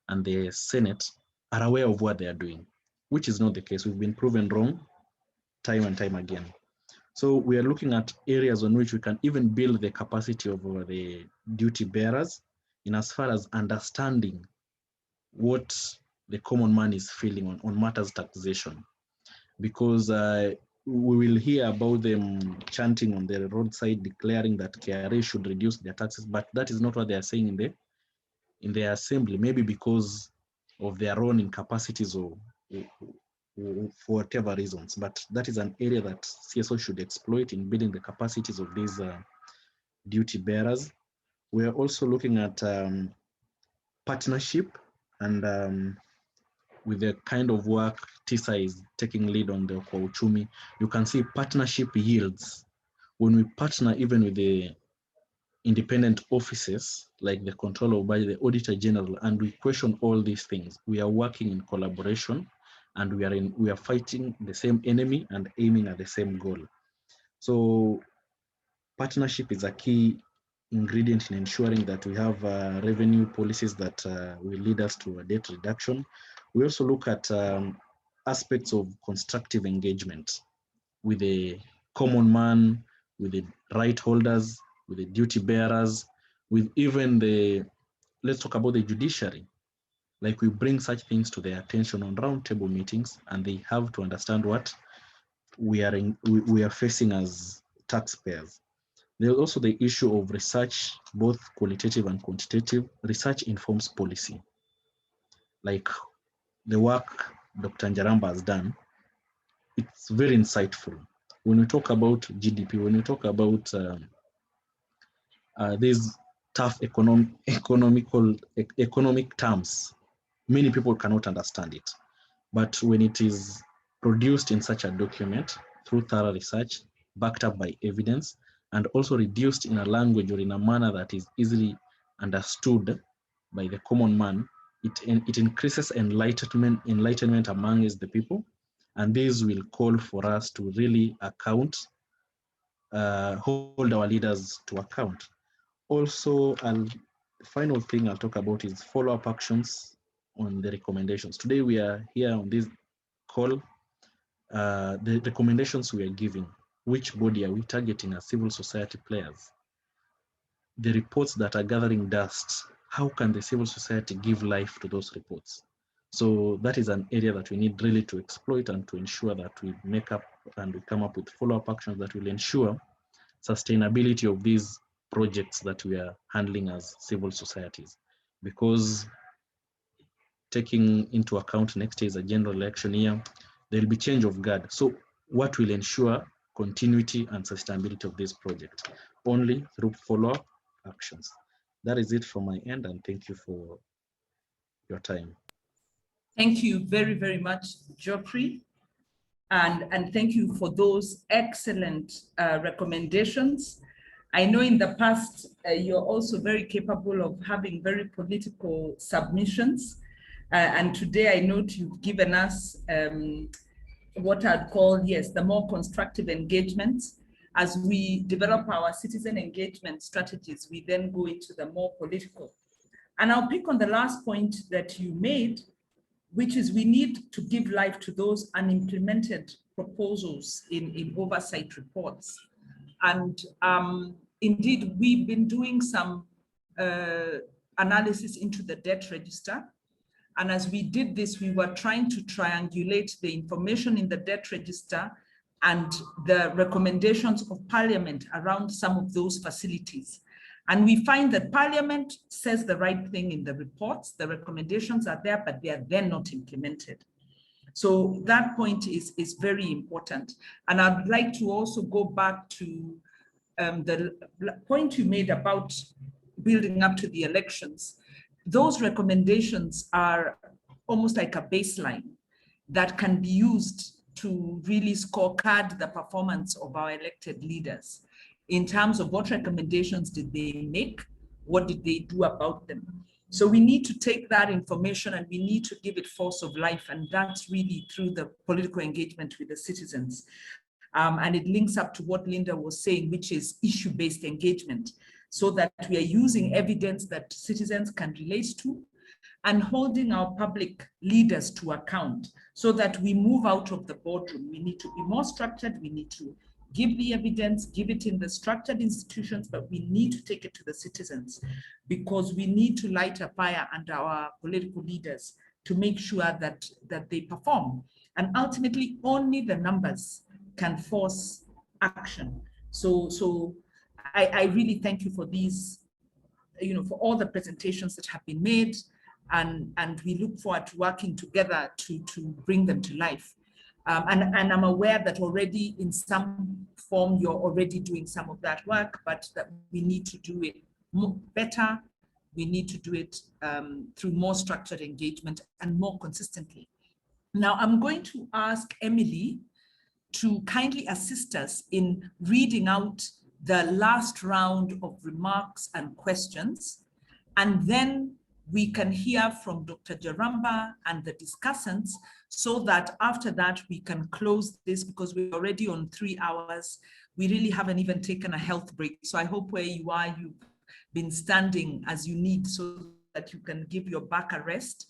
and the Senate, are aware of what they are doing, which is not the case. We've been proven wrong time and time again. So we are looking at areas on which we can even build the capacity of the duty bearers in as far as understanding what the common man is feeling on matters taxation. Because we will hear about them chanting on the roadside, declaring that KRA should reduce their taxes, but that is not what they are saying in the assembly, maybe because of their own incapacities or for whatever reasons. But that is an area that CSO should exploit in building the capacities of these duty bearers. We are also looking at partnership, and with the kind of work TISA is taking lead on the Okoa Uchumi, you can see partnership yields. When we partner even with the independent offices like the Controller of Budget, the Auditor General, and we question all these things, we are working in collaboration, and we are fighting the same enemy and aiming at the same goal. So partnership is a key ingredient in ensuring that we have revenue policies that will lead us to a debt reduction. We also look at aspects of constructive engagement with the common man, with the right holders, with the duty bearers, with even let's talk about the judiciary. Like, we bring such things to their attention on roundtable meetings, and they have to understand what we are facing as taxpayers. There's also the issue of research, both qualitative and quantitative. Research informs policy. Like the work Dr. Njeramba has done, it's very insightful. When we talk about GDP, when we talk about these tough economic terms, many people cannot understand it. But when it is produced in such a document through thorough research, backed up by evidence, and also reduced in a language or in a manner that is easily understood by the common man, it increases enlightenment among the people, and this will call for us to really hold our leaders to account. Also, the final thing I'll talk about is follow-up actions on the recommendations. Today we are here on this call. The recommendations we are giving, which body are we targeting as civil society players? The reports that are gathering dust, how can the civil society give life to those reports? So that is an area that we need really to exploit and to ensure that we make up and we come up with follow-up actions that will ensure sustainability of these projects that we are handling as civil societies. Because taking into account next year is a general election year, there will be change of guard. So what will ensure continuity and sustainability of this project? Only through follow-up actions. That is it from my end, and thank you for your time. Thank you very, very much, Geoffrey. And thank you for those excellent recommendations. I know in the past, you're also very capable of having very political submissions. And today I note you've given us what I'd call, yes, the more constructive engagements. As we develop our citizen engagement strategies, we then go into the more political. And I'll pick on the last point that you made, which is we need to give life to those unimplemented proposals in oversight reports. And indeed, we've been doing some analysis into the debt register. And as we did this, we were trying to triangulate the information in the debt register and the recommendations of Parliament around some of those facilities. And we find that Parliament says the right thing in the reports, the recommendations are there, but they are then not implemented. So that point is very important. And I'd like to also go back to the point you made about building up to the elections. Those recommendations are almost like a baseline that can be used to really scorecard the performance of our elected leaders in terms of what recommendations did they make, what did they do about them. So we need to take that information and we need to give it force of life, and that's really through the political engagement with the citizens. And it links up to what Linda was saying, which is issue-based engagement, so that we are using evidence that citizens can relate to and holding our public leaders to account so that we move out of the boardroom. We need to be more structured. We need to give the evidence, give it in the structured institutions, but we need to take it to the citizens because we need to light a fire under our political leaders to make sure that they perform. And ultimately, only the numbers can force action. So I really thank you for these, for all the presentations that have been made, and we look forward to working together to bring them to life. And I'm aware that already in some form, you're already doing some of that work, but that we need to do it better. We need to do it through more structured engagement and more consistently. Now, I'm going to ask Emily to kindly assist us in reading out the last round of remarks and questions, and then we can hear from Dr. Jaramba and the discussants, so that after that we can close this because we're already on 3 hours. We really haven't even taken a health break. So I hope where you are, you've been standing as you need so that you can give your back a rest.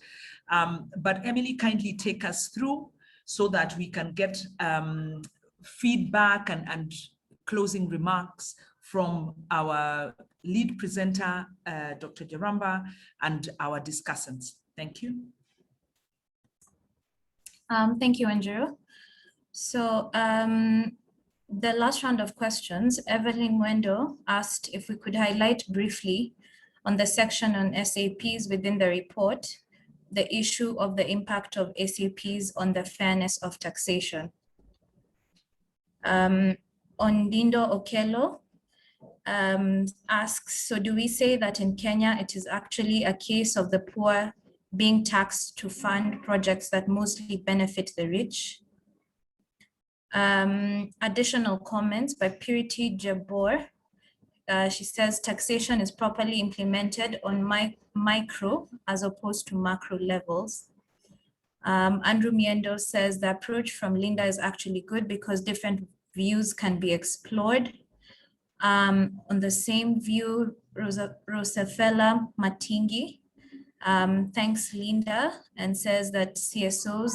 But Emily, kindly take us through so that we can get feedback and closing remarks from our lead presenter, Dr. Jaramba, and our discussants. Thank you. Thank you, Andrew. So the last round of questions, Evelyn Wendo asked if we could highlight briefly on the section on SAPs within the report, the issue of the impact of SAPs on the fairness of taxation. Ondindo Okello asks, so do we say that in Kenya it is actually a case of the poor being taxed to fund projects that mostly benefit the rich? Additional comments by Purity Jabor. She says taxation is properly implemented on micro as opposed to macro levels. Andrew Miendo says the approach from Linda is actually good because different views can be explored. On the same view, Rosafella Matingi thanks Linda and says that CSOs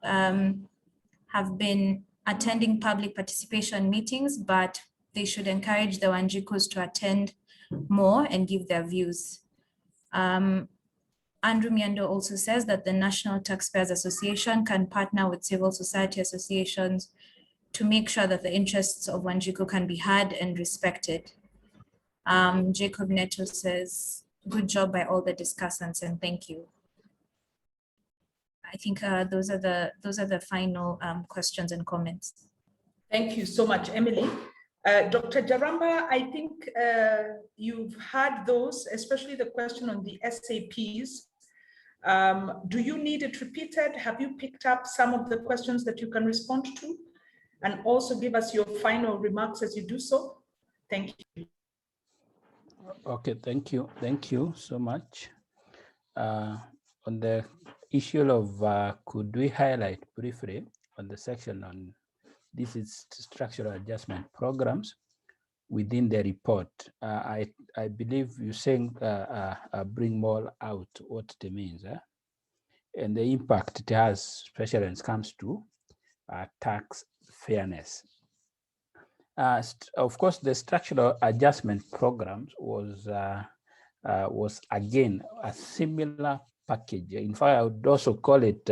have been attending public participation meetings, but they should encourage the Wanjikus to attend more and give their views. Andrew Miendo also says that the National Taxpayers Association can partner with civil society associations to make sure that the interests of Wanjiku can be heard and respected. Jacob Neto says, good job by all the discussants and thank you. I think those are the final questions and comments. Thank you so much, Emily. Dr. Jaramba, I think you've had those, especially the question on the SAPs. Do you need it repeated? Have you picked up some of the questions that you can respond to? And also give us your final remarks as you do so. Thank you. Okay, thank you. Thank you so much. On the issue of could we highlight briefly on the section on this is structural adjustment programs within the report. I believe you're saying bring more out what it means and the impact it has, especially when it comes to tax fairness. Of course, the structural adjustment programs was again a similar package. In fact, I would also call it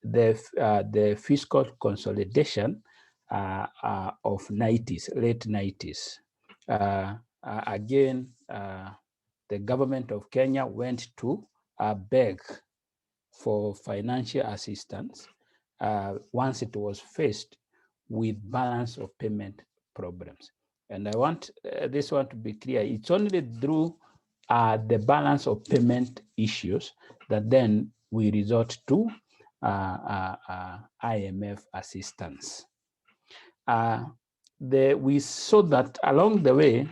the fiscal consolidation of 90s, late 90s. Again, the government of Kenya went to beg for financial assistance once it was faced with balance of payment problems. And I want this one to be clear. It's only through the balance of payment issues that then we resort to IMF assistance. We saw that along the way,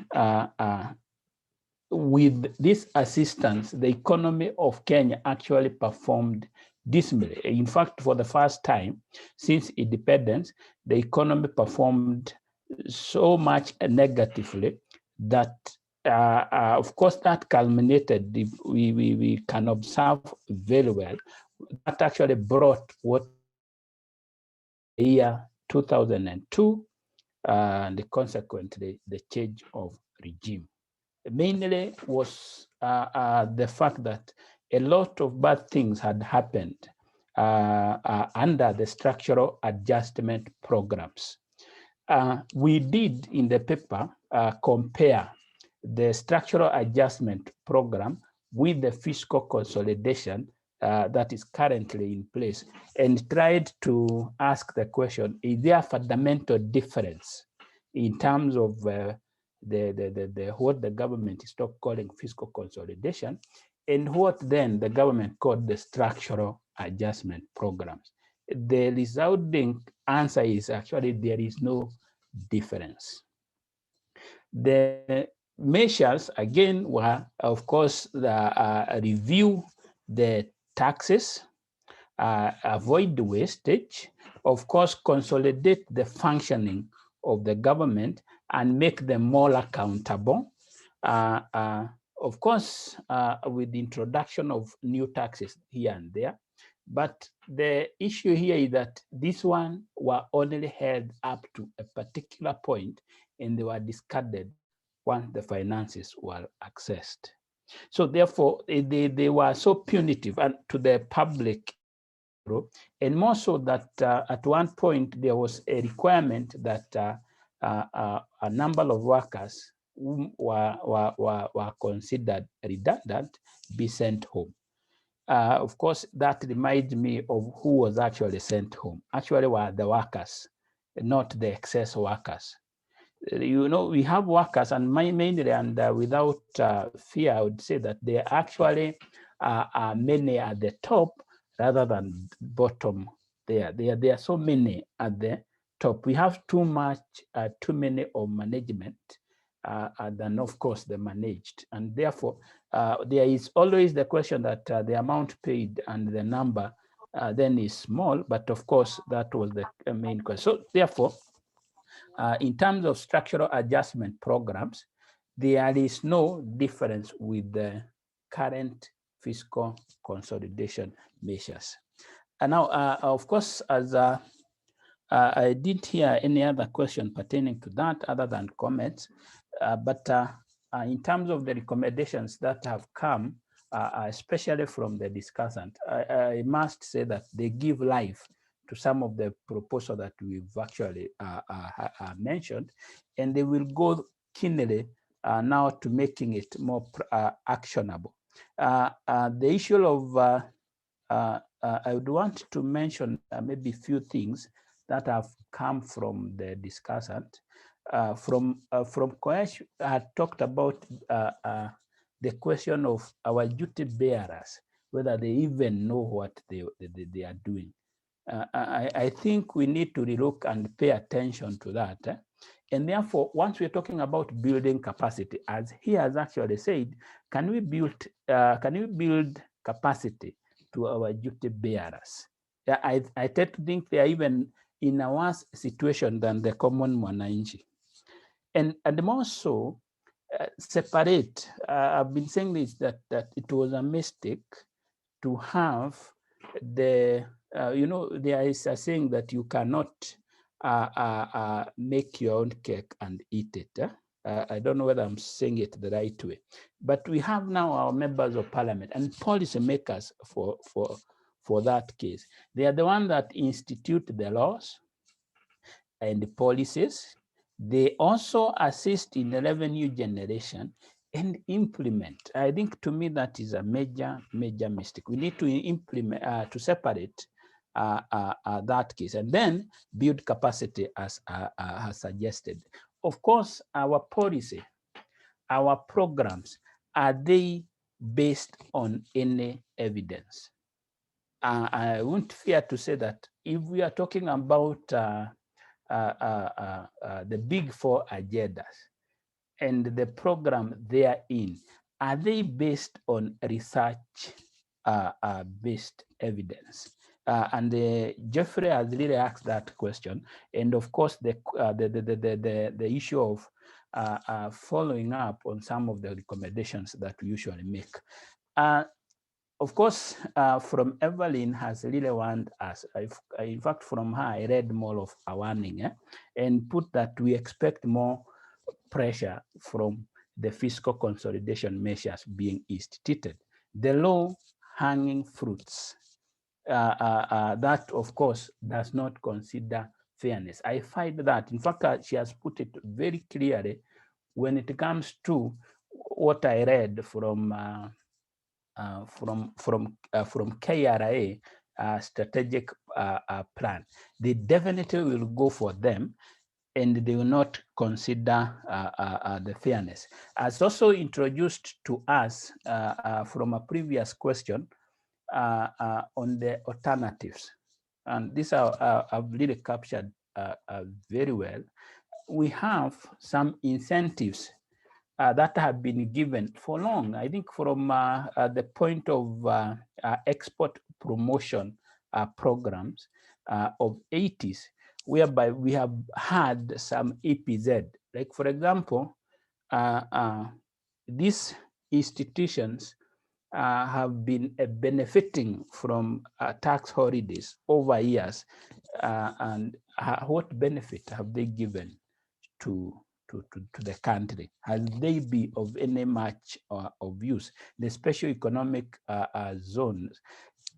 with this assistance, the economy of Kenya actually performed dismally. In fact, for the first time since independence, the economy performed so much negatively that, of course, that culminated, we can observe very well, that actually brought what the year 2002 and consequently the change of regime. Mainly was the fact that a lot of bad things had happened under the structural adjustment programs. We did in the paper compare the structural adjustment program with the fiscal consolidation that is currently in place and tried to ask the question, is there a fundamental difference in terms of what the government is calling fiscal consolidation and what then the government called the structural adjustment programs? The resulting answer is actually there is no difference. The measures again were, of course, review the taxes, avoid the wastage, of course, consolidate the functioning of the government and make them more accountable. Of course, with the introduction of new taxes here and there. But the issue here is that this one were only held up to a particular point and they were discarded once the finances were accessed. So therefore, they were so punitive and to the public, and more so that at one point there was a requirement that a number of workers who were considered redundant be sent home. Of course, that reminds me of who was actually sent home. Actually were the workers, not the excess workers. You know, we have workers and mainly and without fear, I would say that there actually are many at the top rather than bottom there. There are so many at the top. We have too many of management than of course the managed. And therefore, there is always the question that the amount paid and the number then is small, but of course that was the main question. So therefore, in terms of structural adjustment programs, there is no difference with the current fiscal consolidation measures. And now, of course, as I didn't hear any other question pertaining to that other than comments. But in terms of the recommendations that have come, especially from the discussant, I must say that they give life to some of the proposals that we've actually mentioned, and they will go keenly now to making it more actionable. The issue of, I would want to mention maybe a few things that have come from the discussant. From Koesh had talked about the question of our duty bearers, whether they even know what they are doing. I think we need to relook and pay attention to that. And therefore, once we're talking about building capacity, as he has actually said, can we build capacity to our duty bearers? I tend to think they are even in a worse situation than the common mwananchi. And more so, separate. I've been saying this, that it was a mistake to have the, there is a saying that you cannot make your own cake and eat it. I don't know whether I'm saying it the right way, but we have now our members of parliament and policy makers for that case. They are the ones that institute the laws and the policies. They also assist in the revenue generation and implement. I think to me that is a major mistake. We need to implement, to separate that case and then build capacity as suggested. Of course, our policy, our programs, are they based on any evidence? I won't fear to say that if we are talking about the big four agendas and the program they are in, are they based on research based evidence? And Jeffrey has really asked that question. And of course, the issue of following up on some of the recommendations that we usually make. Of course, from Evelyn has really warned us. In fact, from her, I read more of a warning and put that we expect more pressure from the fiscal consolidation measures being instituted. The low-hanging fruits, that of course does not consider fairness. I find that, in fact, she has put it very clearly when it comes to what I read from KRA strategic plan. They definitely will go for them, and they will not consider the fairness. As also introduced to us from a previous question on the alternatives, and these are really captured very well. We have some incentives that have been given for long. I think from the point of export promotion programs of 80s, whereby we have had some EPZ. Like for example, these institutions have been benefiting from tax holidays over years. And what benefit have they given to the country? Has they been of any much of use, the special economic zones?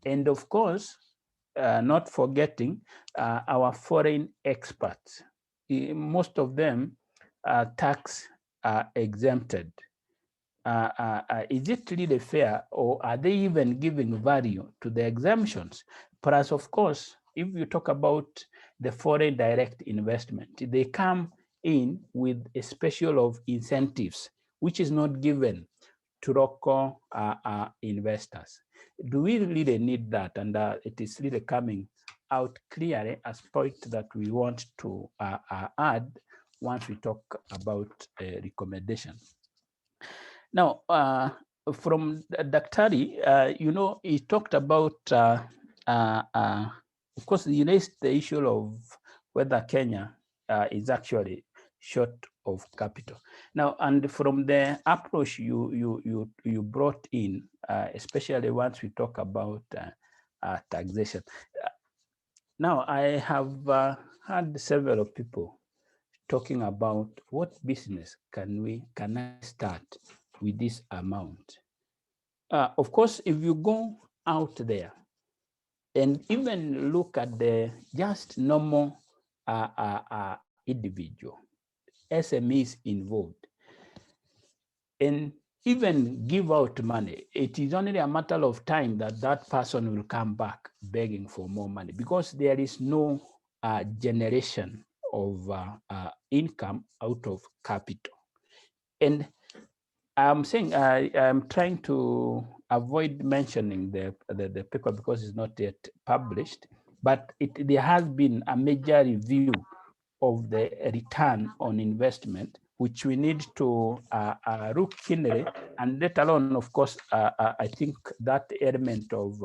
And of course, not forgetting our foreign experts. Most of them are tax exempted. Is it really fair, or are they even giving value to the exemptions? Plus, of course, if you talk about the foreign direct investment, they come in with a special of incentives, which is not given to local investors. Do we really need that? And it is really coming out clearly as point that we want to add once we talk about recommendation. Now, from Daktari, he talked about, of course, he raised the issue of whether Kenya is actually short of capital. Now, and from the approach you brought in, especially once we talk about taxation. Now, I have heard several people talking about what business can I start with this amount. Of course, if you go out there and even look at the just normal individual, SMEs involved, and even give out money, it is only a matter of time that that person will come back begging for more money, because there is no generation of income out of capital. And I'm saying I'm trying to avoid mentioning the paper because it's not yet published, but there has been a major review of the return on investment, which we need to look keenly, and let alone, of course, I think that element of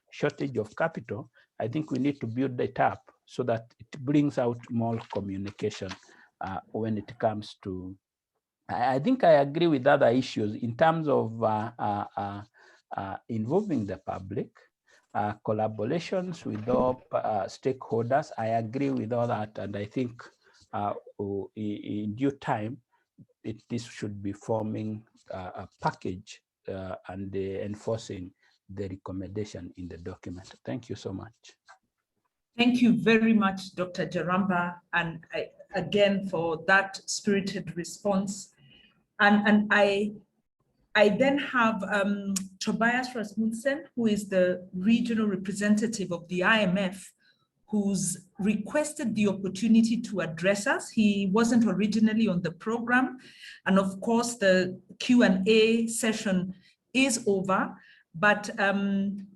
shortage of capital, I think we need to build it up so that it brings out more communication when it comes to, I think I agree with other issues in terms of involving the public, collaborations with all stakeholders. I agree with all that, and I think in due time, this should be forming a package and enforcing the recommendation in the document. Thank you so much. Thank you very much, Dr. Jaramba, and again for that spirited response. And I then have Tobias Rasmussen, who is the regional representative of the IMF, who's requested the opportunity to address us. He wasn't originally on the program. And of course, the Q&A session is over. But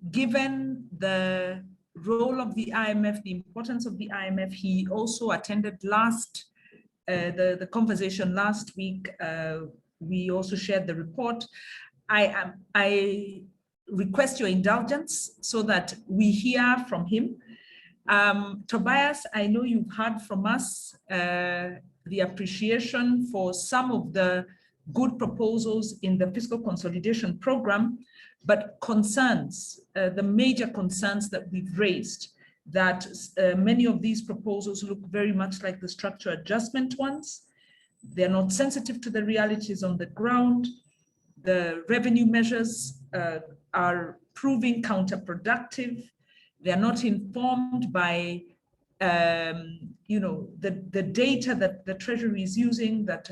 given the role of the IMF, the importance of the IMF, he also attended the conversation last week. We also shared the report. I request your indulgence so that we hear from him. Tobias, I know you've heard from us the appreciation for some of the good proposals in the fiscal consolidation program, but concerns, the major concerns that we've raised, that many of these proposals look very much like the structure adjustment ones. They're not sensitive to the realities on the ground. The revenue measures are proving counterproductive. They're not informed by the data that the Treasury is using that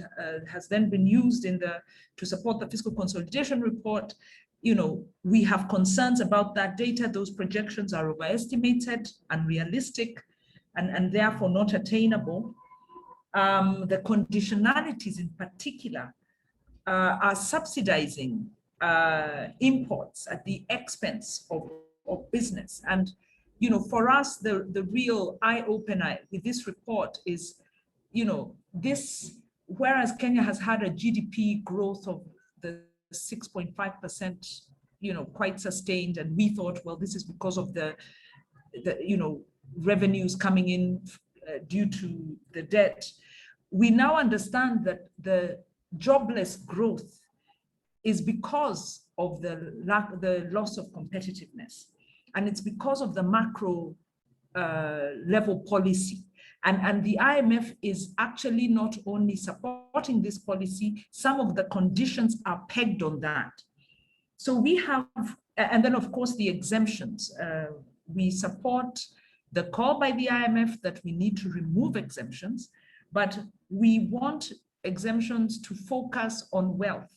has then been used to support the fiscal consolidation report. We have concerns about that data. Those projections are overestimated, unrealistic, and therefore not attainable. The conditionalities in particular are subsidizing imports at the expense of business. And for us, the real eye-opener with this report is, whereas Kenya has had a GDP growth of the 6.5%, quite sustained, and we thought, well, this is because of the revenues coming in due to the debt. We now understand that the jobless growth is because of the loss of competitiveness. And it's because of the macro level policy. And the IMF is actually not only supporting this policy, some of the conditions are pegged on that. So we have, and then of course the exemptions. We support the call by the IMF that we need to remove exemptions, but we want exemptions to focus on wealth,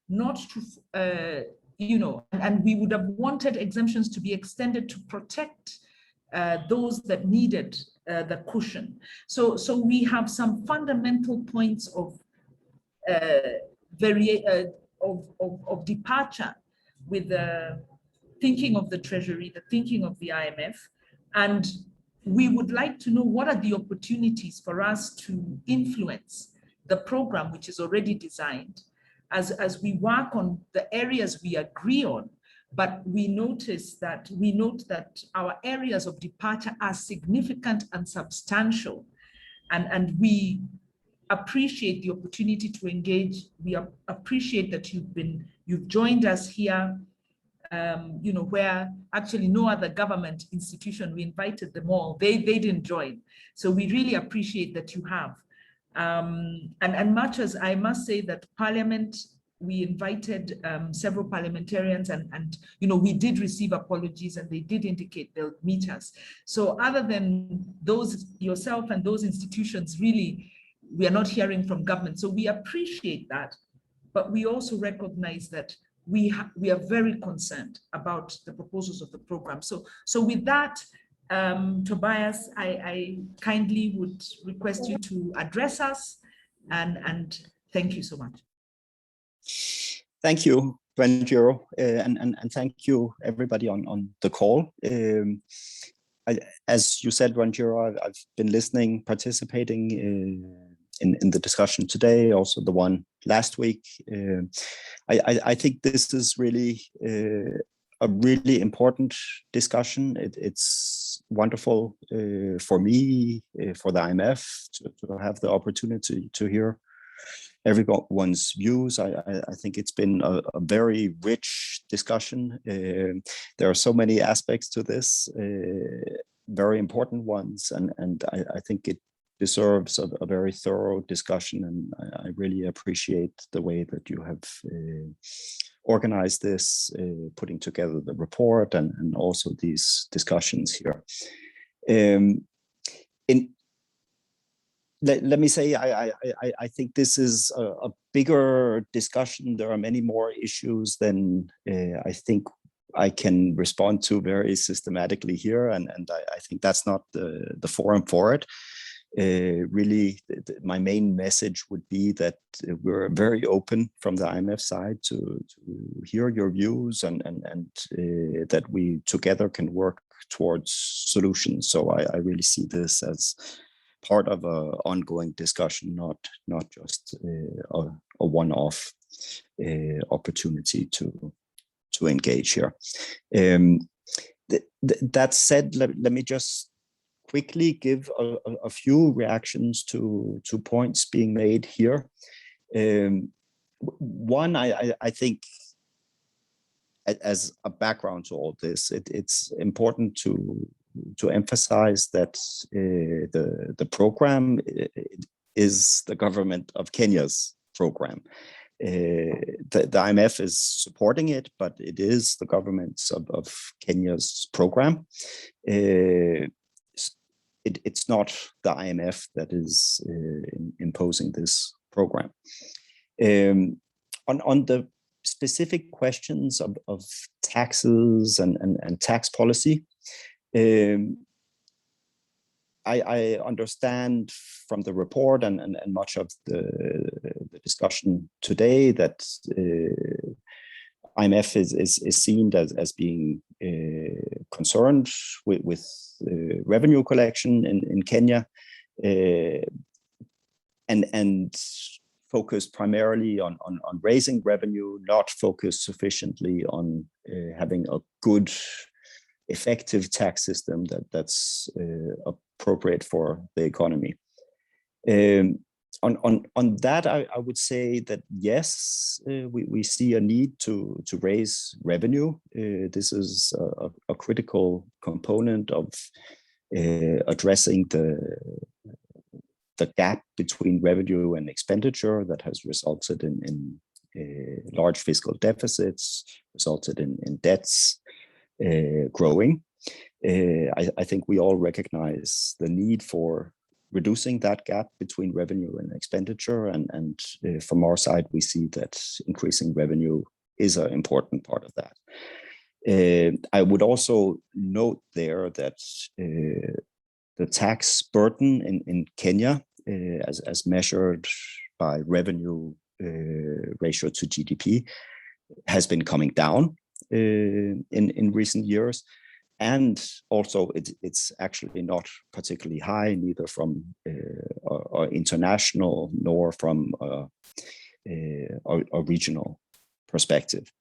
not to, and we would have wanted exemptions to be extended to protect those that needed the cushion. So we have some fundamental points of departure with the thinking of the Treasury, the thinking of the IMF, and we would like to know what are the opportunities for us to influence the program, which is already designed, as we work on the areas we agree on, but we note that our areas of departure are significant and substantial, and we appreciate the opportunity to engage. We appreciate that you've joined us here you know, where actually no other government institution, we invited them all, they didn't join. So we really appreciate that you have. And much as I must say that Parliament, we invited several parliamentarians and you know, we did receive apologies and they did indicate they'll meet us. So other than those, yourself and those institutions, really, we are not hearing from government. So we appreciate that, but we also recognize that we are very concerned about the proposals of the program. So with that, Tobias, I kindly would request you to address us and thank you so much. Thank you, Wanjiro, and thank you everybody on the call. As you said, Wanjiro, I've been listening, participating in the discussion today, also the one last week. I think this is really a really important discussion. It's wonderful for me, for the IMF, to have the opportunity to hear everyone's views. I think it's been a very rich discussion. There are so many aspects to this, very important ones, and I think it deserves a very thorough discussion, and I really appreciate the way that you have organized this, putting together the report and also these discussions here. Let me say, I think this is a bigger discussion. There are many more issues than I think I can respond to very systematically here, and I think that's not the forum for it. Really, my main message would be that we're very open from the IMF side to hear your views and that we together can work towards solutions. So I really see this as part of an ongoing discussion, not just a one-off opportunity to engage here. That said, let me just quickly give a few reactions to points being made here. One, I think, as a background to all this, it's important to emphasize that the program is the government of Kenya's program. The IMF is supporting it, but it is the governments of Kenya's program. It's not the IMF that is imposing this program. On the specific questions of taxes and tax policy, I understand from the report and much of the discussion today that IMF is seen as being concerned with revenue collection in Kenya and focused primarily on raising revenue, not focused sufficiently on having a good, effective tax system that's appropriate for the economy. On that, I would say that yes, we see a need to raise revenue. This is a critical component of addressing the gap between revenue and expenditure that has resulted in large fiscal deficits, resulted in debts growing. I think we all recognize the need for reducing that gap between revenue and expenditure, and from our side, we see that increasing revenue is an important part of that. I would also note there that the tax burden in Kenya, as measured by revenue ratio to GDP, has been coming down in recent years. And also, it's actually not particularly high, neither from our international nor from a regional perspective.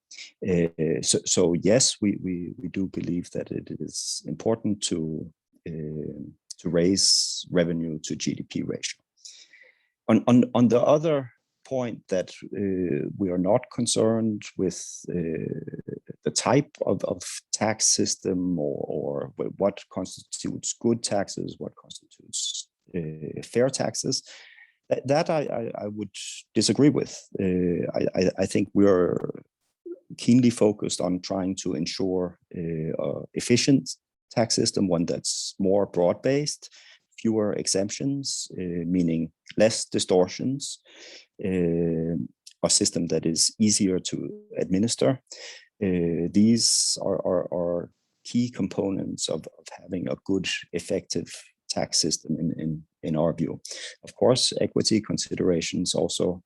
So yes, we do believe that it is important to raise revenue to GDP ratio. On the other point, that we are not concerned with the type of tax system or what constitutes good taxes, what constitutes fair taxes. That I would disagree with. I think we're keenly focused on trying to ensure efficient tax system, one that's more broad-based, fewer exemptions, meaning less distortions, a system that is easier to administer. These are key components of having a good, effective tax system in our view. Of course, equity considerations also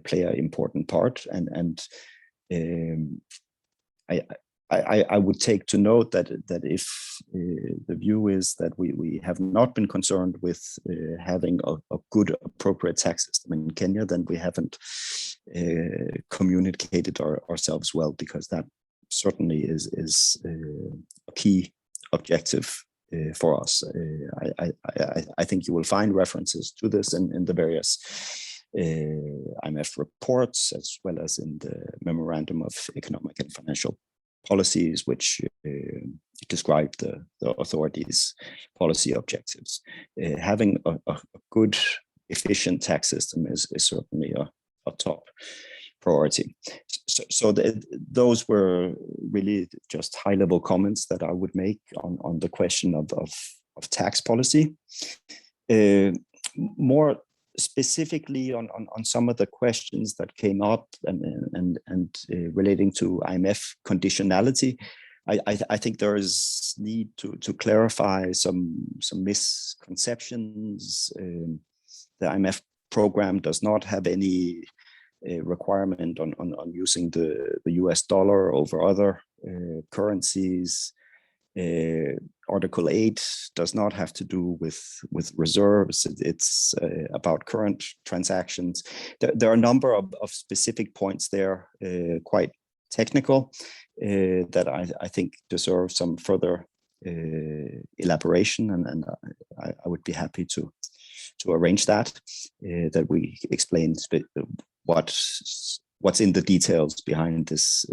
play an important part, and I would take to note that if the view is that we have not been concerned with having a good, appropriate tax system in Kenya, then we haven't communicated ourselves well, because that certainly is a key objective for us. I think you will find references to this in the various IMF reports, as well as in the Memorandum of Economic and Financial Policies, which describe the authorities' policy objectives. Having a good, efficient tax system is certainly a top priority. So those were really just high-level comments that I would make on the question of tax policy. More specifically on some of the questions that came up and relating to IMF conditionality, I think there is need to clarify some misconceptions. The IMF program does not have any requirement on using the US dollar over other currencies. Article 8 does not have to do with reserves. It's about current transactions. There are a number of specific points there, quite technical, that I think deserve some further elaboration, and I would be happy to arrange that we explain what's in the details behind this,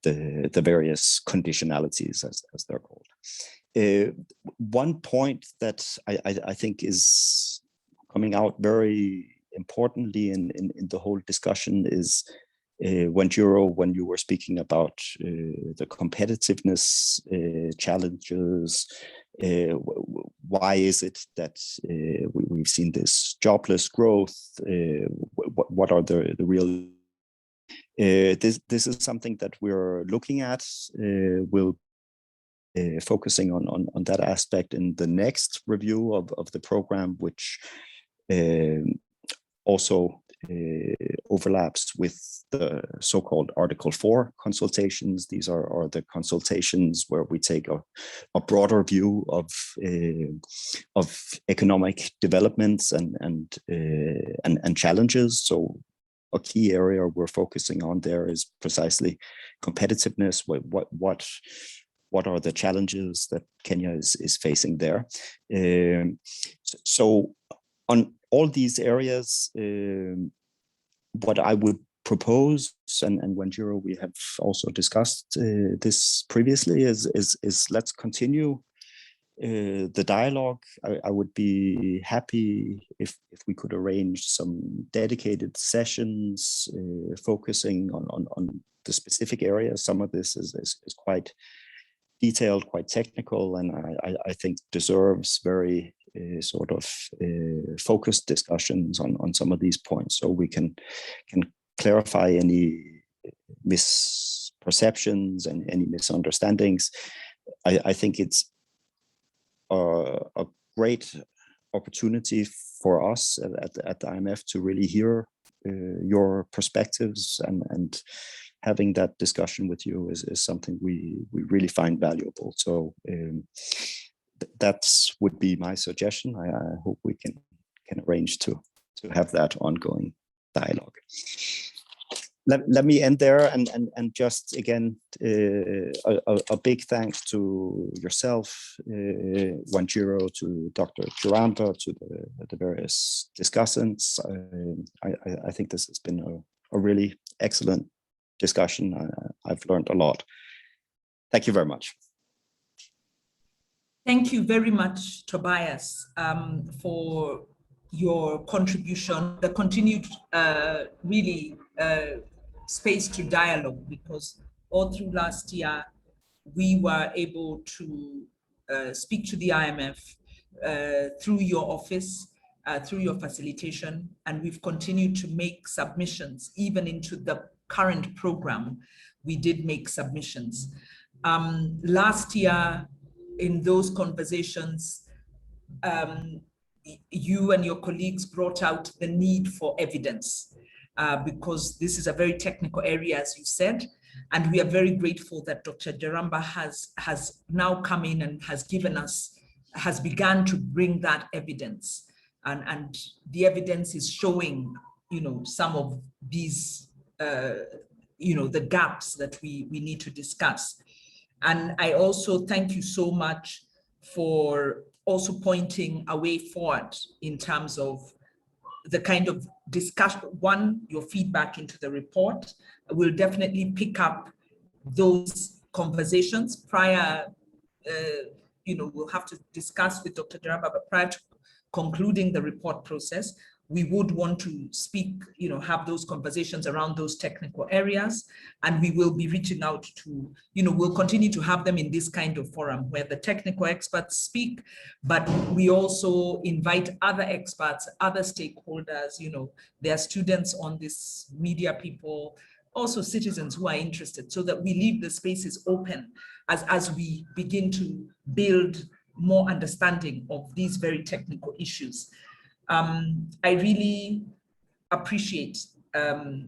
the various conditionalities, as they're called. One point that I think is coming out very importantly in the whole discussion is when you were speaking about the competitiveness challenges. Why is it that we've seen this jobless growth? What are the real? This is something that we're looking at. We'll focusing on that aspect in the next review of the program, which also overlaps with the so-called Article 4 consultations. These are the consultations where we take a broader view of economic developments and challenges. So a key area we're focusing on there is precisely competitiveness. What are the challenges that Kenya is facing there? So on all these areas, what I would propose, and Wanjiro, we have also discussed this previously, is let's continue the dialogue. I would be happy if we could arrange some dedicated sessions focusing on the specific areas. Some of this is quite detailed, quite technical, and I think deserves very sort of focused discussions on some of these points, so we can clarify any misperceptions and any misunderstandings. I think it's a great opportunity for us at the IMF to really hear your perspectives, and having that discussion with you is something we really find valuable. So that would be my suggestion. I hope we can arrange to have that ongoing dialogue. Let me end there and just again a big thanks to yourself, Wanjiro, to Dr. Chiramba, to the various discussants. I think this has been a really excellent discussion. I've learned a lot. Thank you very much. Thank you very much, Tobias, for your contribution, the continued really space to dialogue, because all through last year, we were able to speak to the IMF through your office, through your facilitation, and we've continued to make submissions, even into the current program, we did make submissions. Last year, in those conversations, you and your colleagues brought out the need for evidence, because this is a very technical area, as you said, and we are very grateful that Dr. Jaramba has now come in and has begun to bring that evidence, and the evidence is showing, some of these, the gaps that we need to discuss. And I also thank you so much for also pointing a way forward in terms of the kind of discussion, your feedback into the report. We'll definitely pick up those conversations prior, we'll have to discuss with Dr. Jaramba, but prior to concluding the report process, we would want to speak, have those conversations around those technical areas. And we will be reaching out to, we'll continue to have them in this kind of forum where the technical experts speak, but we also invite other experts, other stakeholders, there are students on this, media people, also citizens who are interested, so that we leave the spaces open as we begin to build more understanding of these very technical issues. I really appreciate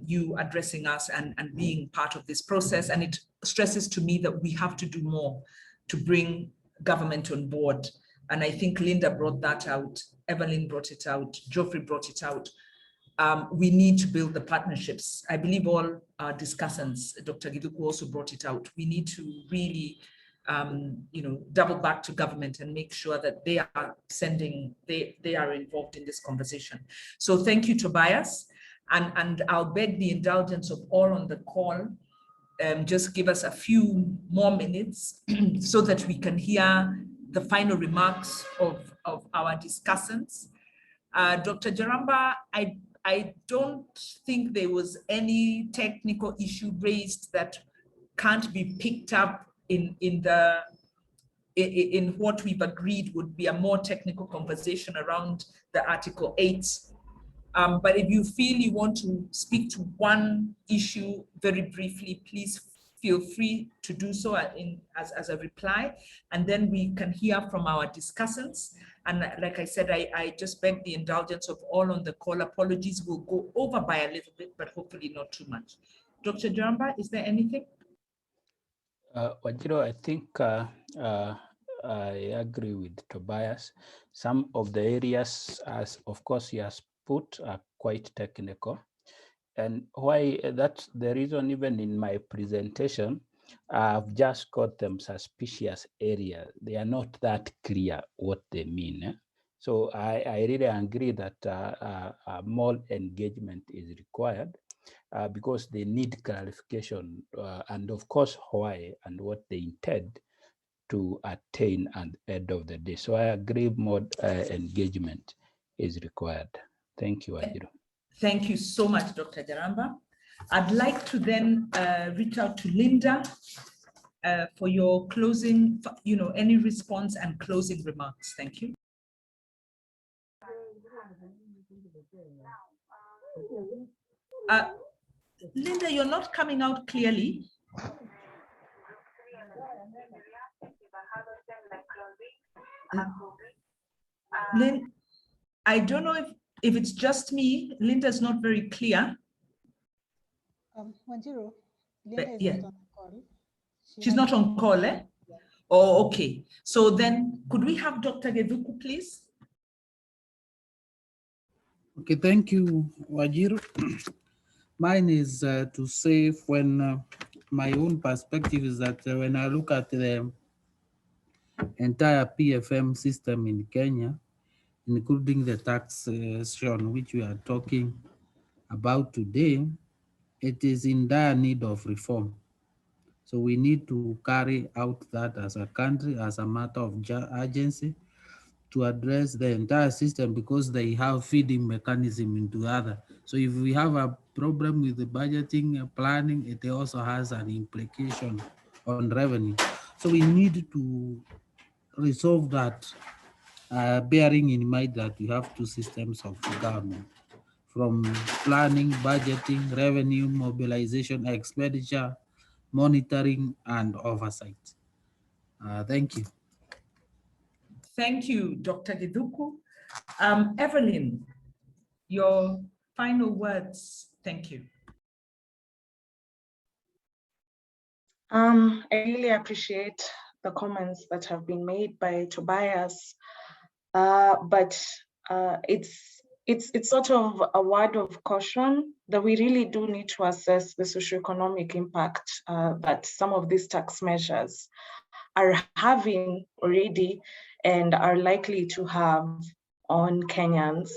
you addressing us and being part of this process. And it stresses to me that we have to do more to bring government on board. And I think Linda brought that out, Evelyn brought it out, Geoffrey brought it out. We need to build the partnerships. I believe all our discussants, Dr. Giduku also brought it out. We need to really double back to government and make sure that they are involved in this conversation. So thank you, Tobias. And I'll beg the indulgence of all on the call. Just give us a few more minutes so that we can hear the final remarks of our discussants. Dr. Jaramba, I don't think there was any technical issue raised that can't be picked up in what we've agreed would be a more technical conversation around the Article 8. But if you feel you want to speak to one issue very briefly, please feel free to do so as a reply, and then we can hear from our discussants. And like I said, I just beg the indulgence of all on the call. Apologies, we'll go over by a little bit, but hopefully not too much. Dr. Jaramba, is there anything? Wajiro, I think I agree with Tobias. Some of the areas, as of course he has put, are quite technical. And why that's the reason, even in my presentation, I've just got them suspicious areas. They are not that clear what they mean. So I really agree that more engagement is required. Because they need clarification, and of course why and what they intend to attain at the end of the day. So I agree more engagement is required. Thank you, Ajiro. Thank you so much, Dr. Jaramba. I'd like to then reach out to Linda for your closing, any response and closing remarks. Thank you. Linda, you're not coming out clearly. Lynn, I don't know if it's just me. Linda's not very clear. Wanjiru, Linda is yeah. not on call. She's not on call, eh? Yeah. Oh, okay. So then could we have Dr. Geduku, please? Okay, thank you, Wanjiru. Mine is to say when my own perspective is that when I look at the entire PFM system in Kenya, including the taxation which we are talking about today, it is in dire need of reform. So we need to carry out that as a country, as a matter of urgency, to address the entire system, because they have feeding mechanism into the other. So if we have a problem with the budgeting planning, it also has an implication on revenue. So we need to resolve that, bearing in mind that we have two systems of government, from planning, budgeting, revenue, mobilization, expenditure, monitoring, and oversight. Thank you. Thank you, Dr. Giduku. Evelyn, your final words. Thank you. I really appreciate the comments that have been made by Tobias, but it's sort of a word of caution that we really do need to assess the socioeconomic impact that some of these tax measures are having already and are likely to have on Kenyans.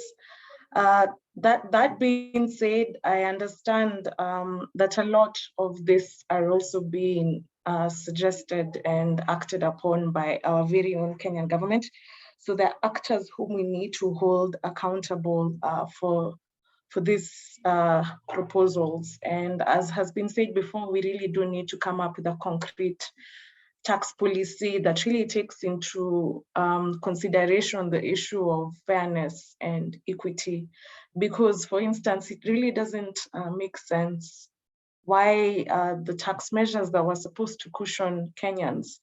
That being said, I understand that a lot of this are also being suggested and acted upon by our very own Kenyan government. So they're actors whom we need to hold accountable for these proposals. And as has been said before, we really do need to come up with a concrete tax policy that really takes into consideration the issue of fairness and equity. Because, for instance, it really doesn't make sense why the tax measures that were supposed to cushion Kenyans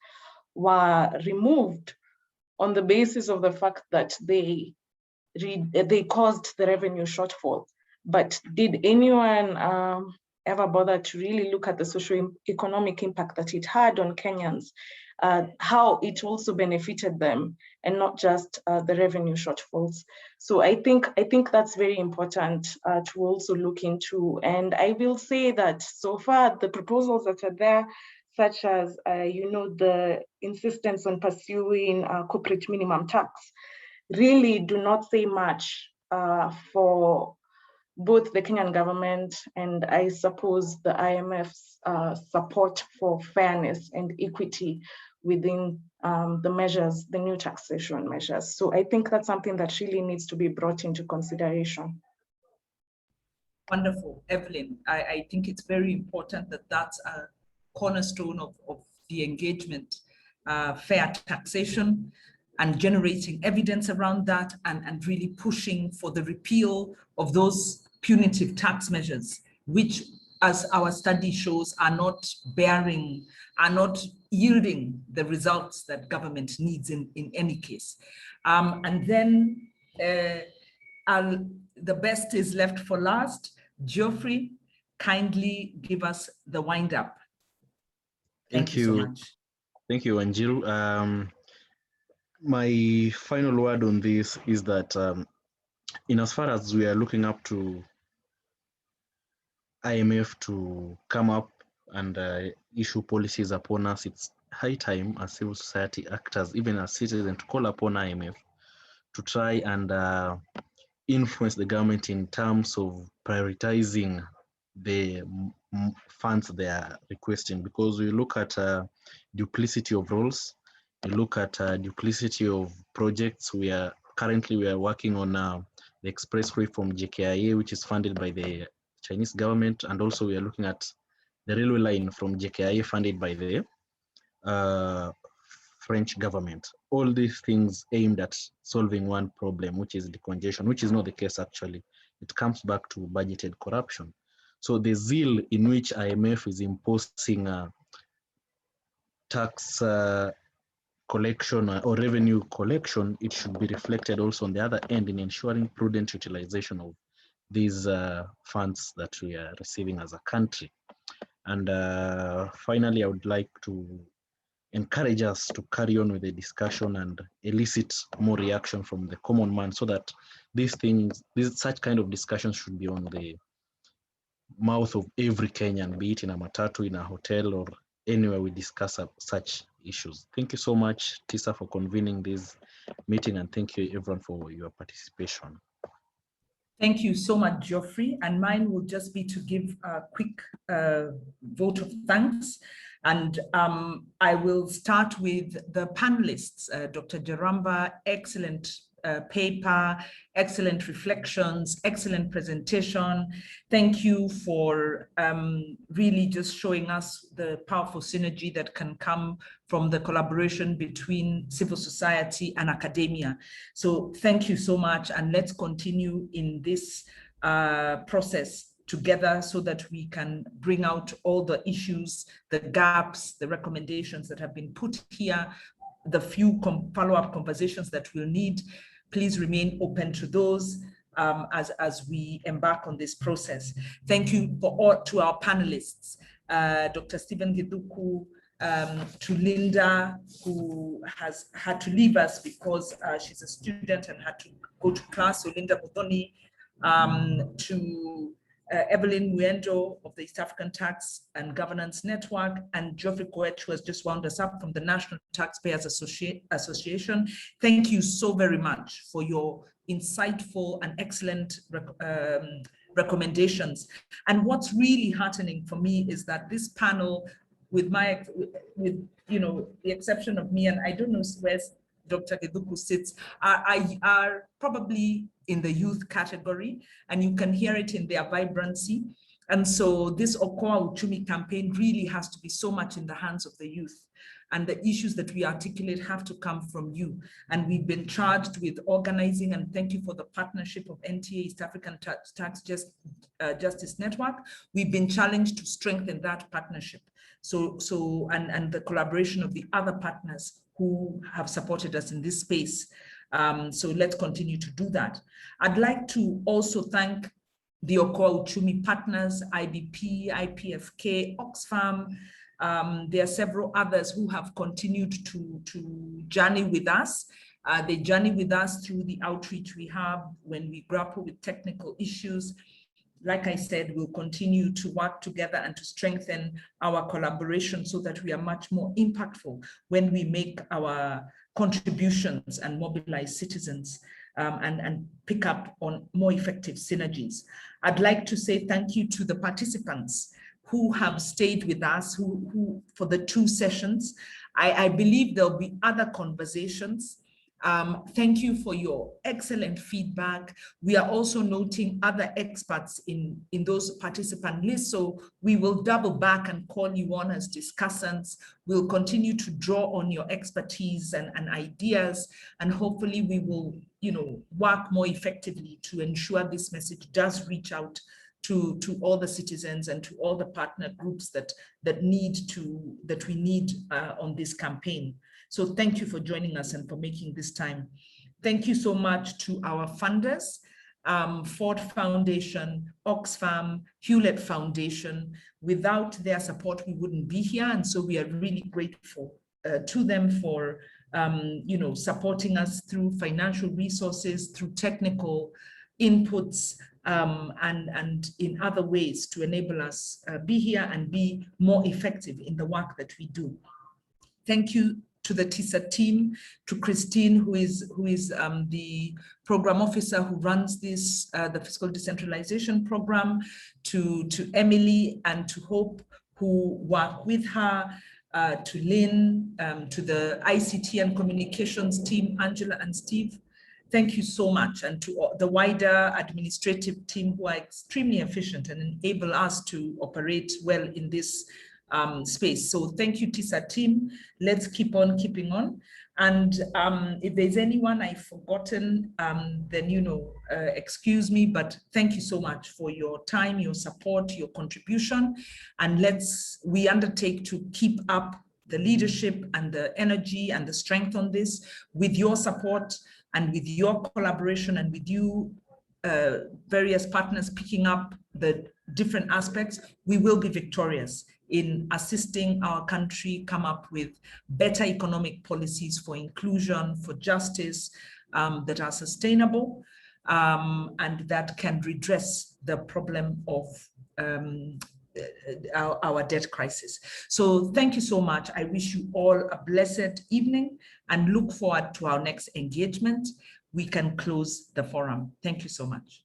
were removed on the basis of the fact that they caused the revenue shortfall. But did anyone ever bother to really look at the socio-economic impact that it had on Kenyans, how it also benefited them, and not just the revenue shortfalls? So I think that's very important to also look into. And I will say that so far the proposals that are there, such as the insistence on pursuing corporate minimum tax, really do not say much for both the Kenyan government and I suppose the IMF's support for fairness and equity within the measures, the new taxation measures. So I think that's something that really needs to be brought into consideration. Wonderful, Evelyn. I think it's very important that that's a cornerstone of the engagement, fair taxation, and generating evidence around that, and really pushing for the repeal of those punitive tax measures, which, as our study shows, are not yielding the results that government needs in any case. And then the best is left for last. Geoffrey, kindly give us the wind up. Thank you so much. Thank you, Wanjiru. My final word on this is that in as far as we are looking up to IMF to come up and issue policies upon us, it's high time as civil society actors, even as citizens, to call upon IMF to try and influence the government in terms of prioritizing the funds they are requesting. Because we look at duplicity of roles, we look at duplicity of projects. We are working on the expressway from JKIA, which is funded by the Chinese government, and also we are looking at the railway line from JKIA funded by the French government. All these things aimed at solving one problem, which is decongestion, which is not the case actually. It comes back to budgeted corruption. So the zeal in which IMF is imposing tax collection or revenue collection, it should be reflected also on the other end in ensuring prudent utilization of these funds that we are receiving as a country. And finally, I would like to encourage us to carry on with the discussion and elicit more reaction from the common man, so that such kind of discussions should be on the mouth of every Kenyan, be it in a matatu, in a hotel, or anywhere we discuss such issues. Thank you so much, TISA, for convening this meeting, and thank you everyone for your participation. Thank you so much, Geoffrey. And mine will just be to give a quick vote of thanks. And I will start with the panelists. Dr. Jaramba, excellent paper, excellent reflections, excellent presentation. Thank you for really just showing us the powerful synergy that can come from the collaboration between civil society and academia. So thank you so much, and let's continue in this process together so that we can bring out all the issues, the gaps, the recommendations that have been put here, the few follow-up conversations that we'll need. Please remain open to those as we embark on this process. Thank you to our panelists, Dr. Stephen Giduku, to Linda, who has had to leave us because she's a student and had to go to class, so Linda Muthoni, to Evelyn Muendo of the East African Tax and Governance Network, and Geoffrey Coet, who has just wound us up from the National Taxpayers Association. Thank you so very much for your insightful and excellent recommendations. And what's really heartening for me is that this panel, with the exception of me, and I don't know where Dr. Giduku sits, are probably in the youth category, and you can hear it in their vibrancy. And so this Okoa Uchumi campaign really has to be so much in the hands of the youth, and the issues that we articulate have to come from you. And we've been charged with organizing, and thank you for the partnership of NTA, East African Tax Justice Network. We've been challenged to strengthen that partnership. And the collaboration of the other partners who have supported us in this space. So let's continue to do that. I'd like to also thank the Okoa Uchumi partners, IBP, IPFK, Oxfam. There are several others who have continued to journey with us. They journey with us through the outreach we have when we grapple with technical issues. Like I said, we'll continue to work together and to strengthen our collaboration so that we are much more impactful when we make our contributions and mobilize citizens and pick up on more effective synergies. I'd like to say thank you to the participants who have stayed with us who for the 2 sessions. I believe there'll be other conversations. Thank you for your excellent feedback. We are also noting other experts in those participant lists, so we will double back and call you on as discussants. We'll continue to draw on your expertise and ideas, and hopefully we will, work more effectively to ensure this message does reach out to all the citizens and to all the partner groups that we need on this campaign. So thank you for joining us and for making this time. Thank you so much to our funders, Ford Foundation, Oxfam, Hewlett Foundation. Without their support, we wouldn't be here. And so we are really grateful to them for supporting us through financial resources, through technical inputs, and in other ways to enable us be here and be more effective in the work that we do. Thank you to the TISA team, to Christine, who is the program officer who runs this, the Fiscal Decentralization Program, to Emily and to Hope, who work with her, to Lynn, to the ICT and Communications team, Angela and Steve. Thank you so much, and to the wider administrative team who are extremely efficient and enable us to operate well in this space. So thank you, TISA team. Let's keep on keeping on. And if there's anyone I've forgotten, then, excuse me, but thank you so much for your time, your support, your contribution. And we undertake to keep up the leadership and the energy and the strength on this with your support and with your collaboration and with you various partners picking up the different aspects. We will be victorious in assisting our country come up with better economic policies for inclusion, for justice, that are sustainable, and that can redress the problem of our debt crisis. So thank you so much. I wish you all a blessed evening and look forward to our next engagement. We can close the forum. Thank you so much.